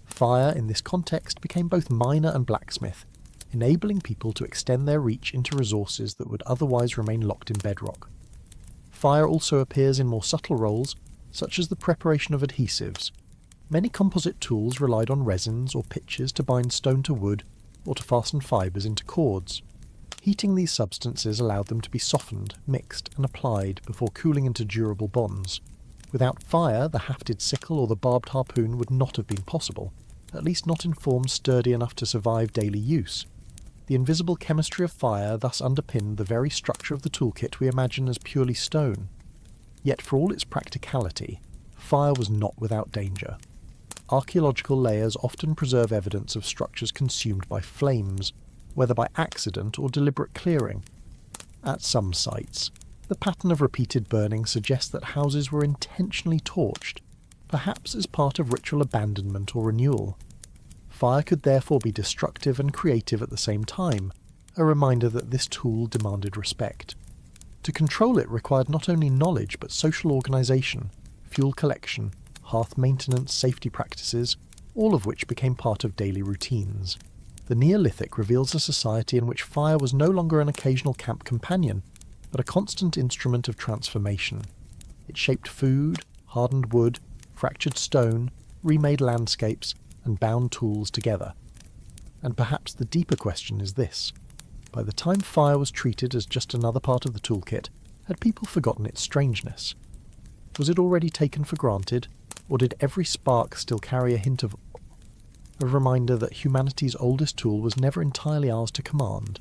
Fire in this context became both miner and blacksmith, enabling people to extend their reach into resources that would otherwise remain locked in bedrock. Fire also appears in more subtle roles, such as the preparation of adhesives. Many composite tools relied on resins or pitches to bind stone to wood or to fasten fibres into cords. Heating these substances allowed them to be softened, mixed, and applied before cooling into durable bonds. Without fire, the hafted sickle or the barbed harpoon would not have been possible, at least not in forms sturdy enough to survive daily use. The invisible chemistry of fire thus underpinned the very structure of the toolkit we imagine as purely stone. Yet for all its practicality, fire was not without danger. Archaeological layers often preserve evidence of structures consumed by flames, whether by accident or deliberate clearing. At some sites, the pattern of repeated burning suggests that houses were intentionally torched, perhaps as part of ritual abandonment or renewal. Fire could therefore be destructive and creative at the same time, a reminder that this tool demanded respect. To control it required not only knowledge but social organisation, fuel collection, hearth maintenance, safety practices, all of which became part of daily routines. The Neolithic reveals a society in which fire was no longer an occasional camp companion, but a constant instrument of transformation. It shaped food, hardened wood, fractured stone, remade landscapes, and bound tools together. And perhaps the deeper question is this: by the time fire was treated as just another part of the toolkit, had people forgotten its strangeness? Was it already taken for granted, or did every spark still carry a hint of a reminder that humanity's oldest tool was never entirely ours to command?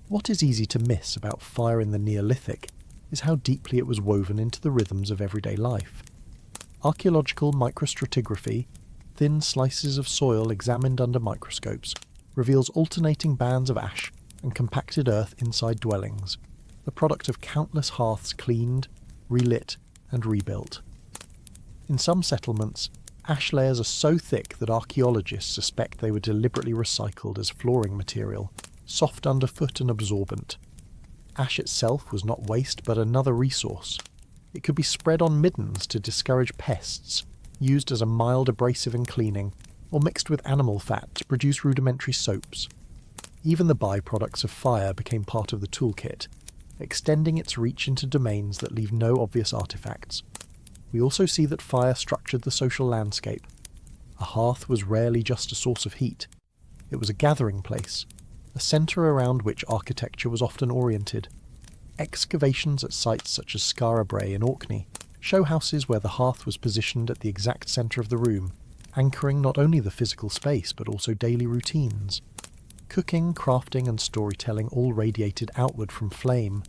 What is easy to miss about fire in the Neolithic is how deeply it was woven into the rhythms of everyday life. Archaeological microstratigraphy, thin slices of soil examined under microscopes, reveals alternating bands of ash and compacted earth inside dwellings, the product of countless hearths cleaned, relit, and rebuilt. In some settlements, ash layers are so thick that archaeologists suspect they were deliberately recycled as flooring material, soft underfoot and absorbent. Ash itself was not waste but another resource. It could be spread on middens to discourage pests, used as a mild abrasive in cleaning, or mixed with animal fat to produce rudimentary soaps. Even the byproducts of fire became part of the toolkit, extending its reach into domains that leave no obvious artifacts. We also see that fire structured the social landscape. A hearth was rarely just a source of heat. It was a gathering place, a centre around which architecture was often oriented. Excavations at sites such as Skara Brae in Orkney show houses where the hearth was positioned at the exact centre of the room, anchoring not only the physical space but also daily routines. Cooking, crafting and storytelling all radiated outward from flame,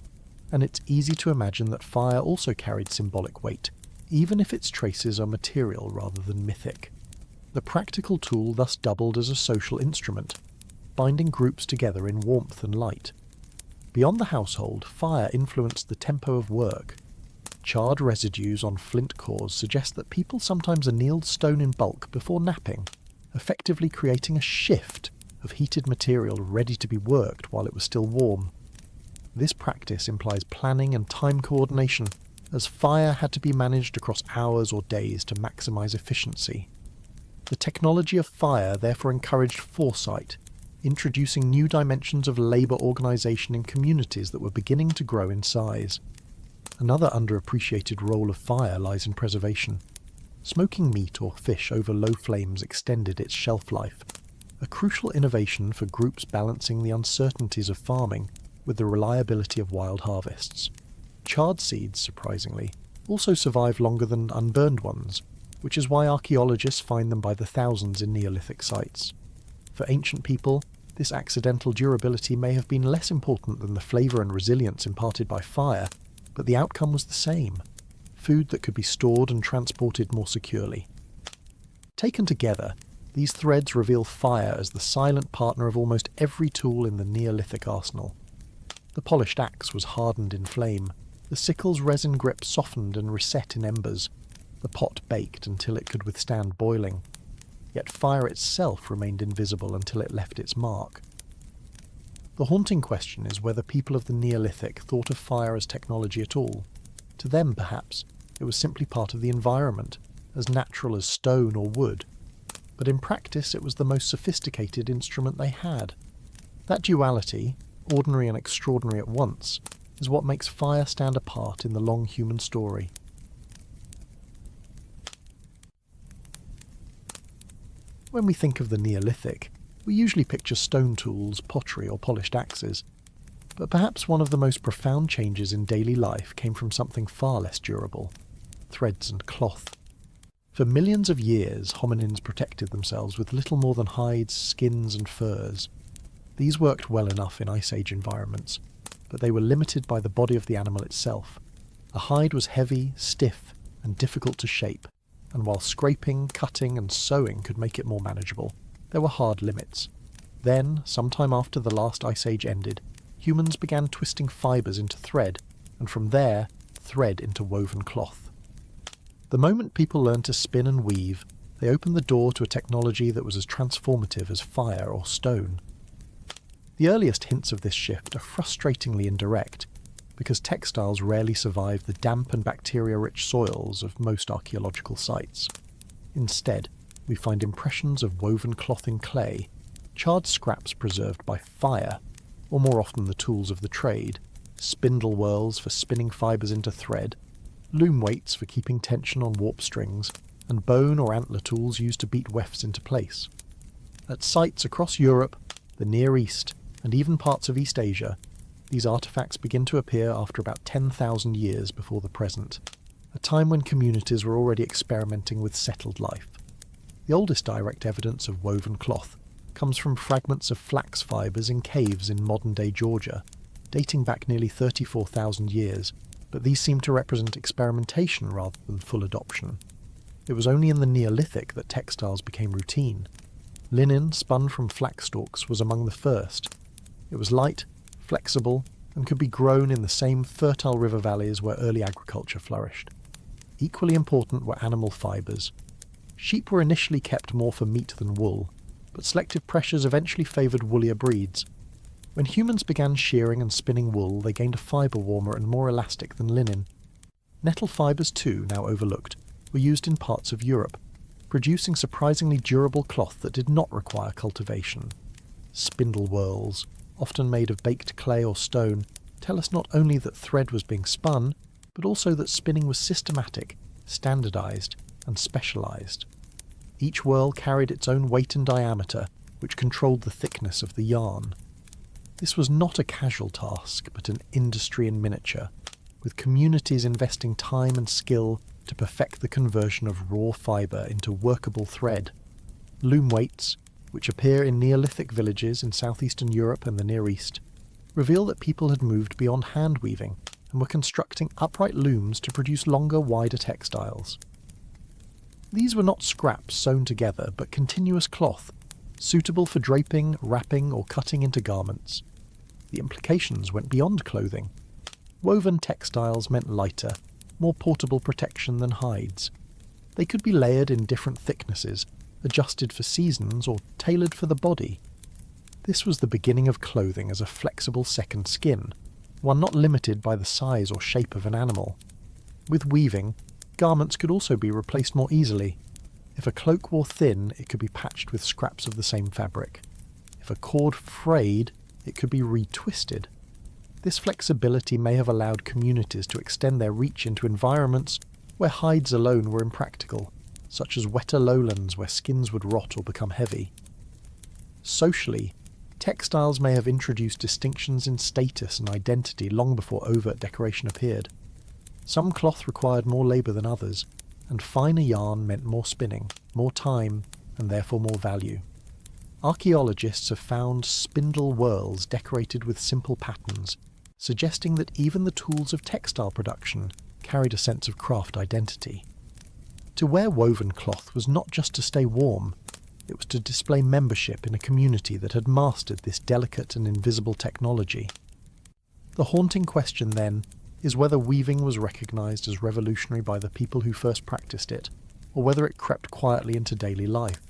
and it's easy to imagine that fire also carried symbolic weight, even if its traces are material rather than mythic. The practical tool thus doubled as a social instrument, binding groups together in warmth and light. Beyond the household, fire influenced the tempo of work. Charred residues on flint cores suggest that people sometimes annealed stone in bulk before napping, effectively creating a shift of heated material ready to be worked while it was still warm. This practice implies planning and time coordination, as fire had to be managed across hours or days to maximize efficiency. The technology of fire therefore encouraged foresight, introducing new dimensions of labour organisation in communities that were beginning to grow in size. Another underappreciated role of fire lies in preservation. Smoking meat or fish over low flames extended its shelf life, a crucial innovation for groups balancing the uncertainties of farming with the reliability of wild harvests. Charred seeds, surprisingly, also survive longer than unburned ones, which is why archaeologists find them by the thousands in Neolithic sites. For ancient people, this accidental durability may have been less important than the flavour and resilience imparted by fire, but the outcome was the same: food that could be stored and transported more securely. Taken together, these threads reveal fire as the silent partner of almost every tool in the Neolithic arsenal. The polished axe was hardened in flame, the sickle's resin grip softened and reset in embers, the pot baked until it could withstand boiling. Yet fire itself remained invisible until it left its mark. The haunting question is whether people of the Neolithic thought of fire as technology at all. To them, perhaps, it was simply part of the environment, as natural as stone or wood. But in practice, it was the most sophisticated instrument they had. That duality, ordinary and extraordinary at once, is what makes fire stand apart in the long human story. When we think of the Neolithic, we usually picture stone tools, pottery, or polished axes. But perhaps one of the most profound changes in daily life came from something far less durable: threads and cloth. For millions of years, hominins protected themselves with little more than hides, skins, and furs. These worked well enough in Ice Age environments, but they were limited by the body of the animal itself. A hide was heavy, stiff, and difficult to shape, and while scraping, cutting, and sewing could make it more manageable, there were hard limits. Then, sometime after the last Ice Age ended, humans began twisting fibres into thread, and from there, thread into woven cloth. The moment people learned to spin and weave, they opened the door to a technology that was as transformative as fire or stone. The earliest hints of this shift are frustratingly indirect, because textiles rarely survive the damp and bacteria-rich soils of most archaeological sites. Instead, we find impressions of woven cloth in clay, charred scraps preserved by fire, or more often the tools of the trade, spindle whirls for spinning fibres into thread, loom weights for keeping tension on warp strings, and bone or antler tools used to beat wefts into place. At sites across Europe, the Near East, and even parts of East Asia, these artefacts begin to appear after about 10,000 years before the present, a time when communities were already experimenting with settled life. The oldest direct evidence of woven cloth comes from fragments of flax fibres in caves in modern-day Georgia, dating back nearly 34,000 years, but these seem to represent experimentation rather than full adoption. It was only in the Neolithic that textiles became routine. Linen spun from flax stalks was among the first. It was light, flexible, and could be grown in the same fertile river valleys where early agriculture flourished. Equally important were animal fibres. Sheep were initially kept more for meat than wool, but selective pressures eventually favoured woollier breeds. When humans began shearing and spinning wool, they gained a fibre warmer and more elastic than linen. Nettle fibres too, now overlooked, were used in parts of Europe, producing surprisingly durable cloth that did not require cultivation. Spindle whirls, often made of baked clay or stone, tell us not only that thread was being spun, but also that spinning was systematic, standardised, and specialised. Each whirl carried its own weight and diameter, which controlled the thickness of the yarn. This was not a casual task, but an industry in miniature, with communities investing time and skill to perfect the conversion of raw fibre into workable thread. Loom weights, which appear in Neolithic villages in southeastern Europe and the Near East, reveal that people had moved beyond hand weaving and were constructing upright looms to produce longer, wider textiles. These were not scraps sewn together, but continuous cloth, suitable for draping, wrapping, or cutting into garments. The implications went beyond clothing. Woven textiles meant lighter, more portable protection than hides. They could be layered in different thicknesses, adjusted for seasons, or tailored for the body. This was the beginning of clothing as a flexible second skin, one not limited by the size or shape of an animal. With weaving, garments could also be replaced more easily. If a cloak wore thin, it could be patched with scraps of the same fabric. If a cord frayed, it could be retwisted. This flexibility may have allowed communities to extend their reach into environments where hides alone were impractical, such as wetter lowlands where skins would rot or become heavy. Socially, textiles may have introduced distinctions in status and identity long before overt decoration appeared. Some cloth required more labour than others, and finer yarn meant more spinning, more time, and therefore more value. Archaeologists have found spindle whirls decorated with simple patterns, suggesting that even the tools of textile production carried a sense of craft identity. To wear woven cloth was not just to stay warm, it was to display membership in a community that had mastered this delicate and invisible technology. The haunting question, then, is whether weaving was recognised as revolutionary by the people who first practiced it, or whether it crept quietly into daily life,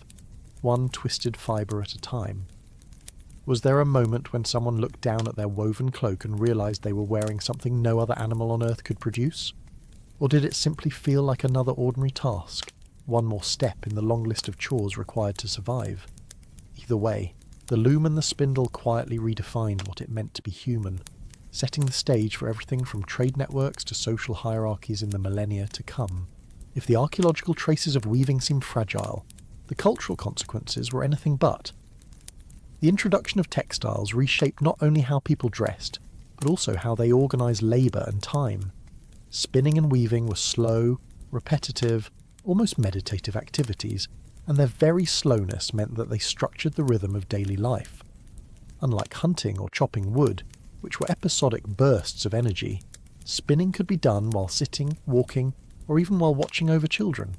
one twisted fibre at a time. Was there a moment when someone looked down at their woven cloak and realised they were wearing something no other animal on Earth could produce? Or did it simply feel like another ordinary task, one more step in the long list of chores required to survive? Either way, the loom and the spindle quietly redefined what it meant to be human, setting the stage for everything from trade networks to social hierarchies in the millennia to come. If the archaeological traces of weaving seemed fragile, the cultural consequences were anything but. The introduction of textiles reshaped not only how people dressed, but also how they organised labour and time. Spinning and weaving were slow, repetitive, almost meditative activities, and their very slowness meant that they structured the rhythm of daily life. Unlike hunting or chopping wood, which were episodic bursts of energy, spinning could be done while sitting, walking, or even while watching over children.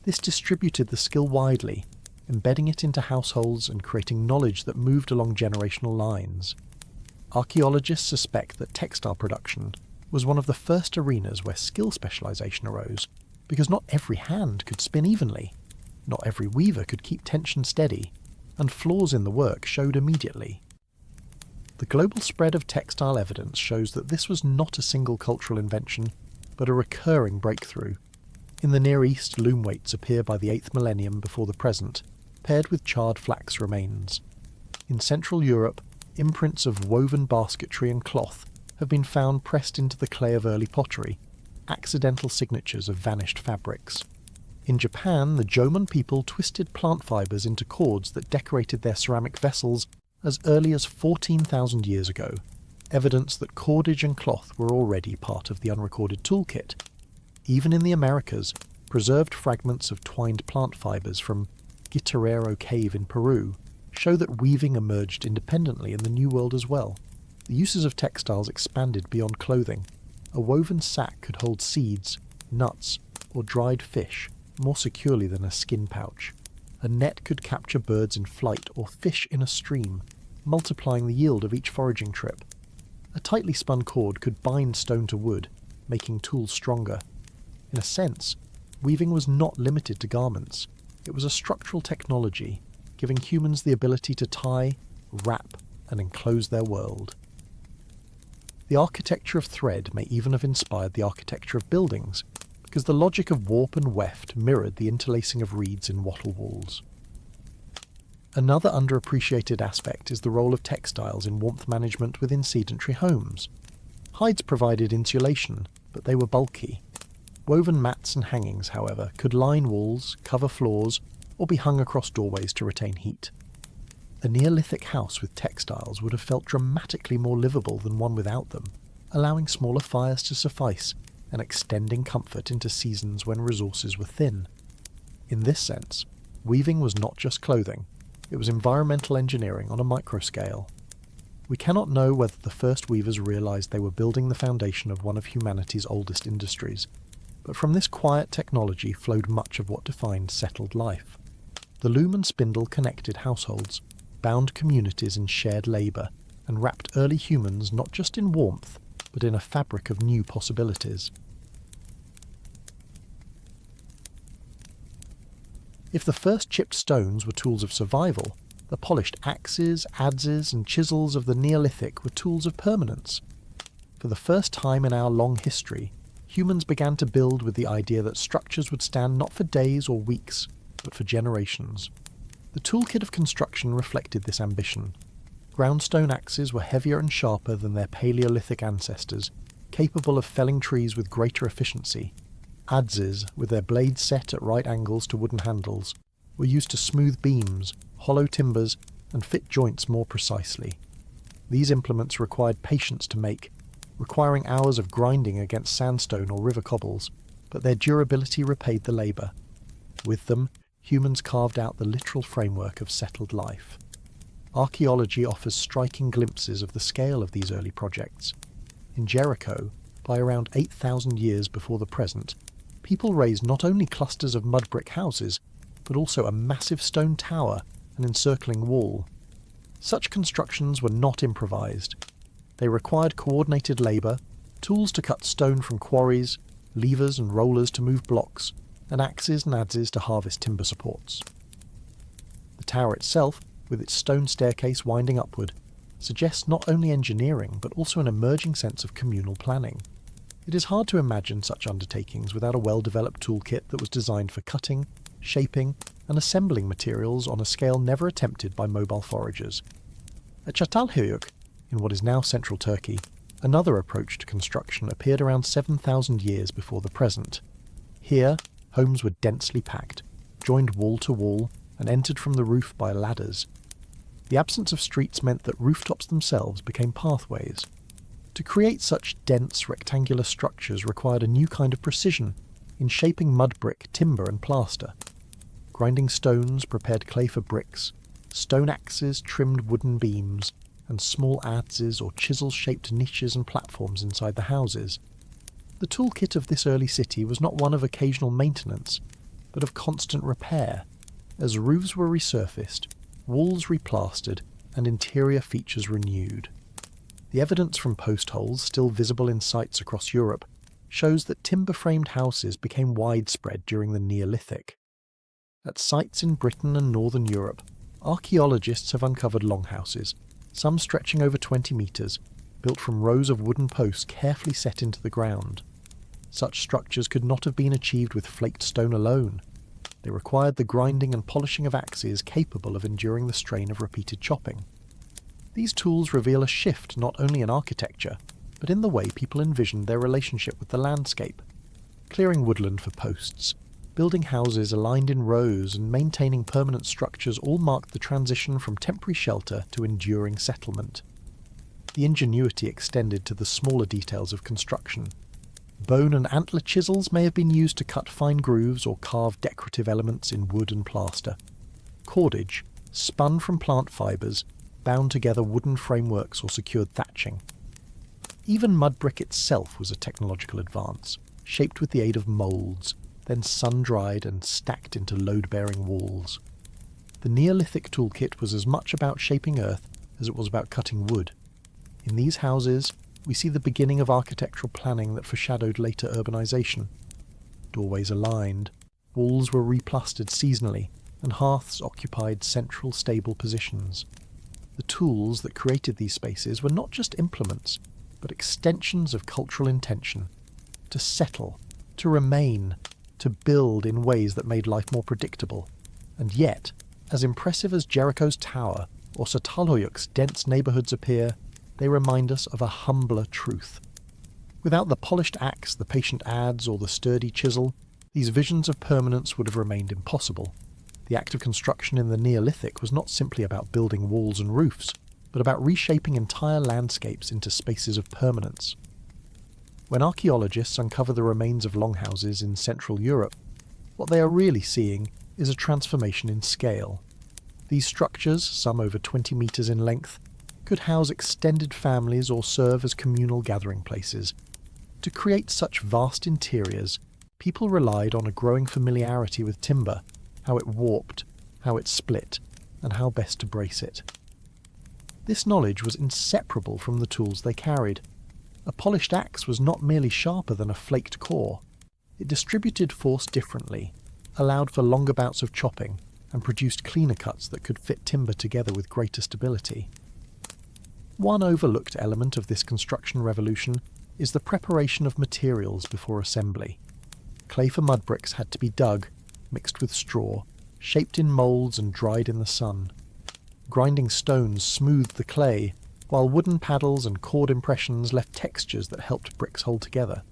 This distributed the skill widely, embedding it into households and creating knowledge that moved along generational lines. Archaeologists suspect that textile production was one of the first arenas where skill specialisation arose, because not every hand could spin evenly, not every weaver could keep tension steady, and flaws in the work showed immediately. The global spread of textile evidence shows that this was not a single cultural invention, but a recurring breakthrough. In the Near East, loom weights appear by the 8th millennium before the present, paired with charred flax remains. In Central Europe, imprints of woven basketry and cloth have been found pressed into the clay of early pottery, accidental signatures of vanished fabrics. In Japan, the Jomon people twisted plant fibres into cords that decorated their ceramic vessels as early as 14,000 years ago, evidence that cordage and cloth were already part of the unrecorded toolkit. Even in the Americas, preserved fragments of twined plant fibres from Guitarrero Cave in Peru show that weaving emerged independently in the New World as well. The uses of textiles expanded beyond clothing. A woven sack could hold seeds, nuts, or dried fish more securely than a skin pouch. A net could capture birds in flight or fish in a stream, multiplying the yield of each foraging trip. A tightly spun cord could bind stone to wood, making tools stronger. In a sense, weaving was not limited to garments. It was a structural technology, giving humans the ability to tie, wrap, and enclose their world. The architecture of thread may even have inspired the architecture of buildings, because the logic of warp and weft mirrored the interlacing of reeds in wattle walls. Another underappreciated aspect is the role of textiles in warmth management within sedentary homes. Hides provided insulation, but they were bulky. Woven mats and hangings, however, could line walls, cover floors, or be hung across doorways to retain heat. A Neolithic house with textiles would have felt dramatically more livable than one without them, allowing smaller fires to suffice and extending comfort into seasons when resources were thin. In this sense, weaving was not just clothing, it was environmental engineering on a microscale. We cannot know whether the first weavers realised they were building the foundation of one of humanity's oldest industries, but from this quiet technology flowed much of what defined settled life. The loom and spindle connected households, bound communities in shared labour, and wrapped early humans not just in warmth, but in a fabric of new possibilities. If the first chipped stones were tools of survival, the polished axes, adzes, and chisels of the Neolithic were tools of permanence. For the first time in our long history, humans began to build with the idea that structures would stand not for days or weeks, but for generations. The toolkit of construction reflected this ambition. Groundstone axes were heavier and sharper than their Paleolithic ancestors, capable of felling trees with greater efficiency. Adzes, with their blades set at right angles to wooden handles, were used to smooth beams, hollow timbers, and fit joints more precisely. These implements required patience to make, requiring hours of grinding against sandstone or river cobbles, but their durability repaid the labour. With them, humans carved out the literal framework of settled life. Archaeology offers striking glimpses of the scale of these early projects. In Jericho, by around 8,000 years before the present, people raised not only clusters of mud brick houses, but also a massive stone tower and encircling wall. Such constructions were not improvised. They required coordinated labour, tools to cut stone from quarries, levers and rollers to move blocks, and axes and adzes to harvest timber supports. The tower itself, with its stone staircase winding upward, suggests not only engineering but also an emerging sense of communal planning. It is hard to imagine such undertakings without a well-developed toolkit that was designed for cutting, shaping, and assembling materials on a scale never attempted by mobile foragers. At Çatalhöyük, in what is now central Turkey, another approach to construction appeared around 7,000 years before the present. Here, homes were densely packed, joined wall to wall, and entered from the roof by ladders. The absence of streets meant that rooftops themselves became pathways. To create such dense rectangular structures required a new kind of precision in shaping mud brick, timber and plaster. Grinding stones prepared clay for bricks, stone axes trimmed wooden beams, and small adzes or chisel shaped niches and platforms inside the houses. The toolkit of this early city was not one of occasional maintenance, but of constant repair, as roofs were resurfaced, walls replastered, and interior features renewed. The evidence from post holes, still visible in sites across Europe, shows that timber-framed houses became widespread during the Neolithic. At sites in Britain and northern Europe, archaeologists have uncovered longhouses, some stretching over 20 metres, built from rows of wooden posts carefully set into the ground. Such structures could not have been achieved with flaked stone alone. They required the grinding and polishing of axes capable of enduring the strain of repeated chopping. These tools reveal a shift not only in architecture, but in the way people envisioned their relationship with the landscape. Clearing woodland for posts, building houses aligned in rows, and maintaining permanent structures all marked the transition from temporary shelter to enduring settlement. The ingenuity extended to the smaller details of construction. Bone and antler chisels may have been used to cut fine grooves or carve decorative elements in wood and plaster. Cordage, spun from plant fibres, bound together wooden frameworks or secured thatching. Even mud brick itself was a technological advance, shaped with the aid of moulds, then sun-dried and stacked into load-bearing walls. The Neolithic toolkit was as much about shaping earth as it was about cutting wood. In these houses, we see the beginning of architectural planning that foreshadowed later urbanisation. Doorways aligned, walls were replastered seasonally, and hearths occupied central stable positions. The tools that created these spaces were not just implements, but extensions of cultural intention. To settle, to remain, to build in ways that made life more predictable. And yet, as impressive as Jericho's tower or Çatalhöyük's dense neighbourhoods appear, they remind us of a humbler truth. Without the polished axe, the patient adze, or the sturdy chisel, these visions of permanence would have remained impossible. The act of construction in the Neolithic was not simply about building walls and roofs, but about reshaping entire landscapes into spaces of permanence. When archaeologists uncover the remains of longhouses in Central Europe, what they are really seeing is a transformation in scale. These structures, some over 20 metres in length, could house extended families or serve as communal gathering places. To create such vast interiors, people relied on a growing familiarity with timber, how it warped, how it split, and how best to brace it. This knowledge was inseparable from the tools they carried. A polished axe was not merely sharper than a flaked core. It distributed force differently, allowed for longer bouts of chopping, and produced cleaner cuts that could fit timber together with greater stability. One overlooked element of this construction revolution is the preparation of materials before assembly. Clay for mud bricks had to be dug, mixed with straw, shaped in moulds and dried in the sun. Grinding stones smoothed the clay, while wooden paddles and cord impressions left textures that helped bricks hold together.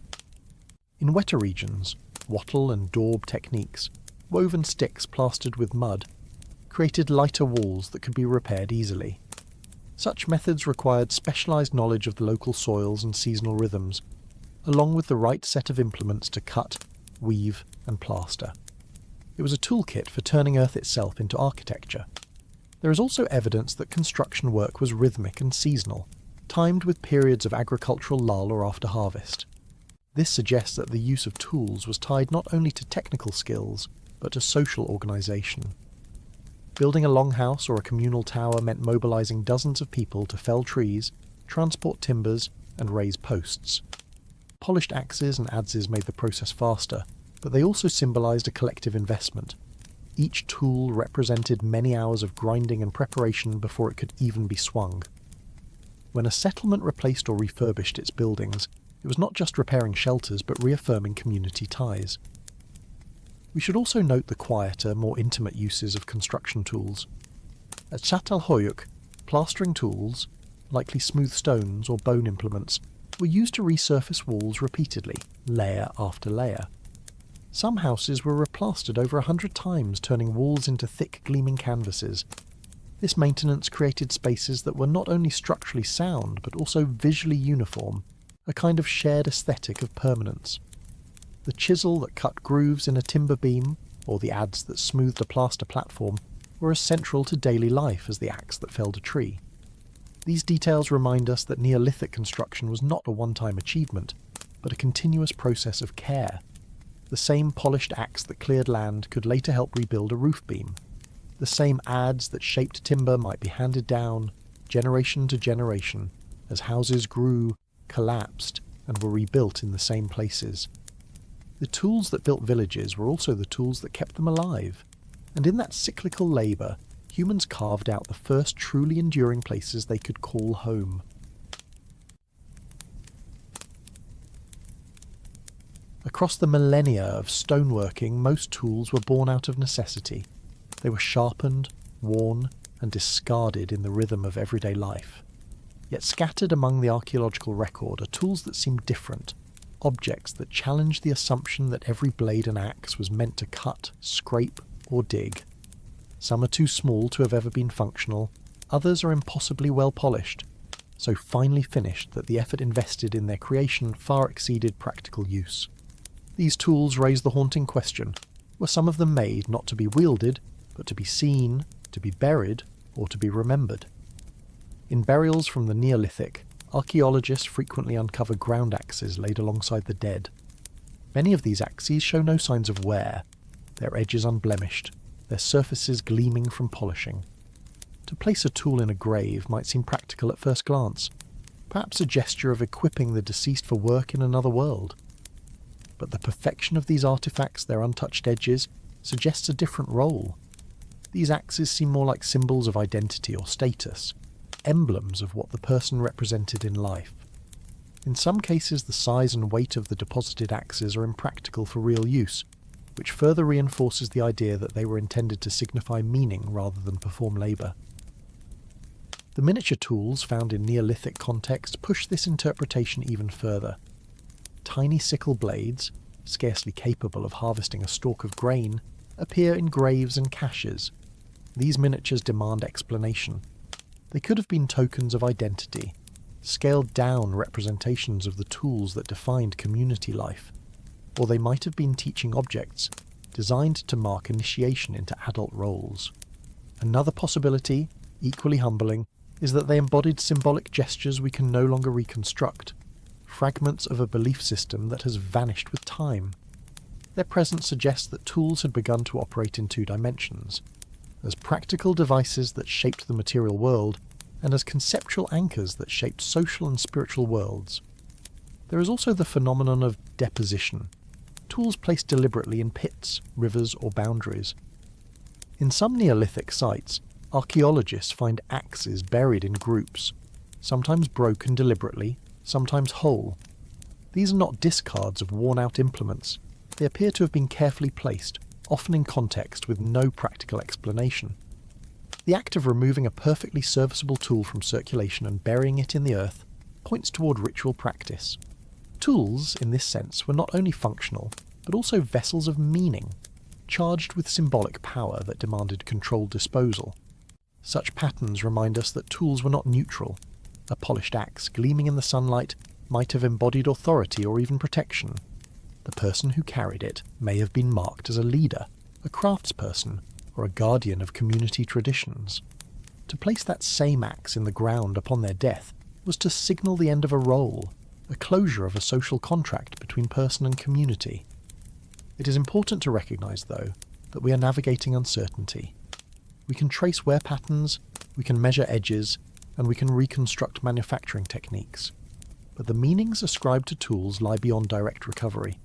In wetter regions, wattle and daub techniques, woven sticks plastered with mud, created lighter walls that could be repaired easily. Such methods required specialised knowledge of the local soils and seasonal rhythms, along with the right set of implements to cut, weave and plaster. It was a toolkit for turning earth itself into architecture. There is also evidence that construction work was rhythmic and seasonal, timed with periods of agricultural lull or after harvest. This suggests that the use of tools was tied not only to technical skills, but to social organisation. Building a longhouse or a communal tower meant mobilising dozens of people to fell trees, transport timbers, and raise posts. Polished axes and adzes made the process faster, but they also symbolised a collective investment. Each tool represented many hours of grinding and preparation before it could even be swung. When a settlement replaced or refurbished its buildings, It was not just repairing shelters, but reaffirming community ties. We should also note the quieter, more intimate uses of construction tools. At Çatalhöyük, plastering tools, likely smooth stones or bone implements, were used to resurface walls repeatedly, layer after layer. Some houses were replastered over 100 times, turning walls into thick, gleaming canvases. This maintenance created spaces that were not only structurally sound, but also visually uniform, a kind of shared aesthetic of permanence. The chisel that cut grooves in a timber beam, or the adze that smoothed a plaster platform, were as central to daily life as the axe that felled a tree. These details remind us that Neolithic construction was not a one-time achievement, but a continuous process of care. The same polished axe that cleared land could later help rebuild a roof beam. The same adze that shaped timber might be handed down, generation to generation, as houses grew, collapsed, and were rebuilt in the same places. The tools that built villages were also the tools that kept them alive, and in that cyclical labour, humans carved out the first truly enduring places they could call home. Across the millennia of stoneworking, most tools were born out of necessity. They were sharpened, worn, and discarded in the rhythm of everyday life. Yet scattered among the archaeological record are tools that seem different, objects that challenge the assumption that every blade and axe was meant to cut, scrape, or dig. Some are too small to have ever been functional, others are impossibly well polished, so finely finished that the effort invested in their creation far exceeded practical use. These tools raise the haunting question: were some of them made not to be wielded, but to be seen, to be buried, or to be remembered? In burials from the Neolithic, archaeologists frequently uncover ground axes laid alongside the dead. Many of these axes show no signs of wear, their edges unblemished, their surfaces gleaming from polishing. To place a tool in a grave might seem practical at first glance, perhaps a gesture of equipping the deceased for work in another world. But the perfection of these artifacts, their untouched edges, suggests a different role. These axes seem more like symbols of identity or status, emblems of what the person represented in life. In some cases, the size and weight of the deposited axes are impractical for real use, which further reinforces the idea that they were intended to signify meaning rather than perform labour. The miniature tools found in Neolithic contexts push this interpretation even further. Tiny sickle blades, scarcely capable of harvesting a stalk of grain, appear in graves and caches. These miniatures demand explanation. They could have been tokens of identity, scaled-down representations of the tools that defined community life, or they might have been teaching objects, designed to mark initiation into adult roles. Another possibility, equally humbling, is that they embodied symbolic gestures we can no longer reconstruct, fragments of a belief system that has vanished with time. Their presence suggests that tools had begun to operate in two dimensions, as practical devices that shaped the material world, and as conceptual anchors that shaped social and spiritual worlds. There is also the phenomenon of deposition, tools placed deliberately in pits, rivers, or boundaries. In some Neolithic sites, archaeologists find axes buried in groups, sometimes broken deliberately, sometimes whole. These are not discards of worn-out implements. They appear to have been carefully placed, often in context with no practical explanation. The act of removing a perfectly serviceable tool from circulation and burying it in the earth points toward ritual practice. Tools, in this sense, were not only functional, but also vessels of meaning, charged with symbolic power that demanded controlled disposal. Such patterns remind us that tools were not neutral. A polished axe gleaming in the sunlight might have embodied authority or even protection. The person who carried it may have been marked as a leader, a craftsperson, or a guardian of community traditions. To place that same axe in the ground upon their death was to signal the end of a role, a closure of a social contract between person and community. It is important to recognise, though, that we are navigating uncertainty. We can trace wear patterns, we can measure edges, and we can reconstruct manufacturing techniques. But the meanings ascribed to tools lie beyond direct recovery.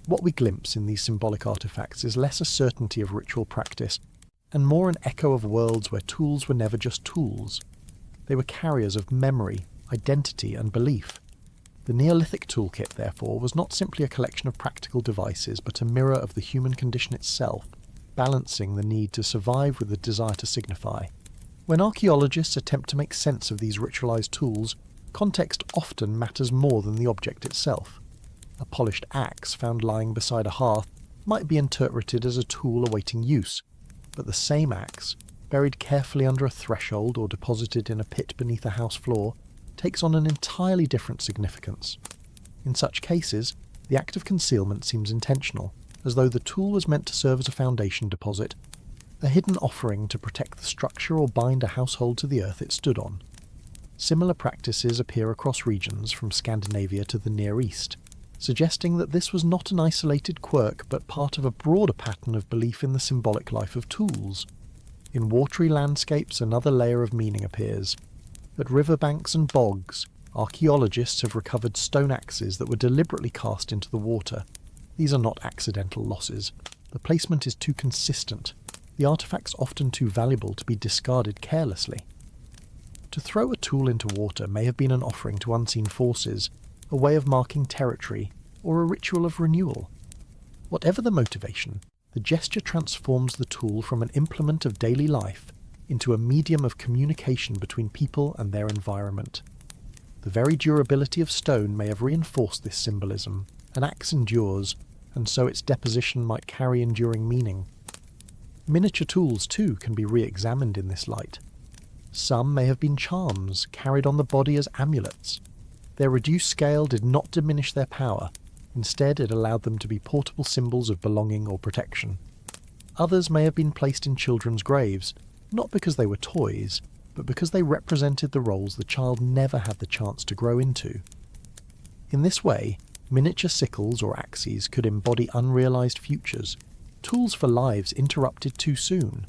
What we glimpse in these symbolic artefacts is less a certainty of ritual practice, and more an echo of worlds where tools were never just tools. They were carriers of memory, identity, and belief. The Neolithic toolkit, therefore, was not simply a collection of practical devices, but a mirror of the human condition itself, balancing the need to survive with the desire to signify. When archaeologists attempt to make sense of these ritualized tools, context often matters more than the object itself. A polished axe found lying beside a hearth might be interpreted as a tool awaiting use, but the same axe, buried carefully under a threshold or deposited in a pit beneath a house floor, takes on an entirely different significance. In such cases, the act of concealment seems intentional, as though the tool was meant to serve as a foundation deposit, a hidden offering to protect the structure or bind a household to the earth it stood on. Similar practices appear across regions from Scandinavia to the Near East, suggesting that this was not an isolated quirk but part of a broader pattern of belief in the symbolic life of tools. In watery landscapes, another layer of meaning appears. At riverbanks and bogs, archaeologists have recovered stone axes that were deliberately cast into the water. These are not accidental losses. The placement is too consistent, the artefacts often too valuable to be discarded carelessly. To throw a tool into water may have been an offering to unseen forces, a way of marking territory, or a ritual of renewal. Whatever the motivation, the gesture transforms the tool from an implement of daily life into a medium of communication between people and their environment. The very durability of stone may have reinforced this symbolism. An axe endures, and so its deposition might carry enduring meaning. Miniature tools, too, can be re-examined in this light. Some may have been charms, carried on the body as amulets. Their reduced scale did not diminish their power. Instead, it allowed them to be portable symbols of belonging or protection. Others may have been placed in children's graves, not because they were toys, but because they represented the roles the child never had the chance to grow into. In this way, miniature sickles or axes could embody unrealized futures, tools for lives interrupted too soon.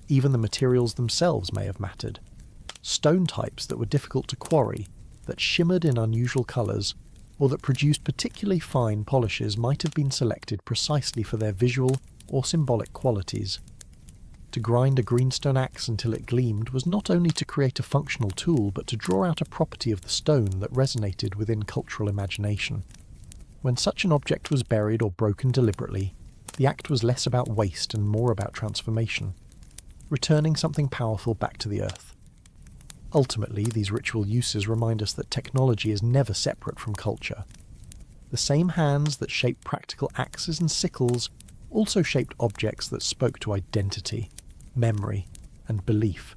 Even the materials themselves may have mattered. Stone types that were difficult to quarry, that shimmered in unusual colours, or that produced particularly fine polishes might have been selected precisely for their visual or symbolic qualities. To grind a greenstone axe until it gleamed was not only to create a functional tool, but to draw out a property of the stone that resonated within cultural imagination. When such an object was buried or broken deliberately, the act was less about waste and more about transformation, returning something powerful back to the earth. Ultimately, these ritual uses remind us that technology is never separate from culture. The same hands that shaped practical axes and sickles also shaped objects that spoke to identity, memory, and belief.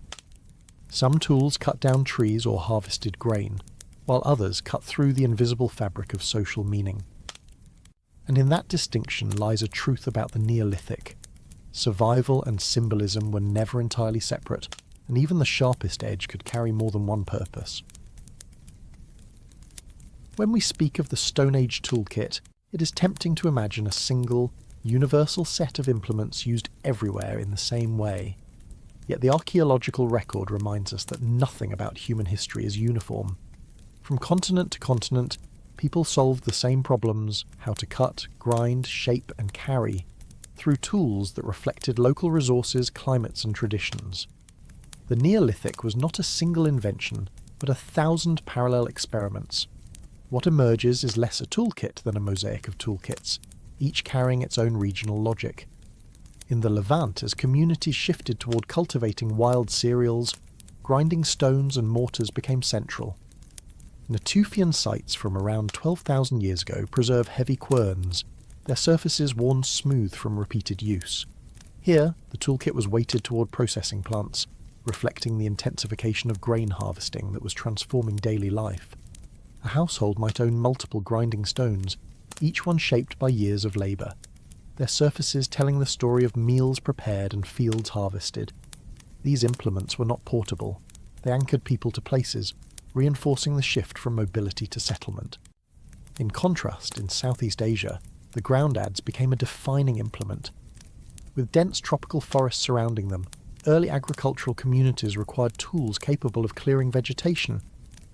Some tools cut down trees or harvested grain, while others cut through the invisible fabric of social meaning. And in that distinction lies a truth about the Neolithic. Survival and symbolism were never entirely separate, and even the sharpest edge could carry more than one purpose. When we speak of the Stone Age toolkit, it is tempting to imagine a single, universal set of implements used everywhere in the same way. Yet the archaeological record reminds us that nothing about human history is uniform. From continent to continent, people solved the same problems: how to cut, grind, shape, and carry, through tools that reflected local resources, climates, and traditions. The Neolithic was not a single invention, but 1,000 parallel experiments. What emerges is less a toolkit than a mosaic of toolkits, each carrying its own regional logic. In the Levant, as communities shifted toward cultivating wild cereals, grinding stones and mortars became central. Natufian sites from around 12,000 years ago preserve heavy querns, their surfaces worn smooth from repeated use. Here, the toolkit was weighted toward processing plants, reflecting the intensification of grain harvesting that was transforming daily life. A household might own multiple grinding stones, each one shaped by years of labour, their surfaces telling the story of meals prepared and fields harvested. These implements were not portable. They anchored people to places, reinforcing the shift from mobility to settlement. In contrast, in Southeast Asia, the ground adze became a defining implement. With dense tropical forests surrounding them, early agricultural communities required tools capable of clearing vegetation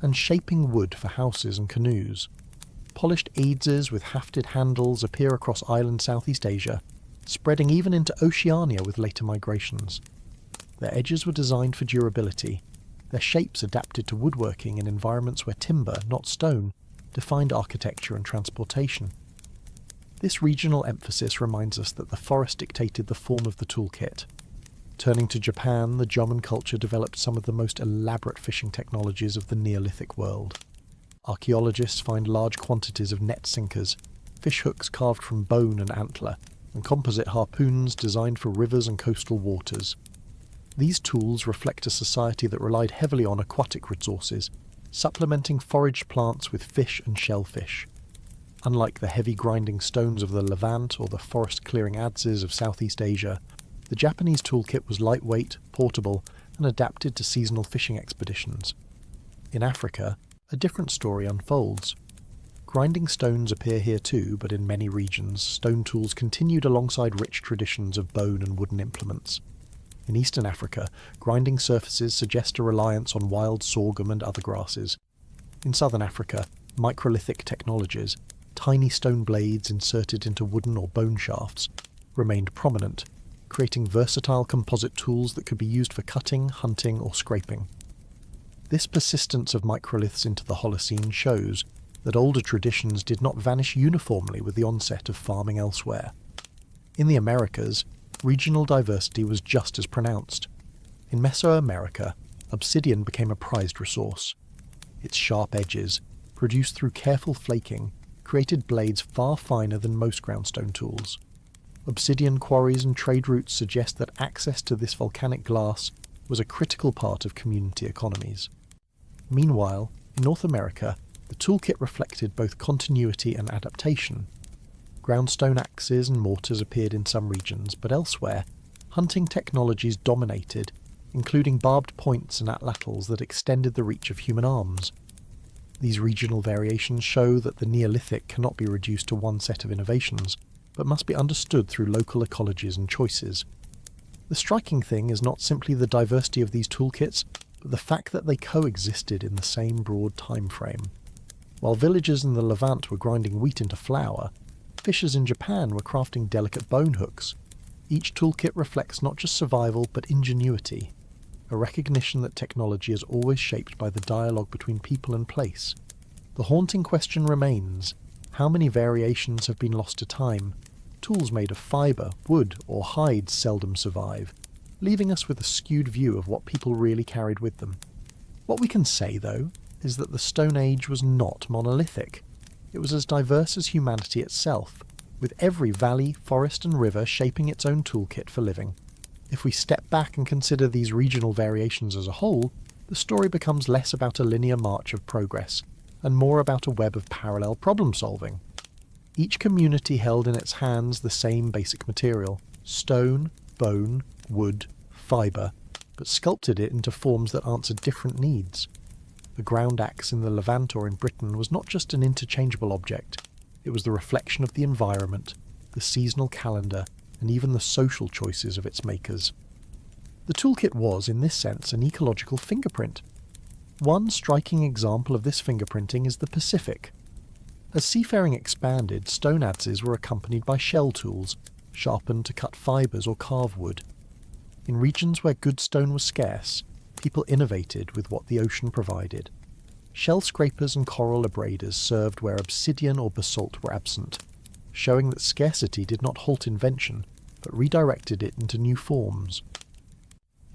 and shaping wood for houses and canoes. Polished adzes with hafted handles appear across island Southeast Asia, spreading even into Oceania with later migrations. Their edges were designed for durability, their shapes adapted to woodworking in environments where timber, not stone, defined architecture and transportation. This regional emphasis reminds us that the forest dictated the form of the toolkit. Turning to Japan, the Jomon culture developed some of the most elaborate fishing technologies of the Neolithic world. Archaeologists find large quantities of net sinkers, fish hooks carved from bone and antler, and composite harpoons designed for rivers and coastal waters. These tools reflect a society that relied heavily on aquatic resources, supplementing foraged plants with fish and shellfish. Unlike the heavy grinding stones of the Levant or the forest-clearing adzes of Southeast Asia, the Japanese toolkit was lightweight, portable, and adapted to seasonal fishing expeditions. In Africa, a different story unfolds. Grinding stones appear here too, but in many regions, stone tools continued alongside rich traditions of bone and wooden implements. In Eastern Africa, grinding surfaces suggest a reliance on wild sorghum and other grasses. In Southern Africa, microlithic technologies, tiny stone blades inserted into wooden or bone shafts, remained prominent, creating versatile composite tools that could be used for cutting, hunting, or scraping. This persistence of microliths into the Holocene shows that older traditions did not vanish uniformly with the onset of farming elsewhere. In the Americas, regional diversity was just as pronounced. In Mesoamerica, obsidian became a prized resource. Its sharp edges, produced through careful flaking, created blades far finer than most groundstone tools. Obsidian quarries and trade routes suggest that access to this volcanic glass was a critical part of community economies. Meanwhile, in North America, the toolkit reflected both continuity and adaptation. Groundstone axes and mortars appeared in some regions, but elsewhere, hunting technologies dominated, including barbed points and atlatls that extended the reach of human arms. These regional variations show that the Neolithic cannot be reduced to one set of innovations, but must be understood through local ecologies and choices. The striking thing is not simply the diversity of these toolkits, but the fact that they coexisted in the same broad time frame. While villagers in the Levant were grinding wheat into flour, fishers in Japan were crafting delicate bone hooks. Each toolkit reflects not just survival but ingenuity, a recognition that technology is always shaped by the dialogue between people and place. The haunting question remains: how many variations have been lost to time? Tools made of fibre, wood, or hide seldom survive, leaving us with a skewed view of what people really carried with them. What we can say, though, is that the Stone Age was not monolithic. It was as diverse as humanity itself, with every valley, forest and river shaping its own toolkit for living. If we step back and consider these regional variations as a whole, the story becomes less about a linear march of progress, and more about a web of parallel problem-solving. Each community held in its hands the same basic material: stone, bone, wood, fibre, but sculpted it into forms that answered different needs. The ground axe in the Levant or in Britain was not just an interchangeable object, it was the reflection of the environment, the seasonal calendar, and even the social choices of its makers. The toolkit was, in this sense, an ecological fingerprint. One striking example of this fingerprinting is the Pacific. As seafaring expanded, stone adzes were accompanied by shell tools, sharpened to cut fibres or carve wood. In regions where good stone was scarce, people innovated with what the ocean provided. Shell scrapers and coral abraders served where obsidian or basalt were absent, showing that scarcity did not halt invention, but redirected it into new forms.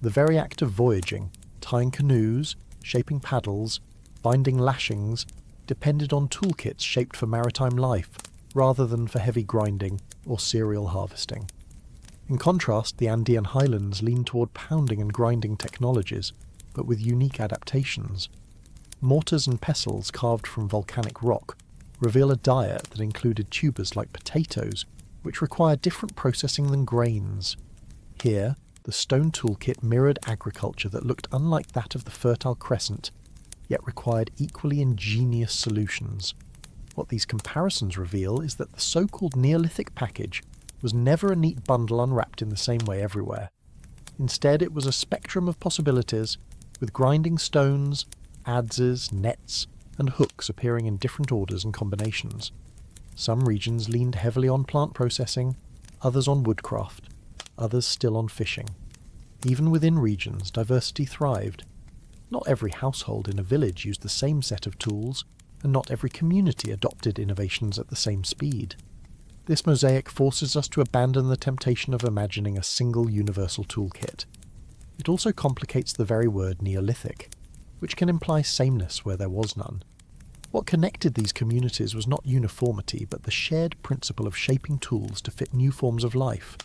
The very act of voyaging, tying canoes, shaping paddles, binding lashings, depended on toolkits shaped for maritime life, rather than for heavy grinding or cereal harvesting. In contrast, the Andean highlands leaned toward pounding and grinding technologies, but with unique adaptations. Mortars and pestles carved from volcanic rock reveal a diet that included tubers like potatoes, which require different processing than grains. Here, the stone toolkit mirrored agriculture that looked unlike that of the Fertile Crescent, yet required equally ingenious solutions. What these comparisons reveal is that the so-called Neolithic package was never a neat bundle unwrapped in the same way everywhere. Instead, it was a spectrum of possibilities, with grinding stones, adzes, nets, and hooks appearing in different orders and combinations. Some regions leaned heavily on plant processing, others on woodcraft, others still on fishing. Even within regions, diversity thrived. Not every household in a village used the same set of tools, and not every community adopted innovations at the same speed. This mosaic forces us to abandon the temptation of imagining a single universal toolkit. It also complicates the very word Neolithic, which can imply sameness where there was none. What connected these communities was not uniformity, but the shared principle of shaping tools to fit new forms of life,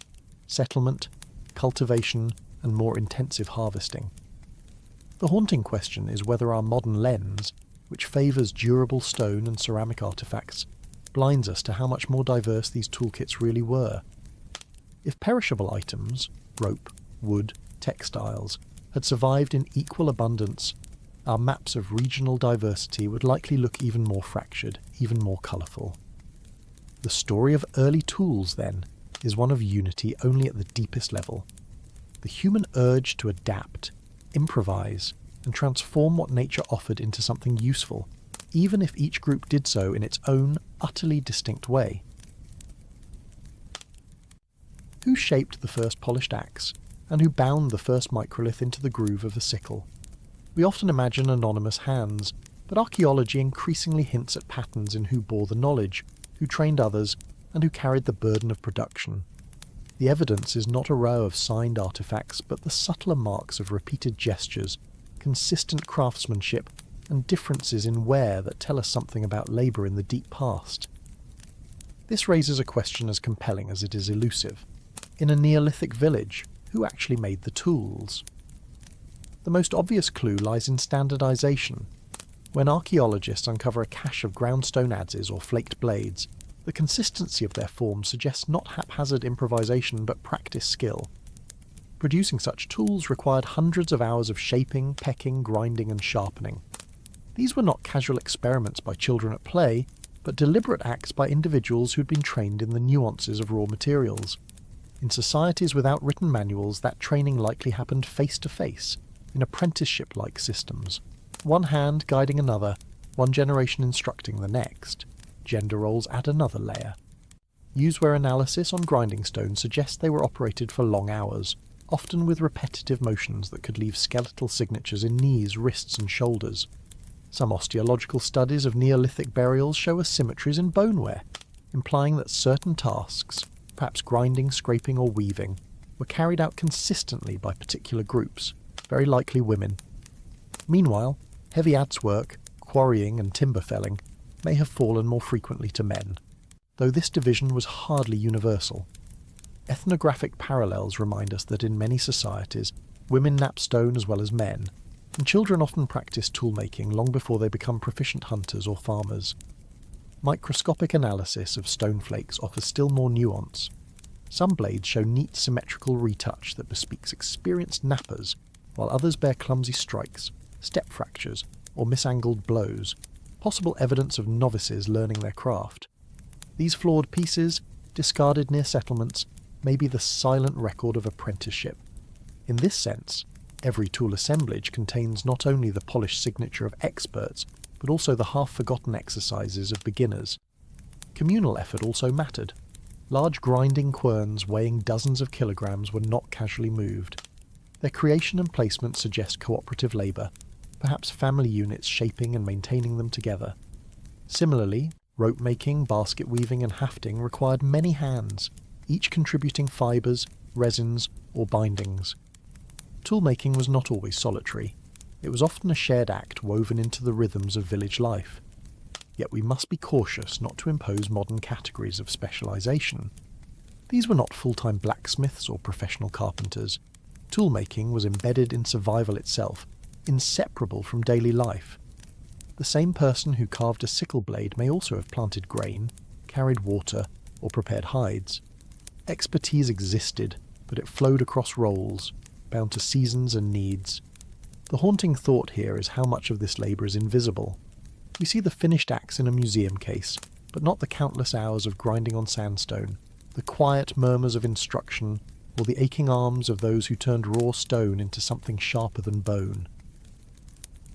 settlement, cultivation, and more intensive harvesting. The haunting question is whether our modern lens, which favours durable stone and ceramic artefacts, blinds us to how much more diverse these toolkits really were. If perishable items, rope, wood, textiles, had survived in equal abundance, our maps of regional diversity would likely look even more fractured, even more colourful. The story of early tools, then, is one of unity only at the deepest level. The human urge to adapt, improvise, and transform what nature offered into something useful, even if each group did so in its own, utterly distinct way. Who shaped the first polished axe, and who bound the first microlith into the groove of a sickle? We often imagine anonymous hands, but archaeology increasingly hints at patterns in who bore the knowledge, who trained others, and who carried the burden of production. The evidence is not a row of signed artifacts, but the subtler marks of repeated gestures, consistent craftsmanship, and differences in wear that tell us something about labour in the deep past. This raises a question as compelling as it is elusive. In a Neolithic village, who actually made the tools? The most obvious clue lies in standardisation. When archaeologists uncover a cache of ground stone adzes or flaked blades, the consistency of their form suggests not haphazard improvisation but practiced skill. Producing such tools required hundreds of hours of shaping, pecking, grinding and sharpening. These were not casual experiments by children at play, but deliberate acts by individuals who'd been trained in the nuances of raw materials. In societies without written manuals, that training likely happened face-to-face, in apprenticeship-like systems. One hand guiding another, one generation instructing the next. Gender roles add another layer. Use-wear analysis on grinding stones suggests they were operated for long hours, often with repetitive motions that could leave skeletal signatures in knees, wrists and shoulders. Some osteological studies of Neolithic burials show asymmetries in boneware, implying that certain tasks, perhaps grinding, scraping or weaving, were carried out consistently by particular groups, very likely women. Meanwhile, heavy adze work, quarrying and timber felling may have fallen more frequently to men, though this division was hardly universal. Ethnographic parallels remind us that in many societies, women knap stone as well as men, and children often practice tool-making long before they become proficient hunters or farmers. Microscopic analysis of stone flakes offers still more nuance. Some blades show neat symmetrical retouch that bespeaks experienced knappers, while others bear clumsy strikes, step fractures, or misangled blows, possible evidence of novices learning their craft. These flawed pieces, discarded near settlements, may be the silent record of apprenticeship. In this sense, every tool assemblage contains not only the polished signature of experts, but also the half-forgotten exercises of beginners. Communal effort also mattered. Large grinding querns weighing dozens of kilograms were not casually moved. Their creation and placement suggest cooperative labour, perhaps family units shaping and maintaining them together. Similarly, rope making, basket weaving and hafting required many hands, each contributing fibres, resins or bindings. Toolmaking was not always solitary. It was often a shared act woven into the rhythms of village life. Yet we must be cautious not to impose modern categories of specialisation. These were not full-time blacksmiths or professional carpenters. Toolmaking was embedded in survival itself, inseparable from daily life. The same person who carved a sickle blade may also have planted grain, carried water, or prepared hides. Expertise existed, but it flowed across roles, bound to seasons and needs. The haunting thought here is how much of this labour is invisible. We see the finished axe in a museum case, but not the countless hours of grinding on sandstone, the quiet murmurs of instruction, or the aching arms of those who turned raw stone into something sharper than bone.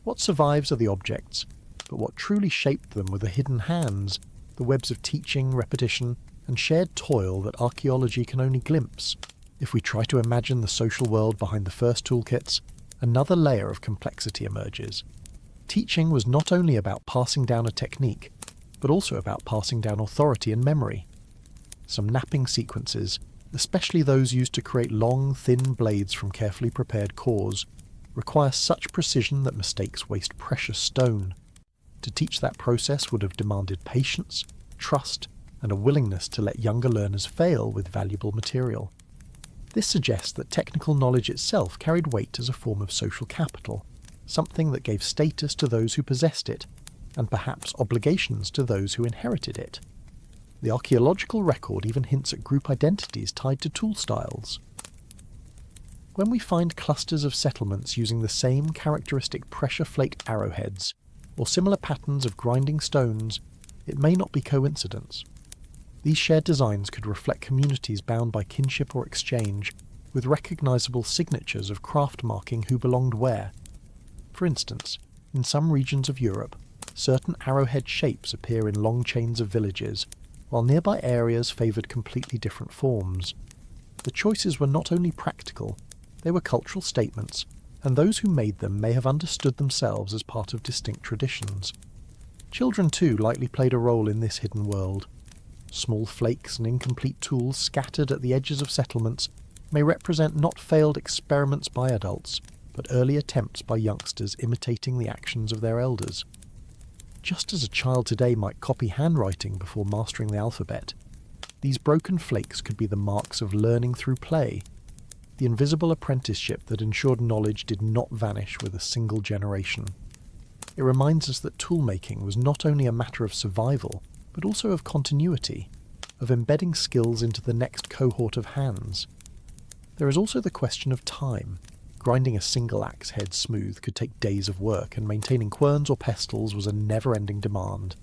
What survives are the objects, but what truly shaped them were the hidden hands, the webs of teaching, repetition, and shared toil that archaeology can only glimpse. If we try to imagine the social world behind the first toolkits, another layer of complexity emerges. Teaching was not only about passing down a technique, but also about passing down authority and memory. Some napping sequences, especially those used to create long, thin blades from carefully prepared cores, require such precision that mistakes waste precious stone. To teach that process would have demanded patience, trust, and a willingness to let younger learners fail with valuable material. This suggests that technical knowledge itself carried weight as a form of social capital, something that gave status to those who possessed it, and perhaps obligations to those who inherited it. The archaeological record even hints at group identities tied to tool styles. When we find clusters of settlements using the same characteristic pressure-flaked arrowheads, or similar patterns of grinding stones, it may not be coincidence. These shared designs could reflect communities bound by kinship or exchange, with recognisable signatures of craft marking who belonged where. For instance, in some regions of Europe, certain arrowhead shapes appear in long chains of villages, while nearby areas favoured completely different forms. The choices were not only practical, they were cultural statements, and those who made them may have understood themselves as part of distinct traditions. Children too likely played a role in this hidden world. Small flakes and incomplete tools scattered at the edges of settlements may represent not failed experiments by adults, but early attempts by youngsters imitating the actions of their elders. Just as a child today might copy handwriting before mastering the alphabet, these broken flakes could be the marks of learning through play, the invisible apprenticeship that ensured knowledge did not vanish with a single generation. It reminds us that toolmaking was not only a matter of survival, but also of continuity, of embedding skills into the next cohort of hands. There is also the question of time. Grinding a single axe head smooth could take days of work, and maintaining querns or pestles was a never-ending demand.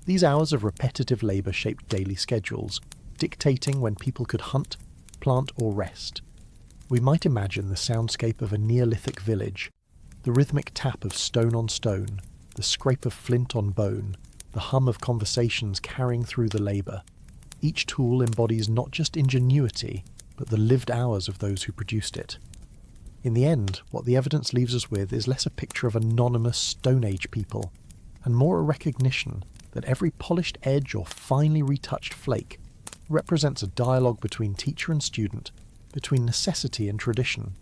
These hours of repetitive labour shaped daily schedules, dictating when people could hunt, plant or rest. We might imagine the soundscape of a Neolithic village, the rhythmic tap of stone on stone, the scrape of flint on bone, the hum of conversations carrying through the labour. Each tool embodies not just ingenuity, but the lived hours of those who produced it. In the end, what the evidence leaves us with is less a picture of anonymous Stone Age people, and more a recognition that every polished edge or finely retouched flake represents a dialogue between teacher and student, between necessity and tradition.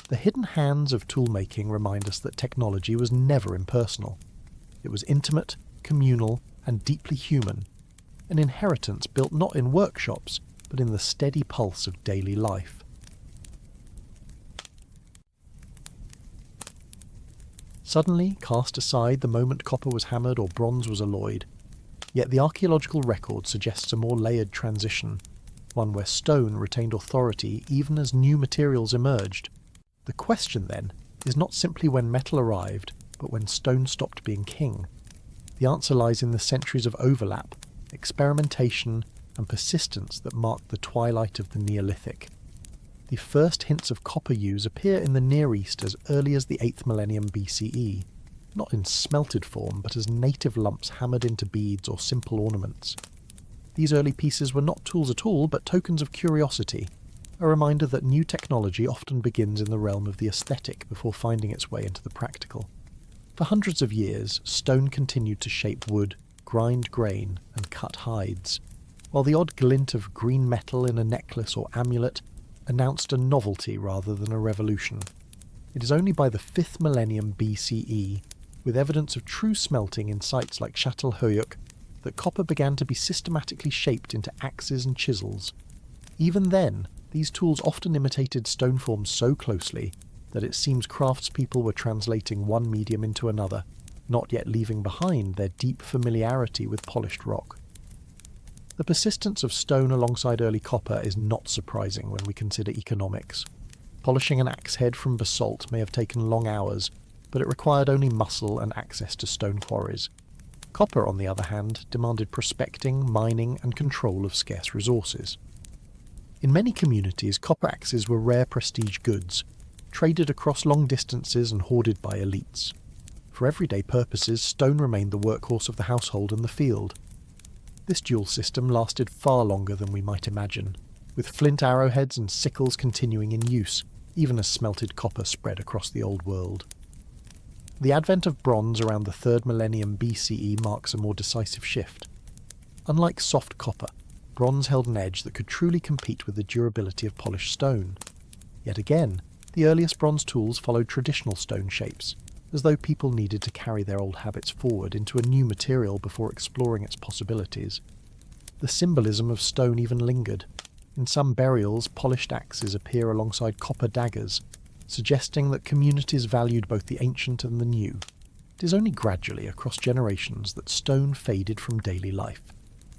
The hidden hands of toolmaking remind us that technology was never impersonal. It was intimate, communal, and deeply human, an inheritance built not in workshops, but in the steady pulse of daily life. Suddenly cast aside the moment copper was hammered or bronze was alloyed, yet the archaeological record suggests a more layered transition, one where stone retained authority even as new materials emerged. The question, then, is not simply when metal arrived, but when stone stopped being king. The answer lies in the centuries of overlap, experimentation, and persistence that marked the twilight of the Neolithic. The first hints of copper use appear in the Near East as early as the 8th millennium BCE, not in smelted form, but as native lumps hammered into beads or simple ornaments. These early pieces were not tools at all, but tokens of curiosity, a reminder that new technology often begins in the realm of the aesthetic before finding its way into the practical. For hundreds of years, stone continued to shape wood, grind grain, and cut hides, while the odd glint of green metal in a necklace or amulet announced a novelty rather than a revolution. It is only by the 5th millennium BCE, with evidence of true smelting in sites like Çatalhöyük, that copper began to be systematically shaped into axes and chisels. Even then, these tools often imitated stone forms so closely that it seems craftspeople were translating one medium into another, not yet leaving behind their deep familiarity with polished rock. The persistence of stone alongside early copper is not surprising when we consider economics. Polishing an axe head from basalt may have taken long hours, but it required only muscle and access to stone quarries. Copper, on the other hand, demanded prospecting, mining, and control of scarce resources. In many communities, copper axes were rare prestige goods, traded across long distances and hoarded by elites. For everyday purposes, stone remained the workhorse of the household and the field. This dual system lasted far longer than we might imagine, with flint arrowheads and sickles continuing in use, even as smelted copper spread across the old world. The advent of bronze around the 3rd millennium BCE marks a more decisive shift. Unlike soft copper, bronze held an edge that could truly compete with the durability of polished stone. Yet again, the earliest bronze tools followed traditional stone shapes, as though people needed to carry their old habits forward into a new material before exploring its possibilities. The symbolism of stone even lingered. In some burials, polished axes appear alongside copper daggers, suggesting that communities valued both the ancient and the new. It is only gradually across generations that stone faded from daily life,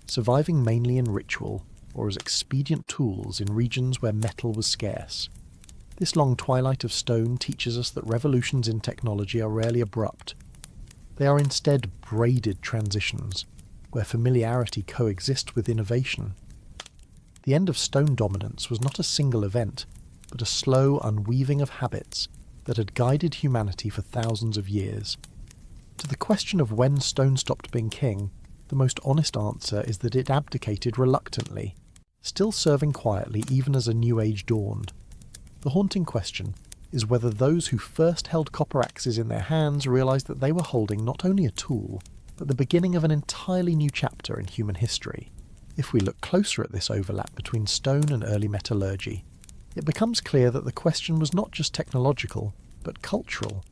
surviving mainly in ritual or as expedient tools in regions where metal was scarce. This long twilight of stone teaches us that revolutions in technology are rarely abrupt. They are instead braided transitions, where familiarity coexists with innovation. The end of stone dominance was not a single event, but a slow unweaving of habits that had guided humanity for thousands of years. To the question of when stone stopped being king, the most honest answer is that it abdicated reluctantly, still serving quietly even as a new age dawned. The haunting question is whether those who first held copper axes in their hands realized that they were holding not only a tool, but the beginning of an entirely new chapter in human history. If we look closer at this overlap between stone and early metallurgy, it becomes clear that the question was not just technological, but cultural.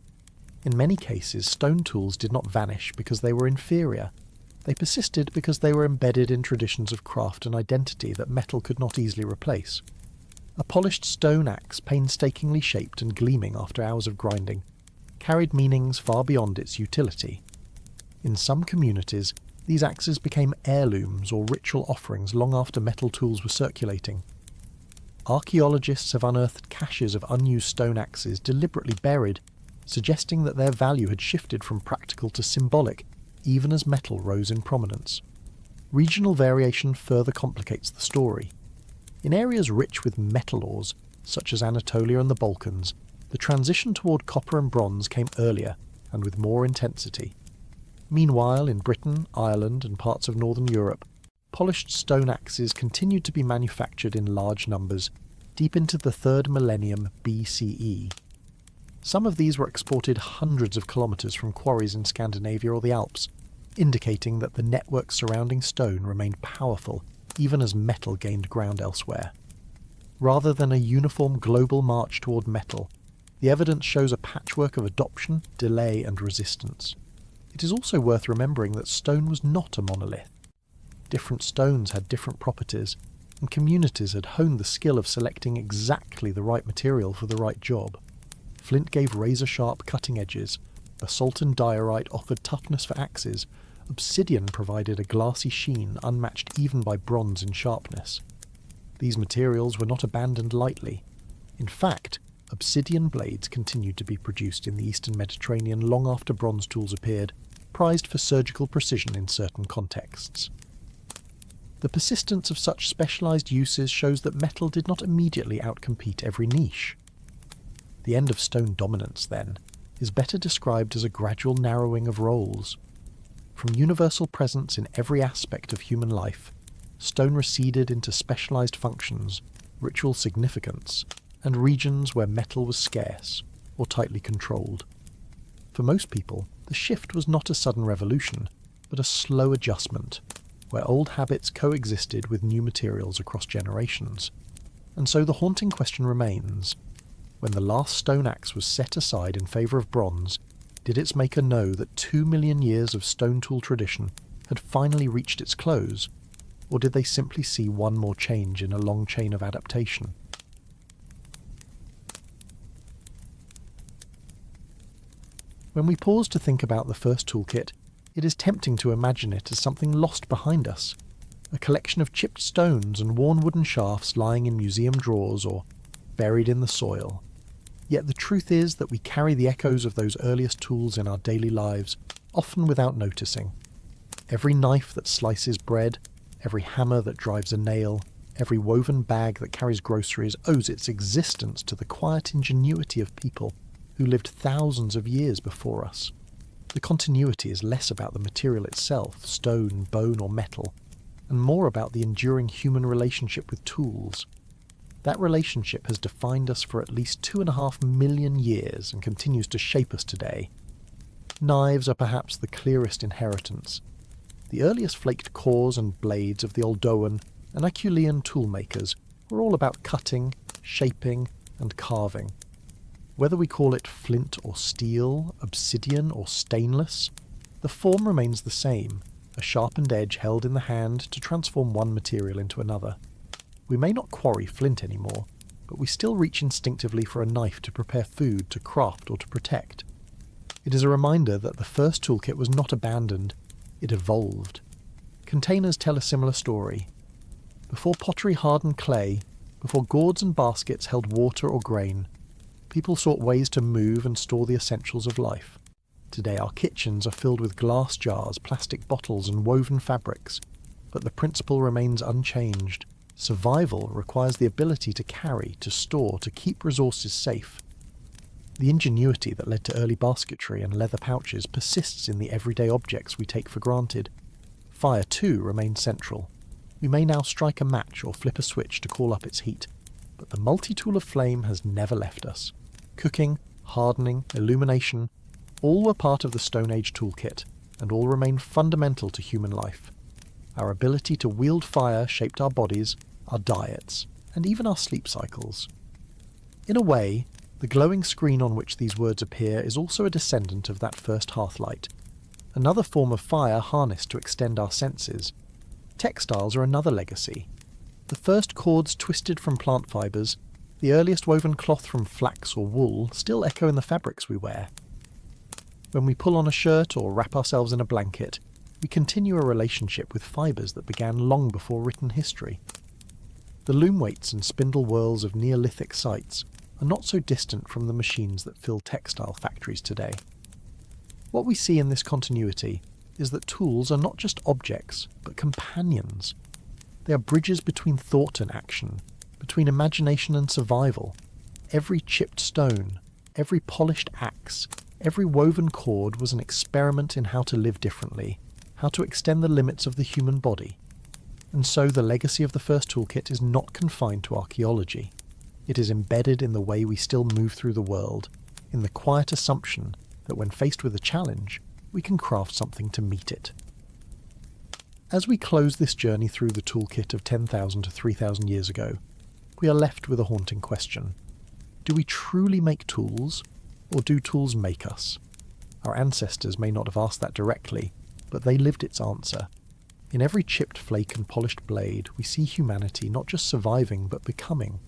In many cases, stone tools did not vanish because they were inferior. They persisted because they were embedded in traditions of craft and identity that metal could not easily replace. A polished stone axe, painstakingly shaped and gleaming after hours of grinding, carried meanings far beyond its utility. In some communities, these axes became heirlooms or ritual offerings long after metal tools were circulating. Archaeologists have unearthed caches of unused stone axes deliberately buried, suggesting that their value had shifted from practical to symbolic, even as metal rose in prominence. Regional variation further complicates the story. In areas rich with metal ores, such as Anatolia and the Balkans, the transition toward copper and bronze came earlier and with more intensity. Meanwhile, in Britain, Ireland, and parts of northern Europe, polished stone axes continued to be manufactured in large numbers deep into the 3rd millennium BCE. Some of these were exported hundreds of kilometres from quarries in Scandinavia or the Alps, indicating that the network surrounding stone remained powerful even as metal gained ground elsewhere. Rather than a uniform global march toward metal, the evidence shows a patchwork of adoption, delay, and resistance. It is also worth remembering that stone was not a monolith. Different stones had different properties, and communities had honed the skill of selecting exactly the right material for the right job. Flint gave razor-sharp cutting edges, basalt and diorite offered toughness for axes, obsidian provided a glassy sheen unmatched even by bronze in sharpness. These materials were not abandoned lightly. In fact, obsidian blades continued to be produced in the Eastern Mediterranean long after bronze tools appeared, prized for surgical precision in certain contexts. The persistence of such specialised uses shows that metal did not immediately outcompete every niche. The end of stone dominance, then, is better described as a gradual narrowing of roles. From universal presence in every aspect of human life, stone receded into specialised functions, ritual significance, and regions where metal was scarce or tightly controlled. For most people, the shift was not a sudden revolution, but a slow adjustment, where old habits coexisted with new materials across generations. And so the haunting question remains: when the last stone axe was set aside in favour of bronze, did its maker know that 2 million years of stone tool tradition had finally reached its close, or did they simply see one more change in a long chain of adaptation? When we pause to think about the first toolkit, it is tempting to imagine it as something lost behind us, a collection of chipped stones and worn wooden shafts lying in museum drawers or buried in the soil. Yet the truth is that we carry the echoes of those earliest tools in our daily lives, often without noticing. Every knife that slices bread, every hammer that drives a nail, every woven bag that carries groceries owes its existence to the quiet ingenuity of people who lived thousands of years before us. The continuity is less about the material itself, stone, bone, or metal, and more about the enduring human relationship with tools. That relationship has defined us for at least 2.5 million years and continues to shape us today. Knives are perhaps the clearest inheritance. The earliest flaked cores and blades of the Oldowan and Acheulean toolmakers were all about cutting, shaping, and carving. Whether we call it flint or steel, obsidian or stainless, the form remains the same, a sharpened edge held in the hand to transform one material into another. We may not quarry flint anymore, but we still reach instinctively for a knife to prepare food, to craft, or to protect. It is a reminder that the first toolkit was not abandoned, it evolved. Containers tell a similar story. Before pottery hardened clay, before gourds and baskets held water or grain, people sought ways to move and store the essentials of life. Today our kitchens are filled with glass jars, plastic bottles, and woven fabrics, but the principle remains unchanged. Survival requires the ability to carry, to store, to keep resources safe. The ingenuity that led to early basketry and leather pouches persists in the everyday objects we take for granted. Fire, too, remains central. We may now strike a match or flip a switch to call up its heat, but the multi-tool of flame has never left us. Cooking, hardening, illumination, all were part of the Stone Age toolkit, and all remain fundamental to human life. Our ability to wield fire shaped our bodies, our diets, and even our sleep cycles. In a way, the glowing screen on which these words appear is also a descendant of that first hearthlight, another form of fire harnessed to extend our senses. Textiles are another legacy. The first cords twisted from plant fibres, the earliest woven cloth from flax or wool still echo in the fabrics we wear. When we pull on a shirt or wrap ourselves in a blanket, we continue a relationship with fibres that began long before written history. The loom weights and spindle whirls of Neolithic sites are not so distant from the machines that fill textile factories today. What we see in this continuity is that tools are not just objects, but companions. They are bridges between thought and action, between imagination and survival. Every chipped stone, every polished axe, every woven cord was an experiment in how to live differently, how to extend the limits of the human body. And so the legacy of the first toolkit is not confined to archaeology. It is embedded in the way we still move through the world, in the quiet assumption that when faced with a challenge, we can craft something to meet it. As we close this journey through the toolkit of 10,000 to 3,000 years ago, we are left with a haunting question. Do we truly make tools, or do tools make us? Our ancestors may not have asked that directly, but they lived its answer. In every chipped flake and polished blade, we see humanity not just surviving, but becoming.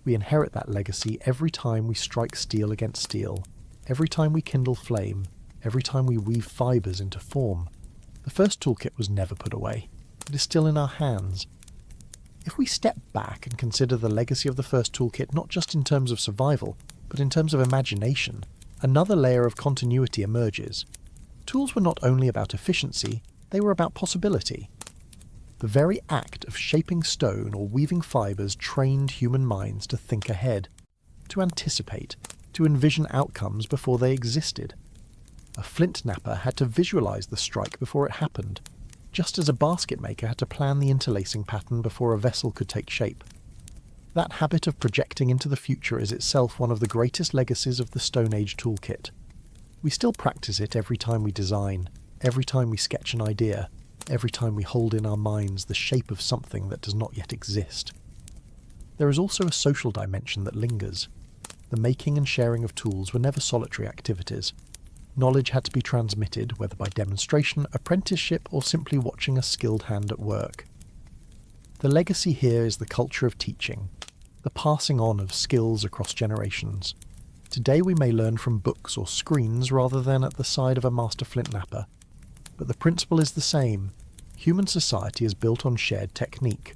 We inherit that legacy every time we strike steel against steel, every time we kindle flame, every time we weave fibres into form. The first toolkit was never put away. It is still in our hands. If we step back and consider the legacy of the first toolkit not just in terms of survival, but in terms of imagination, another layer of continuity emerges. Tools were not only about efficiency, they were about possibility. The very act of shaping stone or weaving fibres trained human minds to think ahead, to anticipate, to envision outcomes before they existed. A flint knapper had to visualize the strike before it happened, just as a basket maker had to plan the interlacing pattern before a vessel could take shape. That habit of projecting into the future is itself one of the greatest legacies of the Stone Age toolkit. We still practice it every time we design, every time we sketch an idea, every time we hold in our minds the shape of something that does not yet exist. There is also a social dimension that lingers. The making and sharing of tools were never solitary activities. Knowledge had to be transmitted, whether by demonstration, apprenticeship, or simply watching a skilled hand at work. The legacy here is the culture of teaching, the passing on of skills across generations. Today we may learn from books or screens rather than at the side of a master flint knapper. But the principle is the same. Human society is built on shared technique.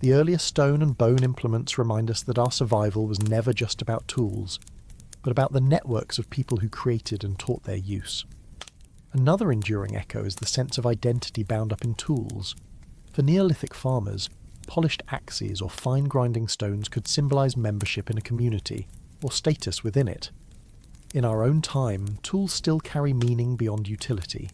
The earliest stone and bone implements remind us that our survival was never just about tools, but about the networks of people who created and taught their use. Another enduring echo is the sense of identity bound up in tools. For Neolithic farmers, polished axes or fine grinding stones could symbolize membership in a community, or status within it. In our own time, tools still carry meaning beyond utility.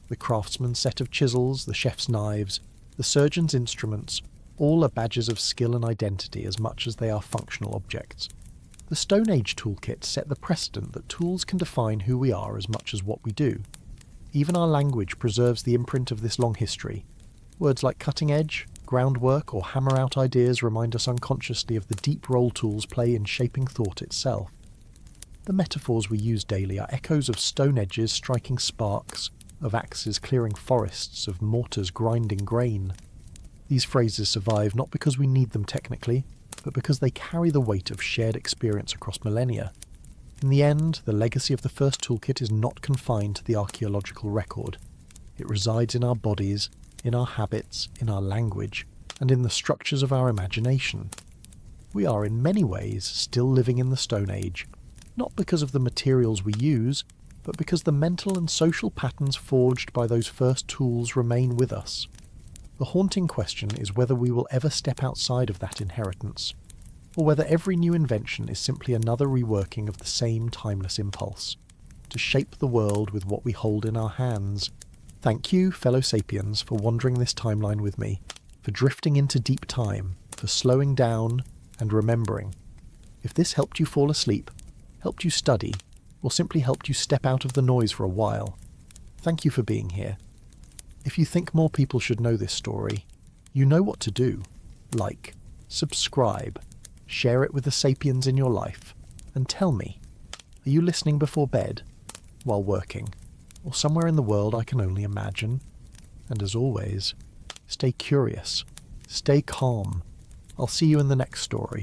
The craftsman's set of chisels, the chef's knives, the surgeon's instruments, all are badges of skill and identity as much as they are functional objects. The Stone Age toolkit set the precedent that tools can define who we are as much as what we do. Even our language preserves the imprint of this long history. Words like cutting edge, groundwork, or hammer out ideas remind us unconsciously of the deep role tools play in shaping thought itself. The metaphors we use daily are echoes of stone edges striking sparks, of axes clearing forests, of mortars grinding grain. These phrases survive not because we need them technically, but because they carry the weight of shared experience across millennia. In the end, the legacy of the first toolkit is not confined to the archaeological record. It resides in our bodies, in our habits, in our language, and in the structures of our imagination. We are in many ways still living in the Stone Age, not because of the materials we use, but because the mental and social patterns forged by those first tools remain with us. The haunting question is whether we will ever step outside of that inheritance, or whether every new invention is simply another reworking of the same timeless impulse, to shape the world with what we hold in our hands. Thank you, fellow sapiens, for wandering this timeline with me, for drifting into deep time, for slowing down and remembering. If this helped you fall asleep, helped you study, or simply helped you step out of the noise for a while, thank you for being here. If you think more people should know this story, you know what to do. Like, subscribe, share it with the sapiens in your life, and tell me, are you listening before bed, while working, or somewhere in the world I can only imagine? And as always, stay curious, stay calm. I'll see you in the next story.